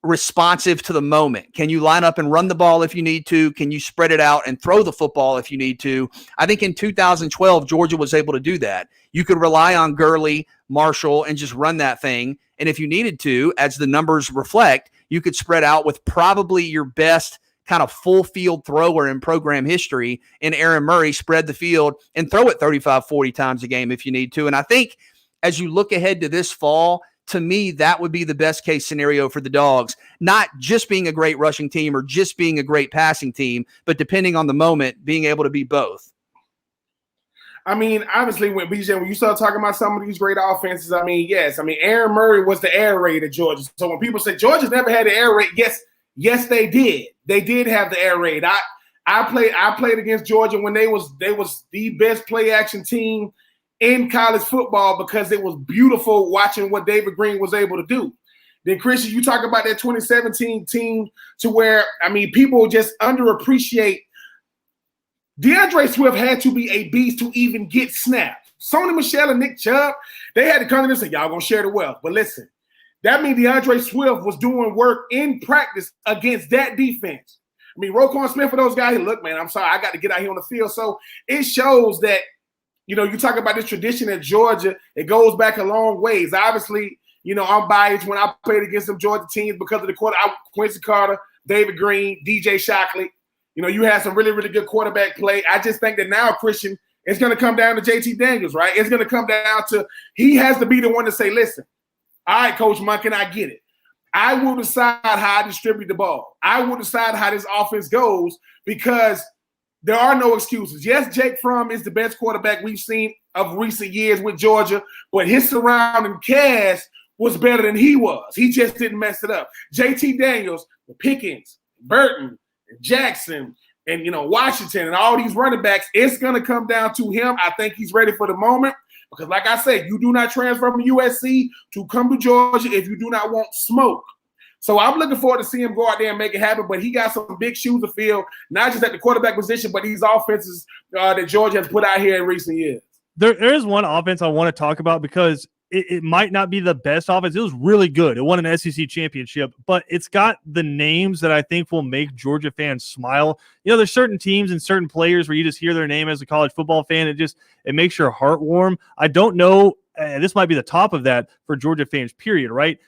[SPEAKER 1] responsive to the moment? Can you line up and run the ball if you need to? Can you spread it out and throw the football if you need to? I think in 2012, Georgia was able to do that. You could rely on Gurley, Marshall, and just run that thing. And if you needed to, as the numbers reflect, you could spread out with probably your best kind of full field thrower in program history in Aaron Murray, spread the field and throw it 35, 40 times a game if you need to. And I think as you look ahead to this fall, to me, that would be the best case scenario for the Dogs, not just being a great rushing team or just being a great passing team, but depending on the moment, being able to be both.
[SPEAKER 2] I mean, obviously, when you start talking about some of these great offenses, I mean, yes. I mean, Aaron Murray was the air raid at Georgia. So when people say Georgia's never had the air raid, yes, they did. They did have the air raid. I played against Georgia when they was the best play action team in college football because it was beautiful watching what David Green was able to do. Then, Christian, you talk about that 2017 team to where, I mean, people just underappreciate. DeAndre Swift had to be a beast to even get snapped. Sony Michel and Nick Chubb, they had to come in and say, y'all going to share the wealth. But listen, that means DeAndre Swift was doing work in practice against that defense. I mean, Roquan Smith for those guys, look, man, I'm sorry, I got to get out here on the field. So it shows that, you know, you talk about this tradition at Georgia, it goes back a long ways. Obviously, you know, I'm biased when I played against some Georgia teams because of the Quincy Carter, David Green, DJ Shockley. You know, you had some really, really good quarterback play. I just think that now, Christian, it's going to come down to JT Daniels, right? It's going to come down to he has to be the one to say, listen, all right, Coach Monken, I get it. I will decide how I distribute the ball. I will decide how this offense goes because there are no excuses. Yes, Jake Fromm is the best quarterback we've seen of recent years with Georgia, but his surrounding cast was better than he was. He just didn't mess it up. JT Daniels, Pickens, Burton, Jackson, and, you know, Washington and all these running backs, it's going to come down to him. I think he's ready for the moment because, like I said, you do not transfer from USC to come to Georgia if you do not want smoke. So I'm looking forward to seeing him go out there and make it happen, but he got some big shoes to fill, not just at the quarterback position, but these offenses that Georgia has put out here in recent years.
[SPEAKER 3] There is one offense I want to talk about because it might not be the best offense. It was really good. It won an SEC championship, but it's got the names that I think will make Georgia fans smile. You know, there's certain teams and certain players where you just hear their name as a college football fan. It makes your heart warm. I don't know. This might be the top of that for Georgia fans, period, right?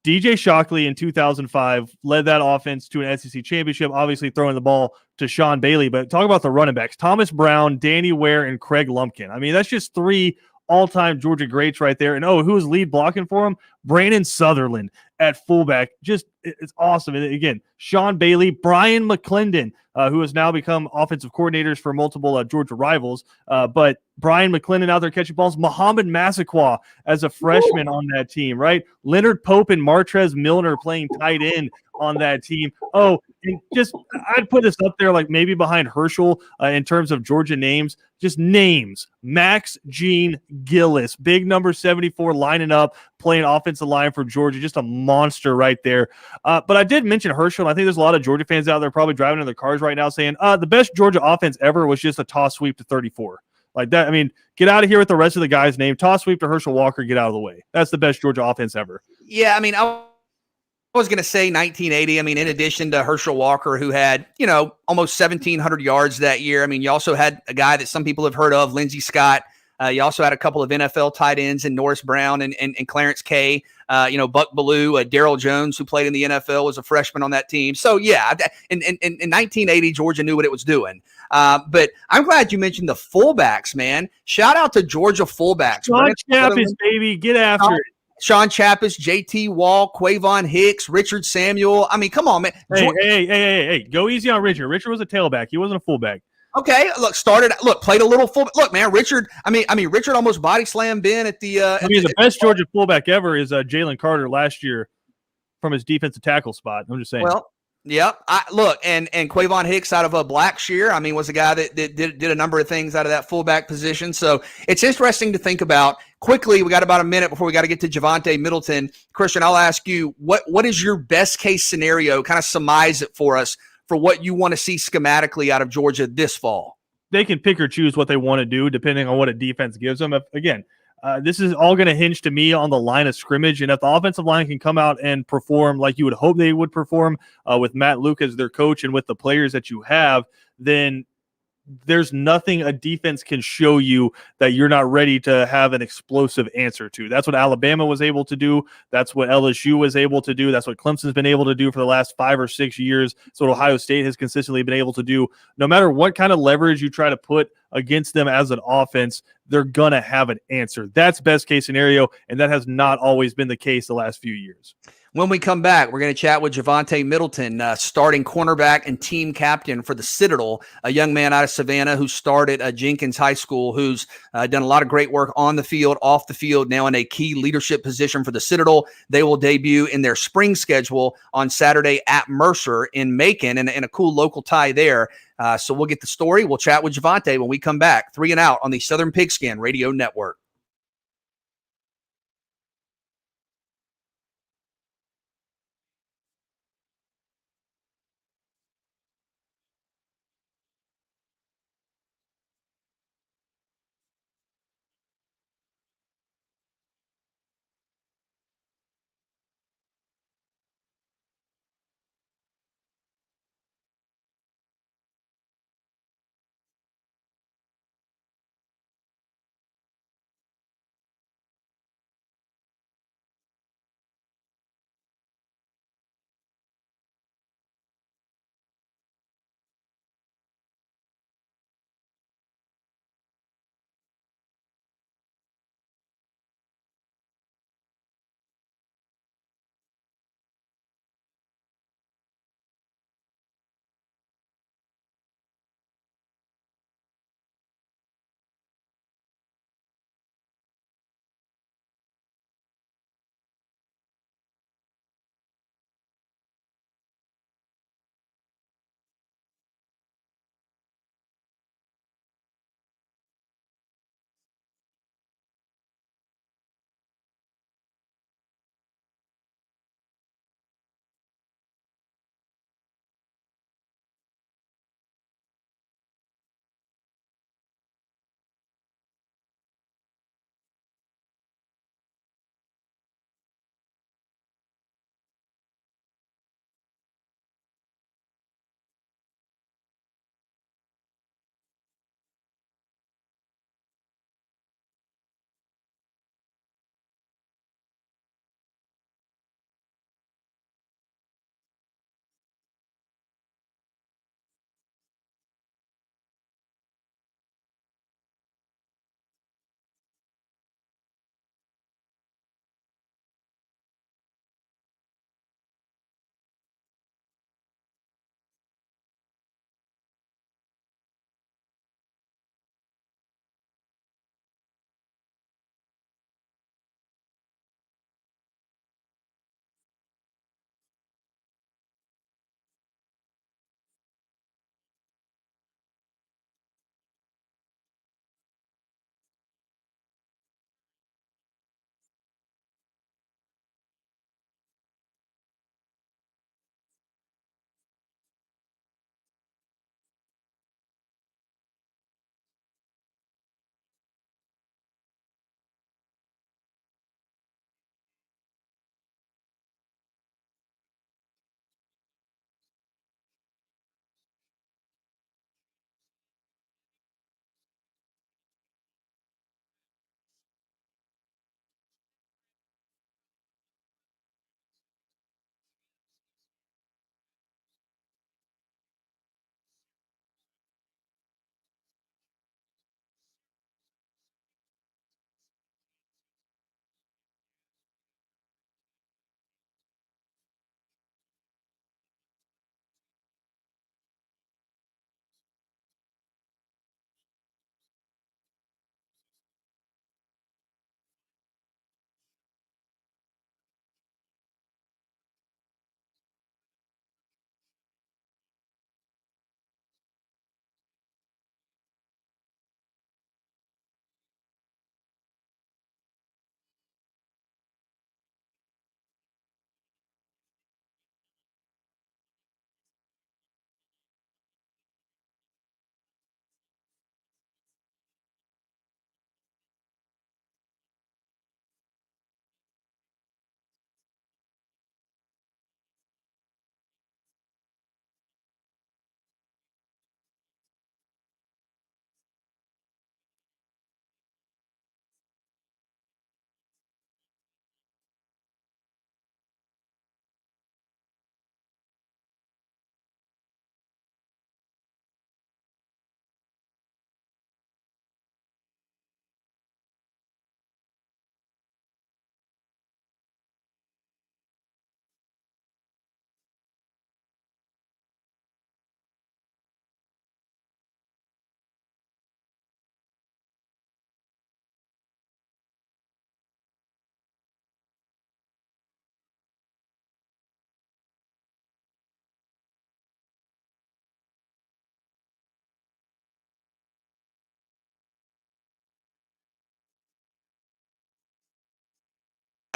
[SPEAKER 3] DJ Shockley in 2005 led that offense to an SEC championship, obviously throwing the ball to Sean Bailey. But talk about the running backs, Thomas Brown, Danny Ware, and Craig Lumpkin. I mean, that's just three all-time Georgia greats right there. And, who was lead blocking for him? Brandon Sutherland at fullback. Just, it's awesome. And again, Sean Bailey, Brian McClendon, who has now become offensive coordinators for multiple Georgia rivals. But Brian McClendon out there catching balls. Muhammad Massaquoi as a freshman on that team, right? Leonard Pope and Martrez Milner playing tight end on that team. Oh, and just I'd put this up there like maybe behind Herschel in terms of Georgia names. Just names. Max Gene Gillis, big number 74 lining up, playing offensive line for Georgia. Just a monster right there. But I did mention Herschel, and I think there's a lot of Georgia fans out there probably driving in their cars right now saying the best Georgia offense ever was just a toss sweep to 34. Like that, I mean, get out of here with the rest of the guys' name. Toss sweep to Herschel Walker, get out of the way. That's the best Georgia offense ever.
[SPEAKER 1] Yeah, I mean, I was going to say 1980. I mean, in addition to Herschel Walker, who had, almost 1,700 yards that year. I mean, you also had a guy that some people have heard of, Lindsey Scott. You also had a couple of NFL tight ends in Norris Brown and Clarence Kay. Buck Ballou, Daryl Jones, who played in the NFL, was a freshman on that team. So, yeah, in 1980, Georgia knew what it was doing. But I'm glad you mentioned the fullbacks, man. Shout out to Georgia fullbacks.
[SPEAKER 3] Sean Chappis, baby. Get after it.
[SPEAKER 1] Sean Chappis, JT Wall, Quavon Hicks, Richard Samuel. I mean, come on, man.
[SPEAKER 3] Hey. Go easy on Richard. Richard was a tailback. He wasn't a fullback.
[SPEAKER 1] Okay, played a little full. Look, man, Richard. I mean, Richard almost body slammed Ben at the.
[SPEAKER 3] The best Georgia fullback ever is Jalen Carter last year from his defensive tackle spot. I'm just saying.
[SPEAKER 1] Well, yeah. And Quavon Hicks out of Blackshear. I mean, was a guy that did a number of things out of that fullback position. So it's interesting to think about. Quickly, we got about a minute before we got to get to Javonte Middleton. Christian, I'll ask you what is your best case scenario? Kind of surmise it for us. For what you want to see schematically out of Georgia this fall.
[SPEAKER 3] They can pick or choose what they want to do depending on what a defense gives them. This is all going to hinge to me on the line of scrimmage. And if the offensive line can come out and perform like you would hope they would perform with Matt Luke as their coach and with the players that you have, then there's nothing a defense can show you that you're not ready to have an explosive answer to. That's what Alabama was able to do. That's what LSU was able to do. That's what Clemson's been able to do for the last 5 or 6 years. So what Ohio State has consistently been able to do. No matter what kind of leverage you try to put against them as an offense, they're going to have an answer. That's best case scenario, and that has not always been the case the last few years.
[SPEAKER 1] When we come back, we're going to chat with Javonte Middleton, starting cornerback and team captain for the Citadel, a young man out of Savannah who started at Jenkins High School, who's done a lot of great work on the field, off the field, now in a key leadership position for the Citadel. They will debut in their spring schedule on Saturday at Mercer in Macon, and a cool local tie there. So we'll get the story. We'll chat with Javonte when we come back. 3 and Out on the Southern Pigskin Radio Network.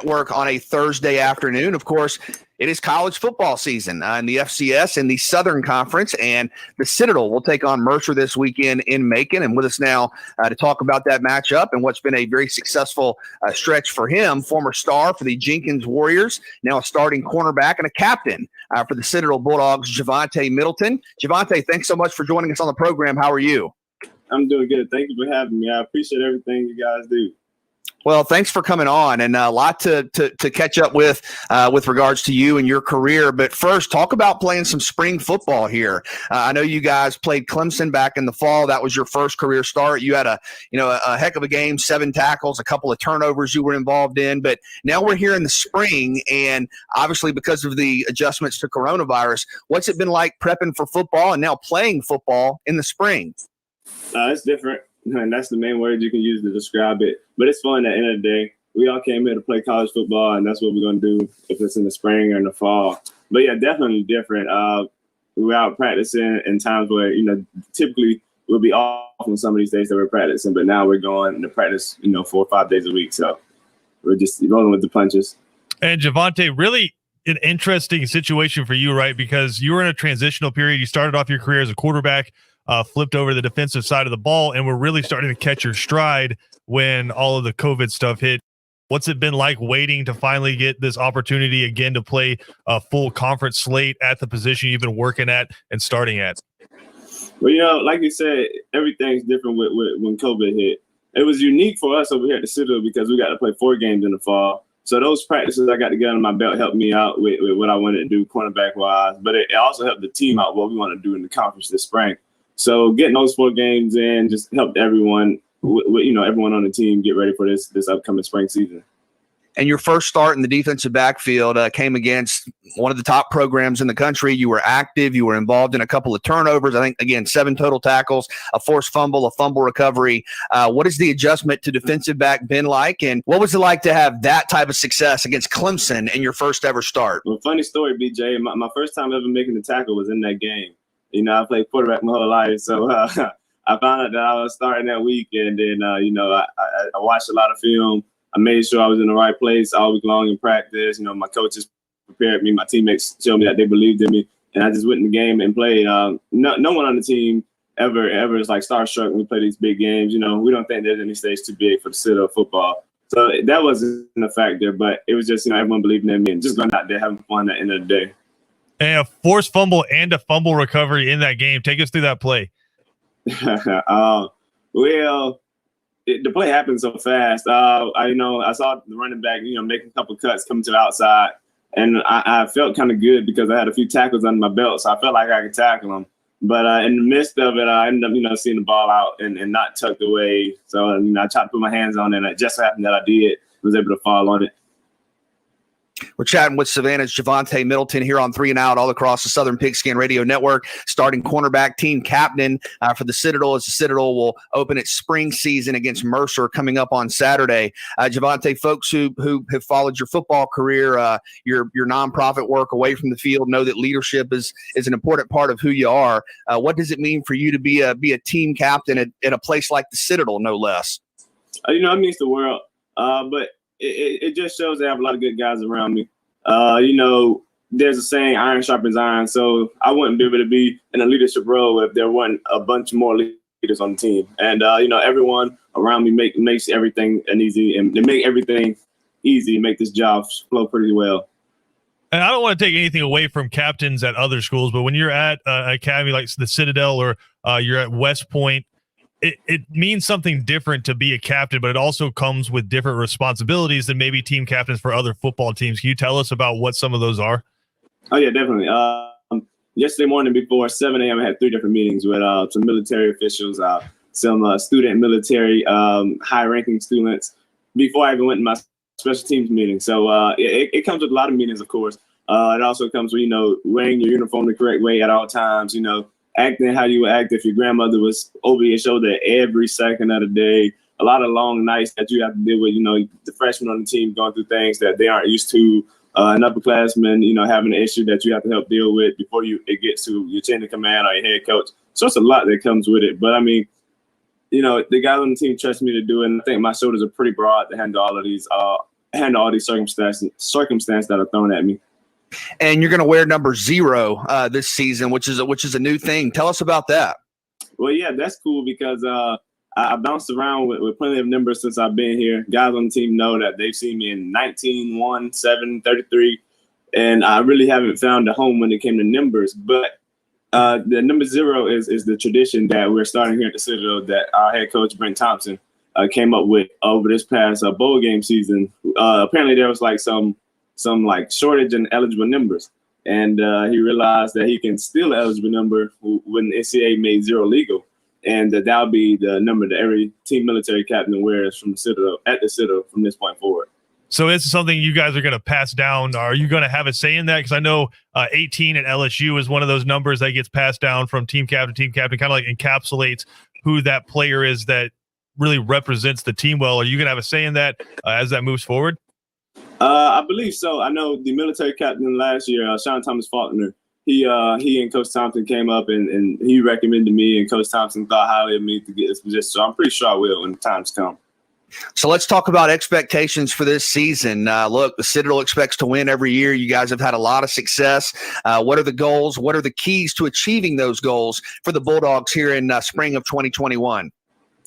[SPEAKER 1] Network on a Thursday afternoon. Of course, it is college football season in the FCS and the Southern Conference, and the Citadel will take on Mercer this weekend in Macon. And with us now to talk about that matchup and what's been a very successful stretch for him, former star for the Jenkins Warriors, now a starting cornerback and a captain for the Citadel Bulldogs, Javante Middleton. Javante, thanks so much for joining us on the program. How are you?
[SPEAKER 6] I'm doing good. Thank you for having me. I appreciate everything you guys do.
[SPEAKER 1] Well, thanks for coming on, and a lot to catch up with regards to you and your career. But first, talk about playing some spring football here. I know you guys played Clemson back in the fall. That was your first career start. You had a heck of a game, 7 tackles, a couple of turnovers you were involved in. But now we're here in the spring, and obviously because of the adjustments to coronavirus, what's it been like prepping for football and now playing football in the spring?
[SPEAKER 6] It's different. And that's the main word you can use to describe it. But it's fun at the end of the day. We all came here to play college football, and that's what we're going to do if it's in the spring or in the fall. But, yeah, definitely different. We're out practicing in times where, typically we'll be off on some of these days that we're practicing. But now we're going to practice, 4 or 5 days a week. So we're just rolling with the punches.
[SPEAKER 3] And, Javante, really an interesting situation for you, right? Because you were in a transitional period. You started off your career as a quarterback. Flipped over the defensive side of the ball, and we're really starting to catch your stride when all of the COVID stuff hit. What's it been like waiting to finally get this opportunity again to play a full conference slate at the position you've been working at and starting at?
[SPEAKER 6] Well, like you said, everything's different with when COVID hit. It was unique for us over here at the Citadel because we got to play 4 games in the fall. So those practices I got to get under my belt helped me out with what I wanted to do cornerback-wise, but it also helped the team out what we want to do in the conference this spring. So getting those 4 games in just helped everyone, everyone on the team get ready for this upcoming spring season.
[SPEAKER 1] And your first start in the defensive backfield came against one of the top programs in the country. You were active. You were involved in a couple of turnovers. I think, again, 7 total tackles, a forced fumble, a fumble recovery. What has the adjustment to defensive back been like? And what was it like to have that type of success against Clemson in your first ever start?
[SPEAKER 6] Well, funny story, BJ. My first time ever making the tackle was in that game. I played quarterback my whole life, so I found out that I was starting that week, and then, I watched a lot of film. I made sure I was in the right place all week long in practice. My coaches prepared me. My teammates showed me that they believed in me, and I just went in the game and played. No one on the team ever is like starstruck when we play these big games. We don't think there's any stage too big for the Citadel football. So that wasn't a factor, but it was just, everyone believing in me and just going out there having fun at the end of the day.
[SPEAKER 3] And a forced fumble and a fumble recovery in that game. Take us through that play.
[SPEAKER 6] The play happened so fast. I saw the running back, making a couple cuts coming to the outside, and I felt kind of good because I had a few tackles under my belt, so I felt like I could tackle him. But in the midst of it, I ended up, seeing the ball out and not tucked away. So, I tried to put my hands on it, and it just happened that I did. Was able to fall on it.
[SPEAKER 1] We're chatting with Savannah's Javante Middleton here on 3 and Out all across the Southern Pigskin Radio Network, starting cornerback, team captain for the Citadel, as the Citadel will open its spring season against Mercer coming up on Saturday. Javante, folks who have followed your football career, your nonprofit work away from the field, know that leadership is an important part of who you are. What does it mean for you to be a team captain at a place like the Citadel, no less?
[SPEAKER 6] It means the world, but it just shows they have a lot of good guys around me. There's a saying, iron sharpens iron. So I wouldn't be able to be in a leadership role if there weren't a bunch more leaders on the team. And, everyone around me makes everything easy, and they make everything easy, make this job flow pretty well.
[SPEAKER 3] And I don't want to take anything away from captains at other schools, but when you're at an academy like the Citadel or you're at West Point, it means something different to be a captain, but it also comes with different responsibilities than maybe team captains for other football teams. Can you tell us about what some of those are?
[SPEAKER 6] Oh, yeah, definitely. Yesterday morning before 7 a.m., I had 3 different meetings with some military officials, some student military, high-ranking students, before I even went to my special teams meeting. So it comes with a lot of meetings, of course. It also comes with, wearing your uniform the correct way at all times, acting how you would act if your grandmother was over your shoulder every second of the day. A lot of long nights that you have to deal with, the freshmen on the team going through things that they aren't used to. An upperclassman, having an issue that you have to help deal with before it gets to your chain of command or your head coach. So it's a lot that comes with it. But, the guys on the team trust me to do it, and I think my shoulders are pretty broad to handle all of these handle all these circumstances that are thrown at me.
[SPEAKER 1] And you're going to wear number 0 this season, which is a new thing. Tell us about that.
[SPEAKER 6] Well, yeah, that's cool because I bounced around with plenty of numbers since I've been here. Guys on the team know that they've seen me in 19, 1, 7, 33, and I really haven't found a home when it came to numbers. But the number 0 is the tradition that we're starting here at the Citadel that our head coach, Brent Thompson, came up with over this past bowl game season. Apparently there was like some like shortage in eligible numbers. And he realized that he can steal an eligible number when the NCAA made 0 legal. And that'll be the number that every team military captain wears from the Citadel from this point forward.
[SPEAKER 3] So it's something you guys are going to pass down. Are you going to have a say in that? Because I know 18 at LSU is one of those numbers that gets passed down from team captain, kind of like encapsulates who that player is that really represents the team well. Are you going to have a say in that as that moves forward?
[SPEAKER 6] I believe so. I know the military captain last year, Sean Thomas Faulkner, he and Coach Thompson came up and he recommended me, and Coach Thompson thought highly of me to get this position. So I'm pretty sure I will when the times come.
[SPEAKER 1] So let's talk about expectations for this season. Look, the Citadel expects to win every year. You guys have had a lot of success. What are the goals? What are the keys to achieving those goals for the Bulldogs here in spring of 2021?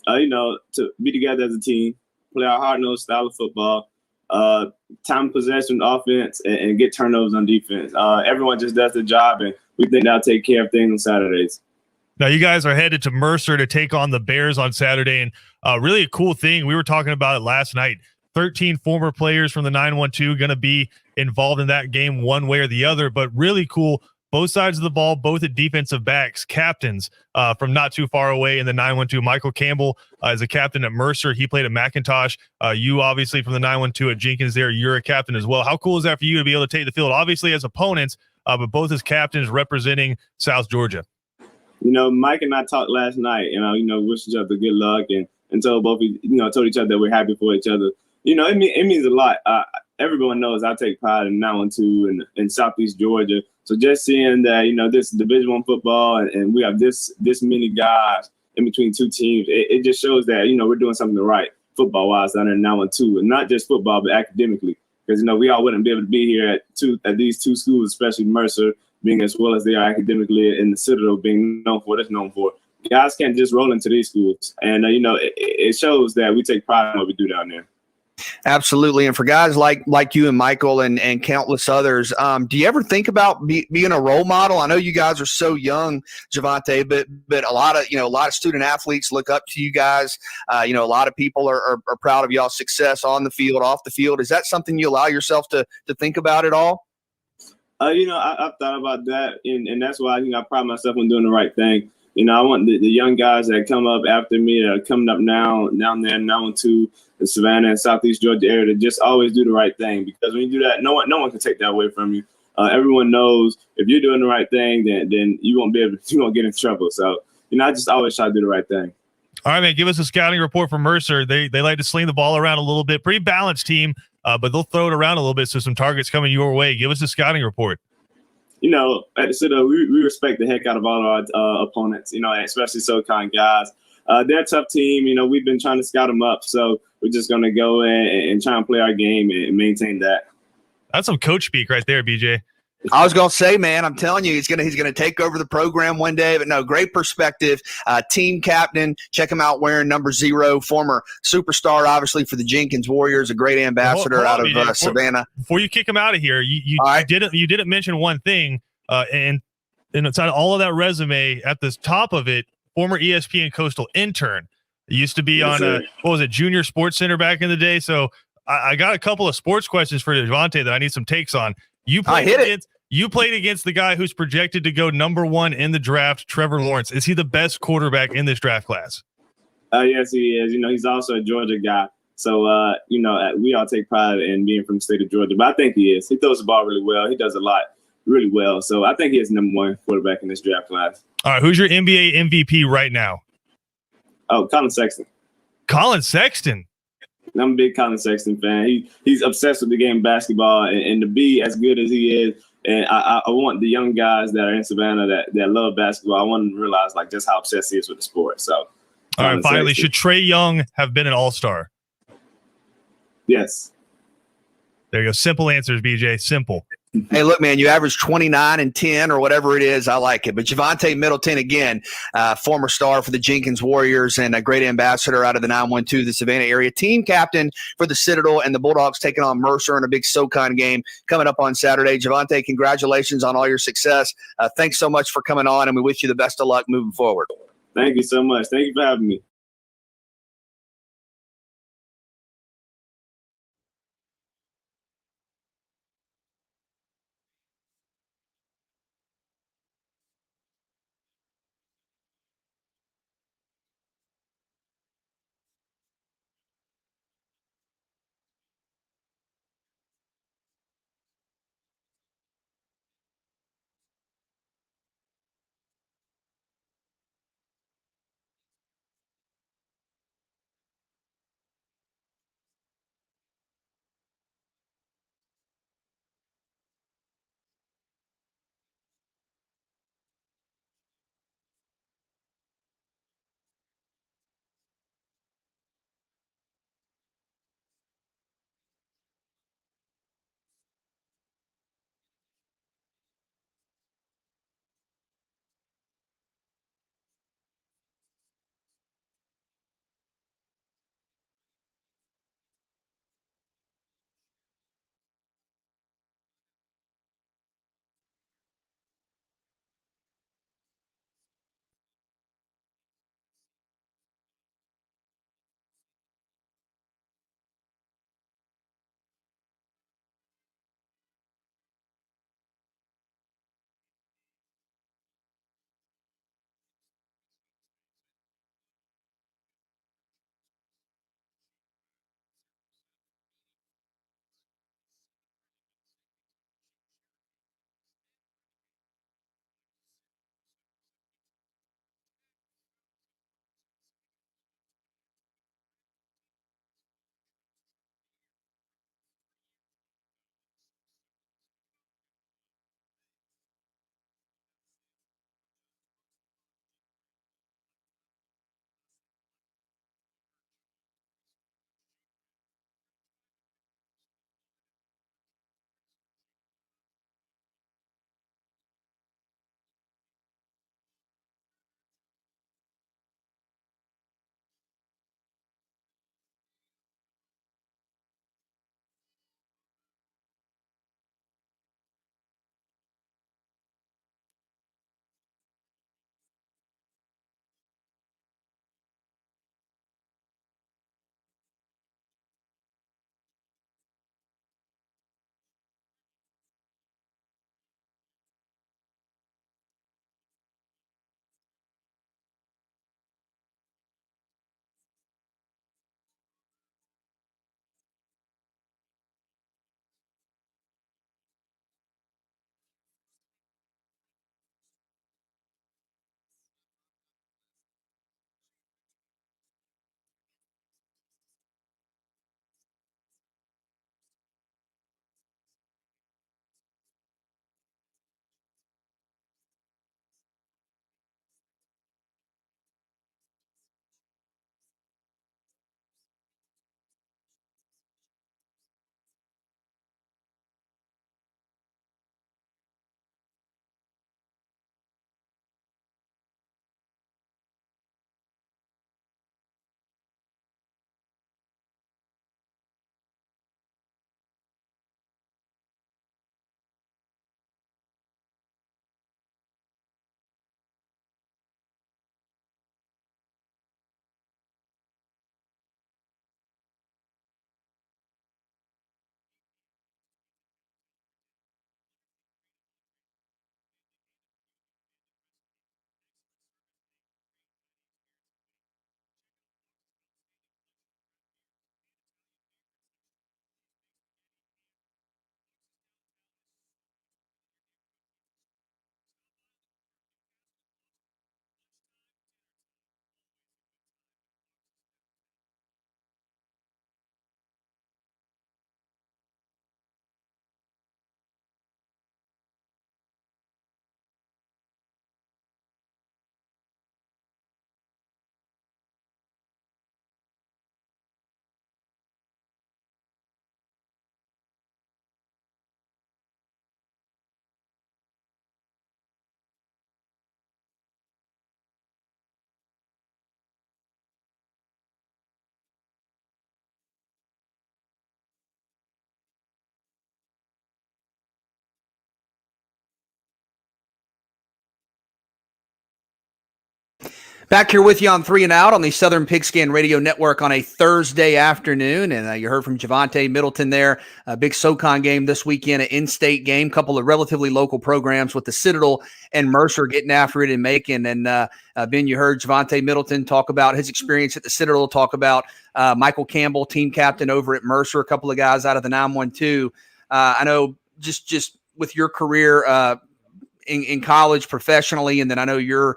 [SPEAKER 6] To be together as a team, play our hard-nosed style of football, time possession offense, and get turnovers on defense. Everyone just does their job, and we think that'll take care of things on Saturdays.
[SPEAKER 3] Now, you guys are headed to Mercer to take on the Bears on Saturday, and really a cool thing. We were talking about it last night. 13 former players from the 912 going to be involved in that game one way or the other, but really cool. Both sides of the ball, both at defensive backs, captains from not too far away in the 912. Michael Campbell is a captain at Mercer. He played at McIntosh. You obviously from the 912 at Jenkins there, you're a captain as well. How cool is that for you to be able to take the field, obviously as opponents, but both as captains representing South Georgia?
[SPEAKER 6] Mike and I talked last night, and, wished each other good luck and told each other that we're happy for each other. It means a lot. Everyone knows I take pride in 912 and Southeast Georgia. So just seeing that, this Division I football and we have this many guys in between two teams, it just shows that, we're doing something right football-wise down there in 912, and not just football, but academically. Because, we all wouldn't be able to be here at these two schools, especially Mercer, being as well as they are academically, and the Citadel being known for what it's known for. Guys can't just roll into these schools. And, it shows that we take pride in what we do down there.
[SPEAKER 1] Absolutely. And for guys like you and Michael and countless others, do you ever think about being a role model? I know you guys are so young, Javante, but a lot of student athletes look up to you guys. A lot of people are proud of y'all's success on the field, off the field. Is that something you allow yourself to think about at all?
[SPEAKER 6] I've thought about that, and that's why I pride myself on doing the right thing. I want the young guys that come up after me, that are coming up now there, now into the Savannah and Southeast Georgia area, to just always do the right thing. Because when you do that, no one can take that away from you. Everyone knows if you're doing the right thing, then you won't get in trouble. So, I just always try to do the right thing.
[SPEAKER 3] All right, man, give us a scouting report from Mercer. They like to sling the ball around a little bit. Pretty balanced team, but they'll throw it around a little bit, so some targets coming your way. Give us a scouting report.
[SPEAKER 6] At the Citadel, we respect the heck out of all our opponents, especially SoCon guys. They're a tough team. We've been trying to scout them up, so we're just going to go in and try and play our game and maintain that.
[SPEAKER 3] That's some coach speak right there, BJ.
[SPEAKER 1] I was going to say, man, I'm telling you, he's gonna take over the program one day. But no, great perspective. Team captain, check him out wearing number 0. Former superstar, obviously for the Jenkins Warriors, a great ambassador out of Savannah.
[SPEAKER 3] Before you kick him out of here, you didn't mention one thing, and inside all of that resume, at the top of it, former ESPN Coastal intern. Used to be on Junior Sports Center back in the day. So I got a couple of sports questions for Javante that I need some takes on. You played against the guy who's projected to go number 1 in the draft, Trevor Lawrence. Is he the best quarterback in this draft class?
[SPEAKER 6] Yes, he is. He's also a Georgia guy. So, we all take pride in being from the state of Georgia. But I think he is. He throws the ball really well. He does a lot really well. So I think he is number 1 quarterback in this draft class.
[SPEAKER 3] All right, who's your NBA MVP right now?
[SPEAKER 6] Oh, Colin Sexton.
[SPEAKER 3] Colin Sexton?
[SPEAKER 6] I'm a big Colin Sexton fan. He's obsessed with the game of basketball, and to be as good as he is, and I want the young guys that are in Savannah that love basketball, I want them to realize just how obsessed he is with the sport. So,
[SPEAKER 3] all right, finally, should Trae Young have been an all-star?
[SPEAKER 6] Yes.
[SPEAKER 3] There you go. Simple answers, BJ. Simple.
[SPEAKER 1] Hey, look, man, you average 29 and 10 or whatever it is. I like it. But Javonte Middleton, again, former star for the Jenkins Warriors and a great ambassador out of the 912, the Savannah area. Team captain for the Citadel and the Bulldogs taking on Mercer in a big SoCon game coming up on Saturday. Javonte, congratulations on all your success. Thanks so much for coming on, and we wish you the best of luck moving forward.
[SPEAKER 6] Thank you so much. Thank you for having me.
[SPEAKER 1] Back here with you on 3 and Out on the Southern Pigskin Radio Network on a Thursday afternoon. And you heard from Javante Middleton there. A big SoCon game this weekend, an in-state game, couple of relatively local programs with the Citadel and Mercer getting after it in Macon. And Ben, you heard Javante Middleton talk about his experience at the Citadel, talk about Michael Campbell, team captain over at Mercer, a couple of guys out of the 912. I know just with your career in college professionally, and then I know your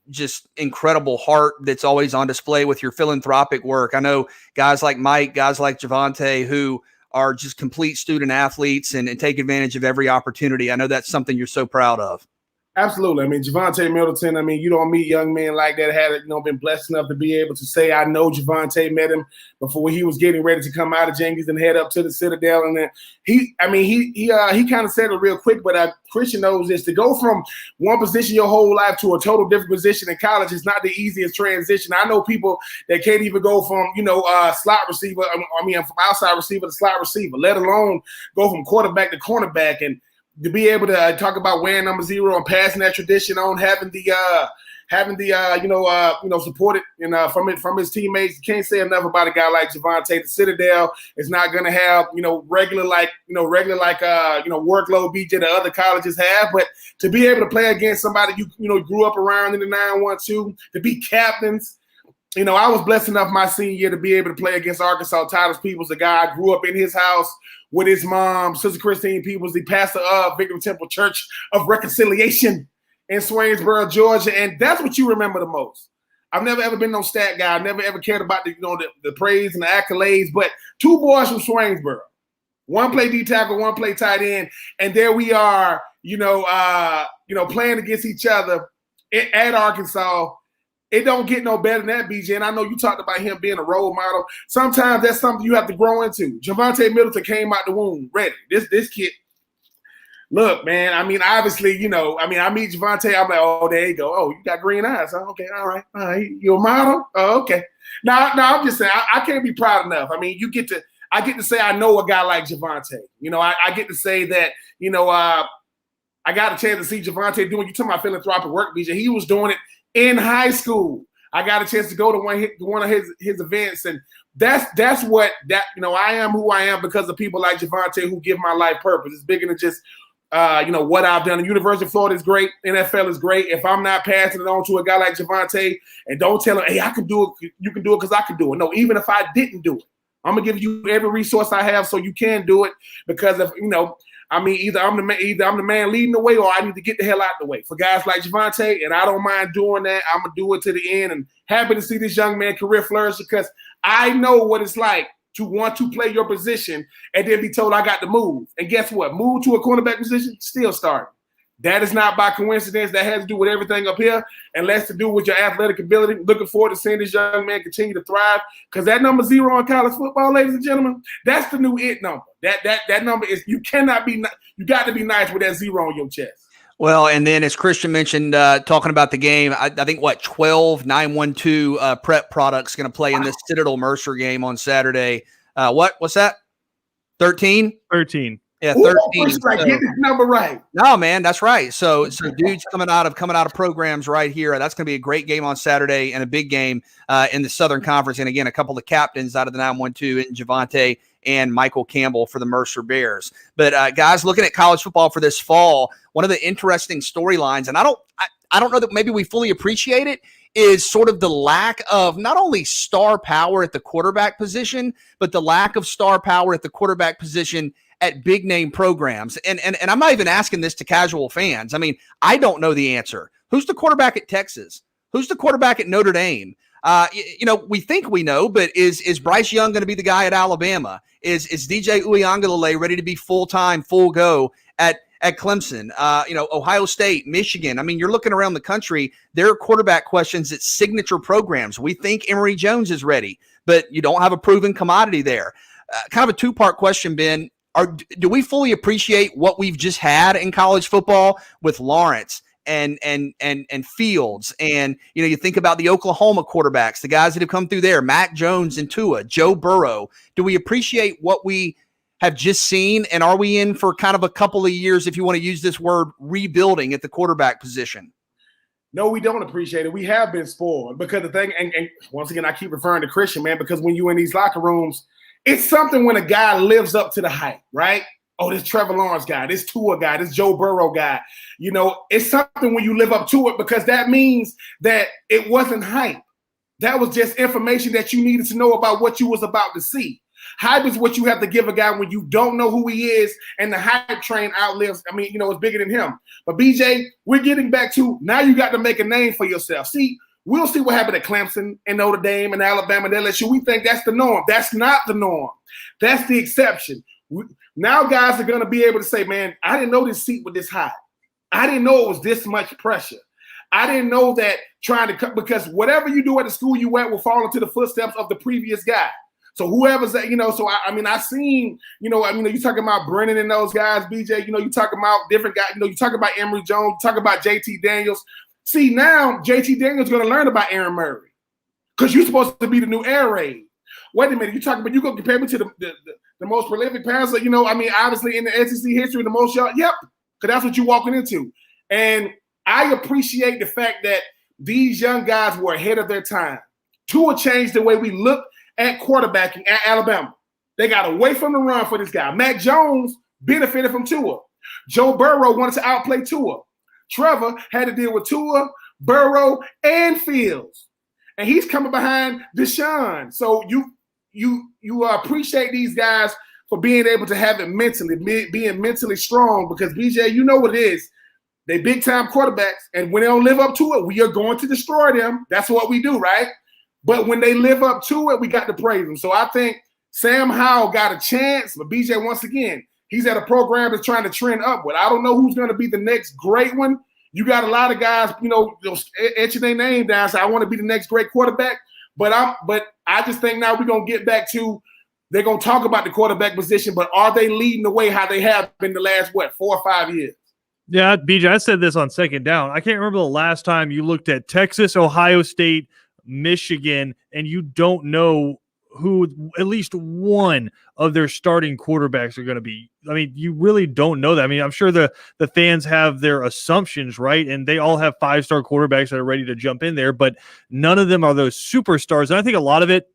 [SPEAKER 1] just incredible heart that's always on display with your philanthropic work. I know guys like Mike, guys like Javante, who are just complete student athletes and take advantage of every opportunity. I know that's something you're so proud of.
[SPEAKER 2] Absolutely. I mean, Javante Middleton, I mean, you don't meet young men like that, had been blessed enough to be able to say, I know Javante, met him before he was getting ready to come out of Jenkins and head up to the Citadel. And then he kind of said it real quick, but Christian knows this, to go from one position your whole life to a total different position in college is not the easiest transition. I know people that can't even go from, slot receiver, from outside receiver to slot receiver, let alone go from quarterback to cornerback. And to be able to talk about wearing number 0 and passing that tradition on, having the supported from his teammates. You can't say enough about a guy like Javante. The Citadel is not going to have regular workload BJ that other colleges have, but to be able to play against somebody you grew up around in the 912, to be captains. I was blessed enough my senior year to be able to play against Arkansas Titus Peoples, a guy I grew up in his house with his mom, Sister Christine Peoples, the pastor of Victory Temple Church of Reconciliation in Swainsboro, Georgia. And that's what you remember the most. I've never ever been no stat guy. I never ever cared about the praise and the accolades, but 2 boys from Swainsboro. One play D tackle, one play tight end. And there we are, playing against each other at Arkansas. It don't get no better than that, BJ. And I know you talked about him being a role model. Sometimes that's something you have to grow into. Javante Middleton came out the womb ready. This kid, look, man. I mean, obviously, I meet Javante. I'm like, oh, there you go. Oh, you got green eyes. Huh? Okay, all right. You a model? Oh, okay. No, I'm just saying, I can't be proud enough. I mean, I get to say I know a guy like Javante. I get to say that, I got a chance to see Javante doing. You talking about philanthropic work, BJ? He was doing it in high school. I got a chance to go to one of his events, and that's what I am who I am because of people like Javante who give my life purpose. It's bigger than just what I've done. The University of Florida is great. NFL is great. If I'm not passing it on to a guy like Javante and don't tell him, hey, I can do it, you can do it because I can do it. No, even if I didn't do it, I'm gonna give you every resource I have so you can do it because of either I'm the man leading the way or I need to get the hell out of the way. For guys like Javante, and I don't mind doing that, I'm gonna do it to the end. And happy to see this young man career flourish because I know what it's like to want to play your position and then be told I got to move. And guess what? Move to a cornerback position, still starting. That is not by coincidence. That has to do with everything up here and less to do with your athletic ability. Looking forward to seeing this young man continue to thrive because that number 0 in college football, ladies and gentlemen, that's the new it number. That number is, you got to be nice with that 0 on your chest.
[SPEAKER 1] Well, and then as Christian mentioned, talking about the game, I think 12 912 prep products going to play in this Citadel Mercer game on Saturday. What's that? 13?
[SPEAKER 3] 13.
[SPEAKER 1] Yeah, 13.
[SPEAKER 2] Get this number right.
[SPEAKER 1] No, man, that's right. So dudes coming out of programs right here. That's going to be a great game on Saturday and a big game in the Southern Conference. And again, a couple of captains out of the 912 in Javante and Michael Campbell for the Mercer Bears. But guys, looking at college football for this fall, one of the interesting storylines, and I don't know that maybe we fully appreciate it, is sort of the lack of not only star power at the quarterback position, but the lack of star power at the quarterback position at big name programs. And I'm not even asking this to casual fans. I mean, I don't know the answer. Who's the quarterback at Texas? Who's the quarterback at Notre Dame? We think we know, but is Bryce Young going to be the guy at Alabama? Is DJ Uiagalelei ready to be full-time, full go at Clemson? Ohio State, Michigan. I mean, you're looking around the country, there are quarterback questions at signature programs. We think Emory Jones is ready, but you don't have a proven commodity there. Kind of a two-part question, Ben. Do we fully appreciate what we've just had in college football with Lawrence and Fields? And, you think about the Oklahoma quarterbacks, the guys that have come through there, Mac Jones and Tua, Joe Burrow. Do we appreciate what we have just seen? And are we in for kind of a couple of years, if you want to use this word, rebuilding at the quarterback position?
[SPEAKER 2] No, we don't appreciate it. We have been spoiled because the thing, and once again, I keep referring to Christian, man, because when you in these locker rooms, it's something when a guy lives up to the hype, right? Oh, this Trevor Lawrence guy, this Tua guy, this Joe Burrow guy. You know, it's something when you live up to it because that means that it wasn't hype. That was just information that you needed to know about what you was about to see. Hype is what you have to give a guy when you don't know who he is and the hype train outlives, it's bigger than him. But BJ, we're getting back to now you got to make a name for yourself. See, we'll see what happened at Clemson and Notre Dame and Alabama and LSU. We think that's the norm. That's not the norm. That's the exception. Now guys are going to be able to say, man, I didn't know this seat was this high. I didn't know it was this much pressure. I didn't know that trying to cut, because whatever you do at the school you at will fall into the footsteps of the previous guy. So whoever's that, I seen, you talking about Brennan and those guys, BJ, you talking about different guys, you talk about Emory Jones, talk about JT Daniels. See, now JT Daniels going to learn about Aaron Murray because you're supposed to be the new air raid. Wait a minute, you're going to compare me to the most prolific passer, obviously in the SEC history, the most yards. Yep, because that's what you're walking into. And I appreciate the fact that these young guys were ahead of their time. Tua changed the way we look at quarterbacking at Alabama. They got away from the run for this guy. Mac Jones benefited from Tua. Joe Burrow wanted to outplay Tua. Trevor had to deal with Tua, Burrow, and Fields. And he's coming behind Deshaun. So you appreciate these guys for being able to have it mentally, being mentally strong, because BJ, you know what it is. They big-time quarterbacks, and when they don't live up to it, we are going to destroy them. That's what we do, right? But when they live up to it, we got to praise them. So I think Sam Howell got a chance, but BJ, once again, he's at a program that's trying to trend upward. I don't know who's going to be the next great one. You got a lot of guys, etching their name down, say, I want to be the next great quarterback. But I just think now we're going to get back to they're going to talk about the quarterback position, but are they leading the way how they have been the last, 4 or 5 years?
[SPEAKER 3] Yeah, BJ, I said this on Second Down. I can't remember the last time you looked at Texas, Ohio State, Michigan, and you don't know who at least one of their starting quarterbacks are going to be. I mean, you really don't know that. I mean, I'm sure the fans have their assumptions, right? And they all have 5-star quarterbacks that are ready to jump in there, but none of them are those superstars. And I think a lot of it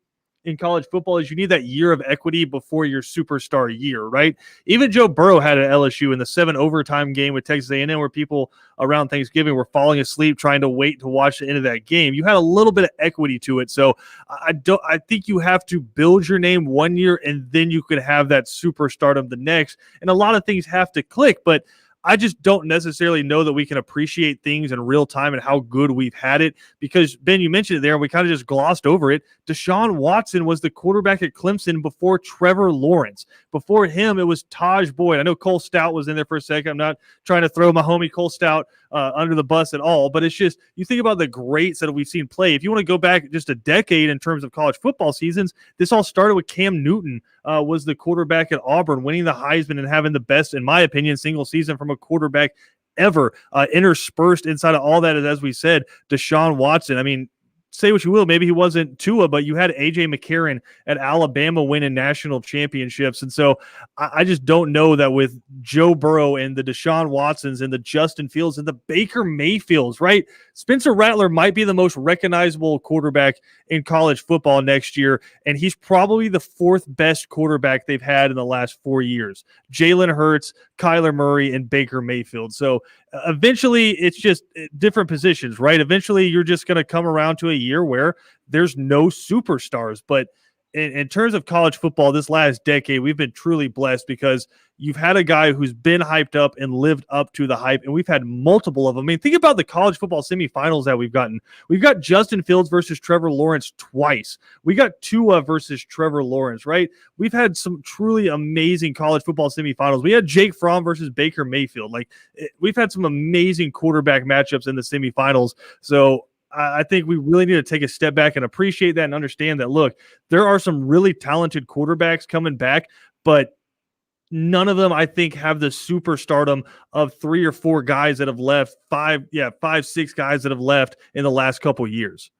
[SPEAKER 3] in college football is you need that year of equity before your superstar year, right? Even Joe Burrow had at LSU in the 7 overtime game with Texas A&M where people around Thanksgiving were falling asleep trying to wait to watch the end of that game. You had a little bit of equity to it. So I think you have to build your name one year and then you could have that superstardom the next. And a lot of things have to click, but I just don't necessarily know that we can appreciate things in real time and how good we've had it because, Ben, you mentioned it there, and we kind of just glossed over it. Deshaun Watson was the quarterback at Clemson before Trevor Lawrence. Before him, it was Taj Boyd. I know Cole Stout was in there for a second. I'm not trying to throw my homie Cole Stout under the bus at all, but it's just you think about the greats that we've seen play. If you want to go back just a decade in terms of college football seasons, this all started with Cam Newton was the quarterback at Auburn, winning the Heisman and having the best, in my opinion, single season from a quarterback ever. Interspersed inside of all that is, as we said, Deshaun Watson. I mean, say what you will, maybe he wasn't Tua, but you had A.J. McCarron at Alabama winning national championships. And so I just don't know that with Joe Burrow and the Deshaun Watsons and the Justin Fields and the Baker Mayfields, right? Spencer Rattler might be the most recognizable quarterback in college football next year, and he's probably the 4th best quarterback they've had in the last 4 years. Jalen Hurts, Kyler Murray, and Baker Mayfield. So eventually it's just different positions, right? Eventually you're just going to come around to a year where there's no superstars. But in terms of college football this last decade, we've been truly blessed because you've had a guy who's been hyped up and lived up to the hype, and we've had multiple of them. I mean, think about the college football semifinals that we've gotten. We've got Justin Fields versus Trevor Lawrence twice. We got Tua versus Trevor Lawrence, right? We've had some truly amazing college football semifinals. We had Jake Fromm versus Baker Mayfield. We've had some amazing quarterback matchups in the semifinals. So I think we really need to take a step back and appreciate that and understand that, look, there are some really talented quarterbacks coming back, but none of them, I think, have the superstardom of 3 or 4 guys that have left, 5, 6 guys that have left in the last couple of years.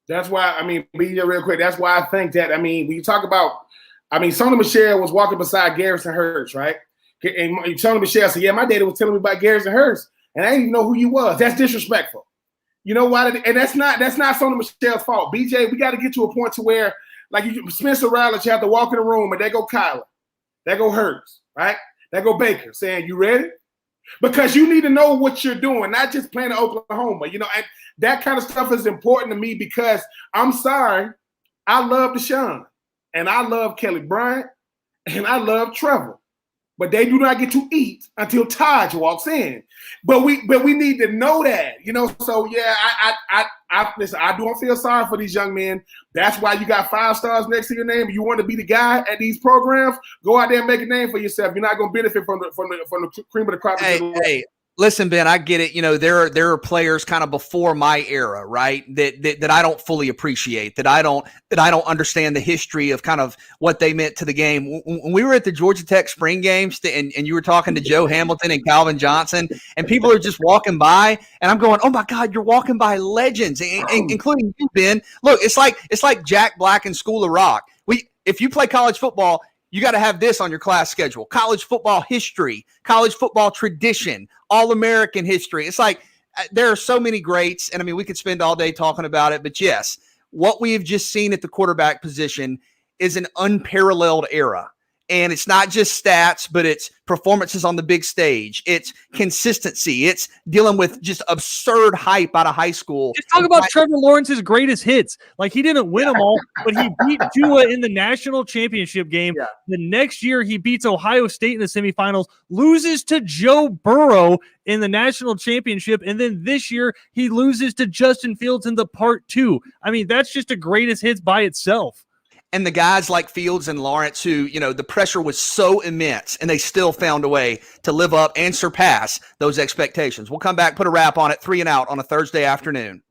[SPEAKER 2] That's why, real quick, that's why I think that, when you talk about, Sony Michel was walking beside Garrison Hurts, right? And Sony Michel said, yeah, my daddy was telling me about Garrison Hurts, and I didn't even know who you was. That's disrespectful. You know why? And that's not Sony Michel's fault. BJ, we got to get to a point to where, like, Spencer Rattler, you have to walk in the room and there go Kyler, there go Hurts, right? There go Baker saying, "You ready?" Because you need to know what you're doing, not just playing in Oklahoma. You know, and that kind of stuff is important to me because I'm sorry, I love Deshaun, and I love Kelly Bryant, and I love Trevor. But they do not get to eat until Taj walks in. But we need to know that, you know. So yeah, I listen. I don't feel sorry for these young men. That's why you got 5 stars next to your name. You want to be the guy at these programs. Go out there and make a name for yourself. You're not going to benefit from the cream of the crop.
[SPEAKER 1] Hey, listen, Ben, I get it. You know, there are players kind of before my era, right? That I don't fully appreciate, that I don't understand the history of kind of what they meant to the game. When we were at the Georgia Tech spring games and you were talking to Joe Hamilton and Calvin Johnson, and people are just walking by, and I'm going, "Oh my God, you're walking by legends," including you, Ben. Look, it's like Jack Black and School of Rock. If you play college football, you got to have this on your class schedule: college football history, college football tradition, All-American history. It's like there are so many greats, and I mean, we could spend all day talking about it, but yes, what we have just seen at the quarterback position is an unparalleled era. And it's not just stats, but it's performances on the big stage. It's consistency. It's dealing with just absurd hype out of high school.
[SPEAKER 3] Just talk about Trevor Lawrence's greatest hits. Like, he didn't win them all, but he beat Tua in the national championship game. Yeah. The next year, he beats Ohio State in the semifinals, loses to Joe Burrow in the national championship, and then this year, he loses to Justin Fields in the part 2. I mean, that's just a greatest hits by itself.
[SPEAKER 1] And the guys like Fields and Lawrence who, you know, the pressure was so immense and they still found a way to live up and surpass those expectations. We'll come back, put a wrap on it, 3 and Out on a Thursday afternoon.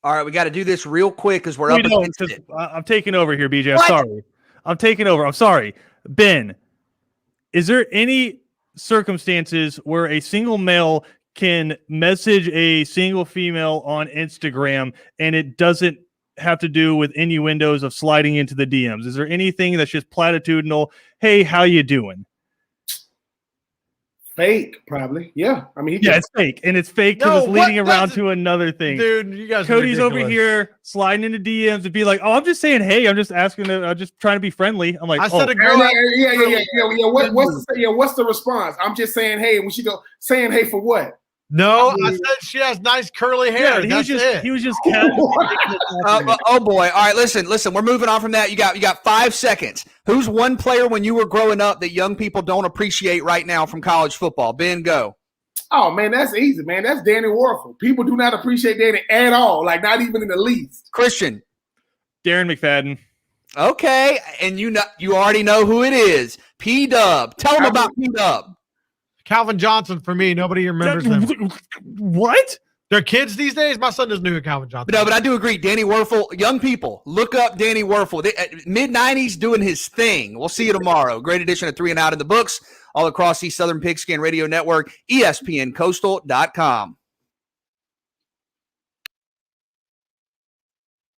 [SPEAKER 1] All right, we got to do this real quick because we're
[SPEAKER 3] We
[SPEAKER 1] up
[SPEAKER 3] don't,
[SPEAKER 1] against
[SPEAKER 3] 'cause
[SPEAKER 1] it.
[SPEAKER 3] I'm taking over here, BJ. I'm
[SPEAKER 1] What?
[SPEAKER 3] sorry. I'm taking over. I'm sorry. Ben, is there any circumstances where a single male can message a single female on Instagram and it doesn't have to do with innuendos of sliding into the DMs? Is there anything that's just platitudinal? Hey, how you doing?
[SPEAKER 2] Fake, probably. Yeah. I mean,
[SPEAKER 3] Yeah, it's fake. And it's fake because
[SPEAKER 4] No,
[SPEAKER 3] it's leading
[SPEAKER 4] what?
[SPEAKER 3] around
[SPEAKER 4] That's-
[SPEAKER 3] to another thing.
[SPEAKER 4] Dude, you guys. are
[SPEAKER 3] Cody's over
[SPEAKER 4] ridiculous.
[SPEAKER 3] here sliding into DMs and be like, "Oh, I'm just saying, hey, I'm just asking, I'm just trying to be friendly." I'm like,
[SPEAKER 4] I said a
[SPEAKER 3] "Oh,
[SPEAKER 4] girl.
[SPEAKER 2] What's the response? I'm just saying, hey, when she go saying, hey, for what?
[SPEAKER 4] No, I said she has nice curly hair.
[SPEAKER 3] yeah." He was just casually.
[SPEAKER 1] Oh boy! All right, listen. We're moving on from that. You got 5 seconds. Who's one player when you were growing up that young people don't appreciate right now from college football? Ben, go.
[SPEAKER 2] Oh man, that's easy, man. That's Danny Warfel. People do not appreciate Danny at all, like not even in the least.
[SPEAKER 1] Christian.
[SPEAKER 3] Darren McFadden.
[SPEAKER 1] Okay, and you already know who it is. P Dub. Tell them about P Dub.
[SPEAKER 4] Calvin Johnson for me. Nobody remembers them.
[SPEAKER 3] What?
[SPEAKER 4] They're kids these days. My son doesn't know who Calvin Johnson.
[SPEAKER 1] No, but I do agree. Danny Werfel, young people, look up Danny Werfel. Mid-90s doing his thing. We'll see you tomorrow. Great edition of 3 and Out in the books all across the Southern Pigskin Radio Network, ESPNCoastal.com.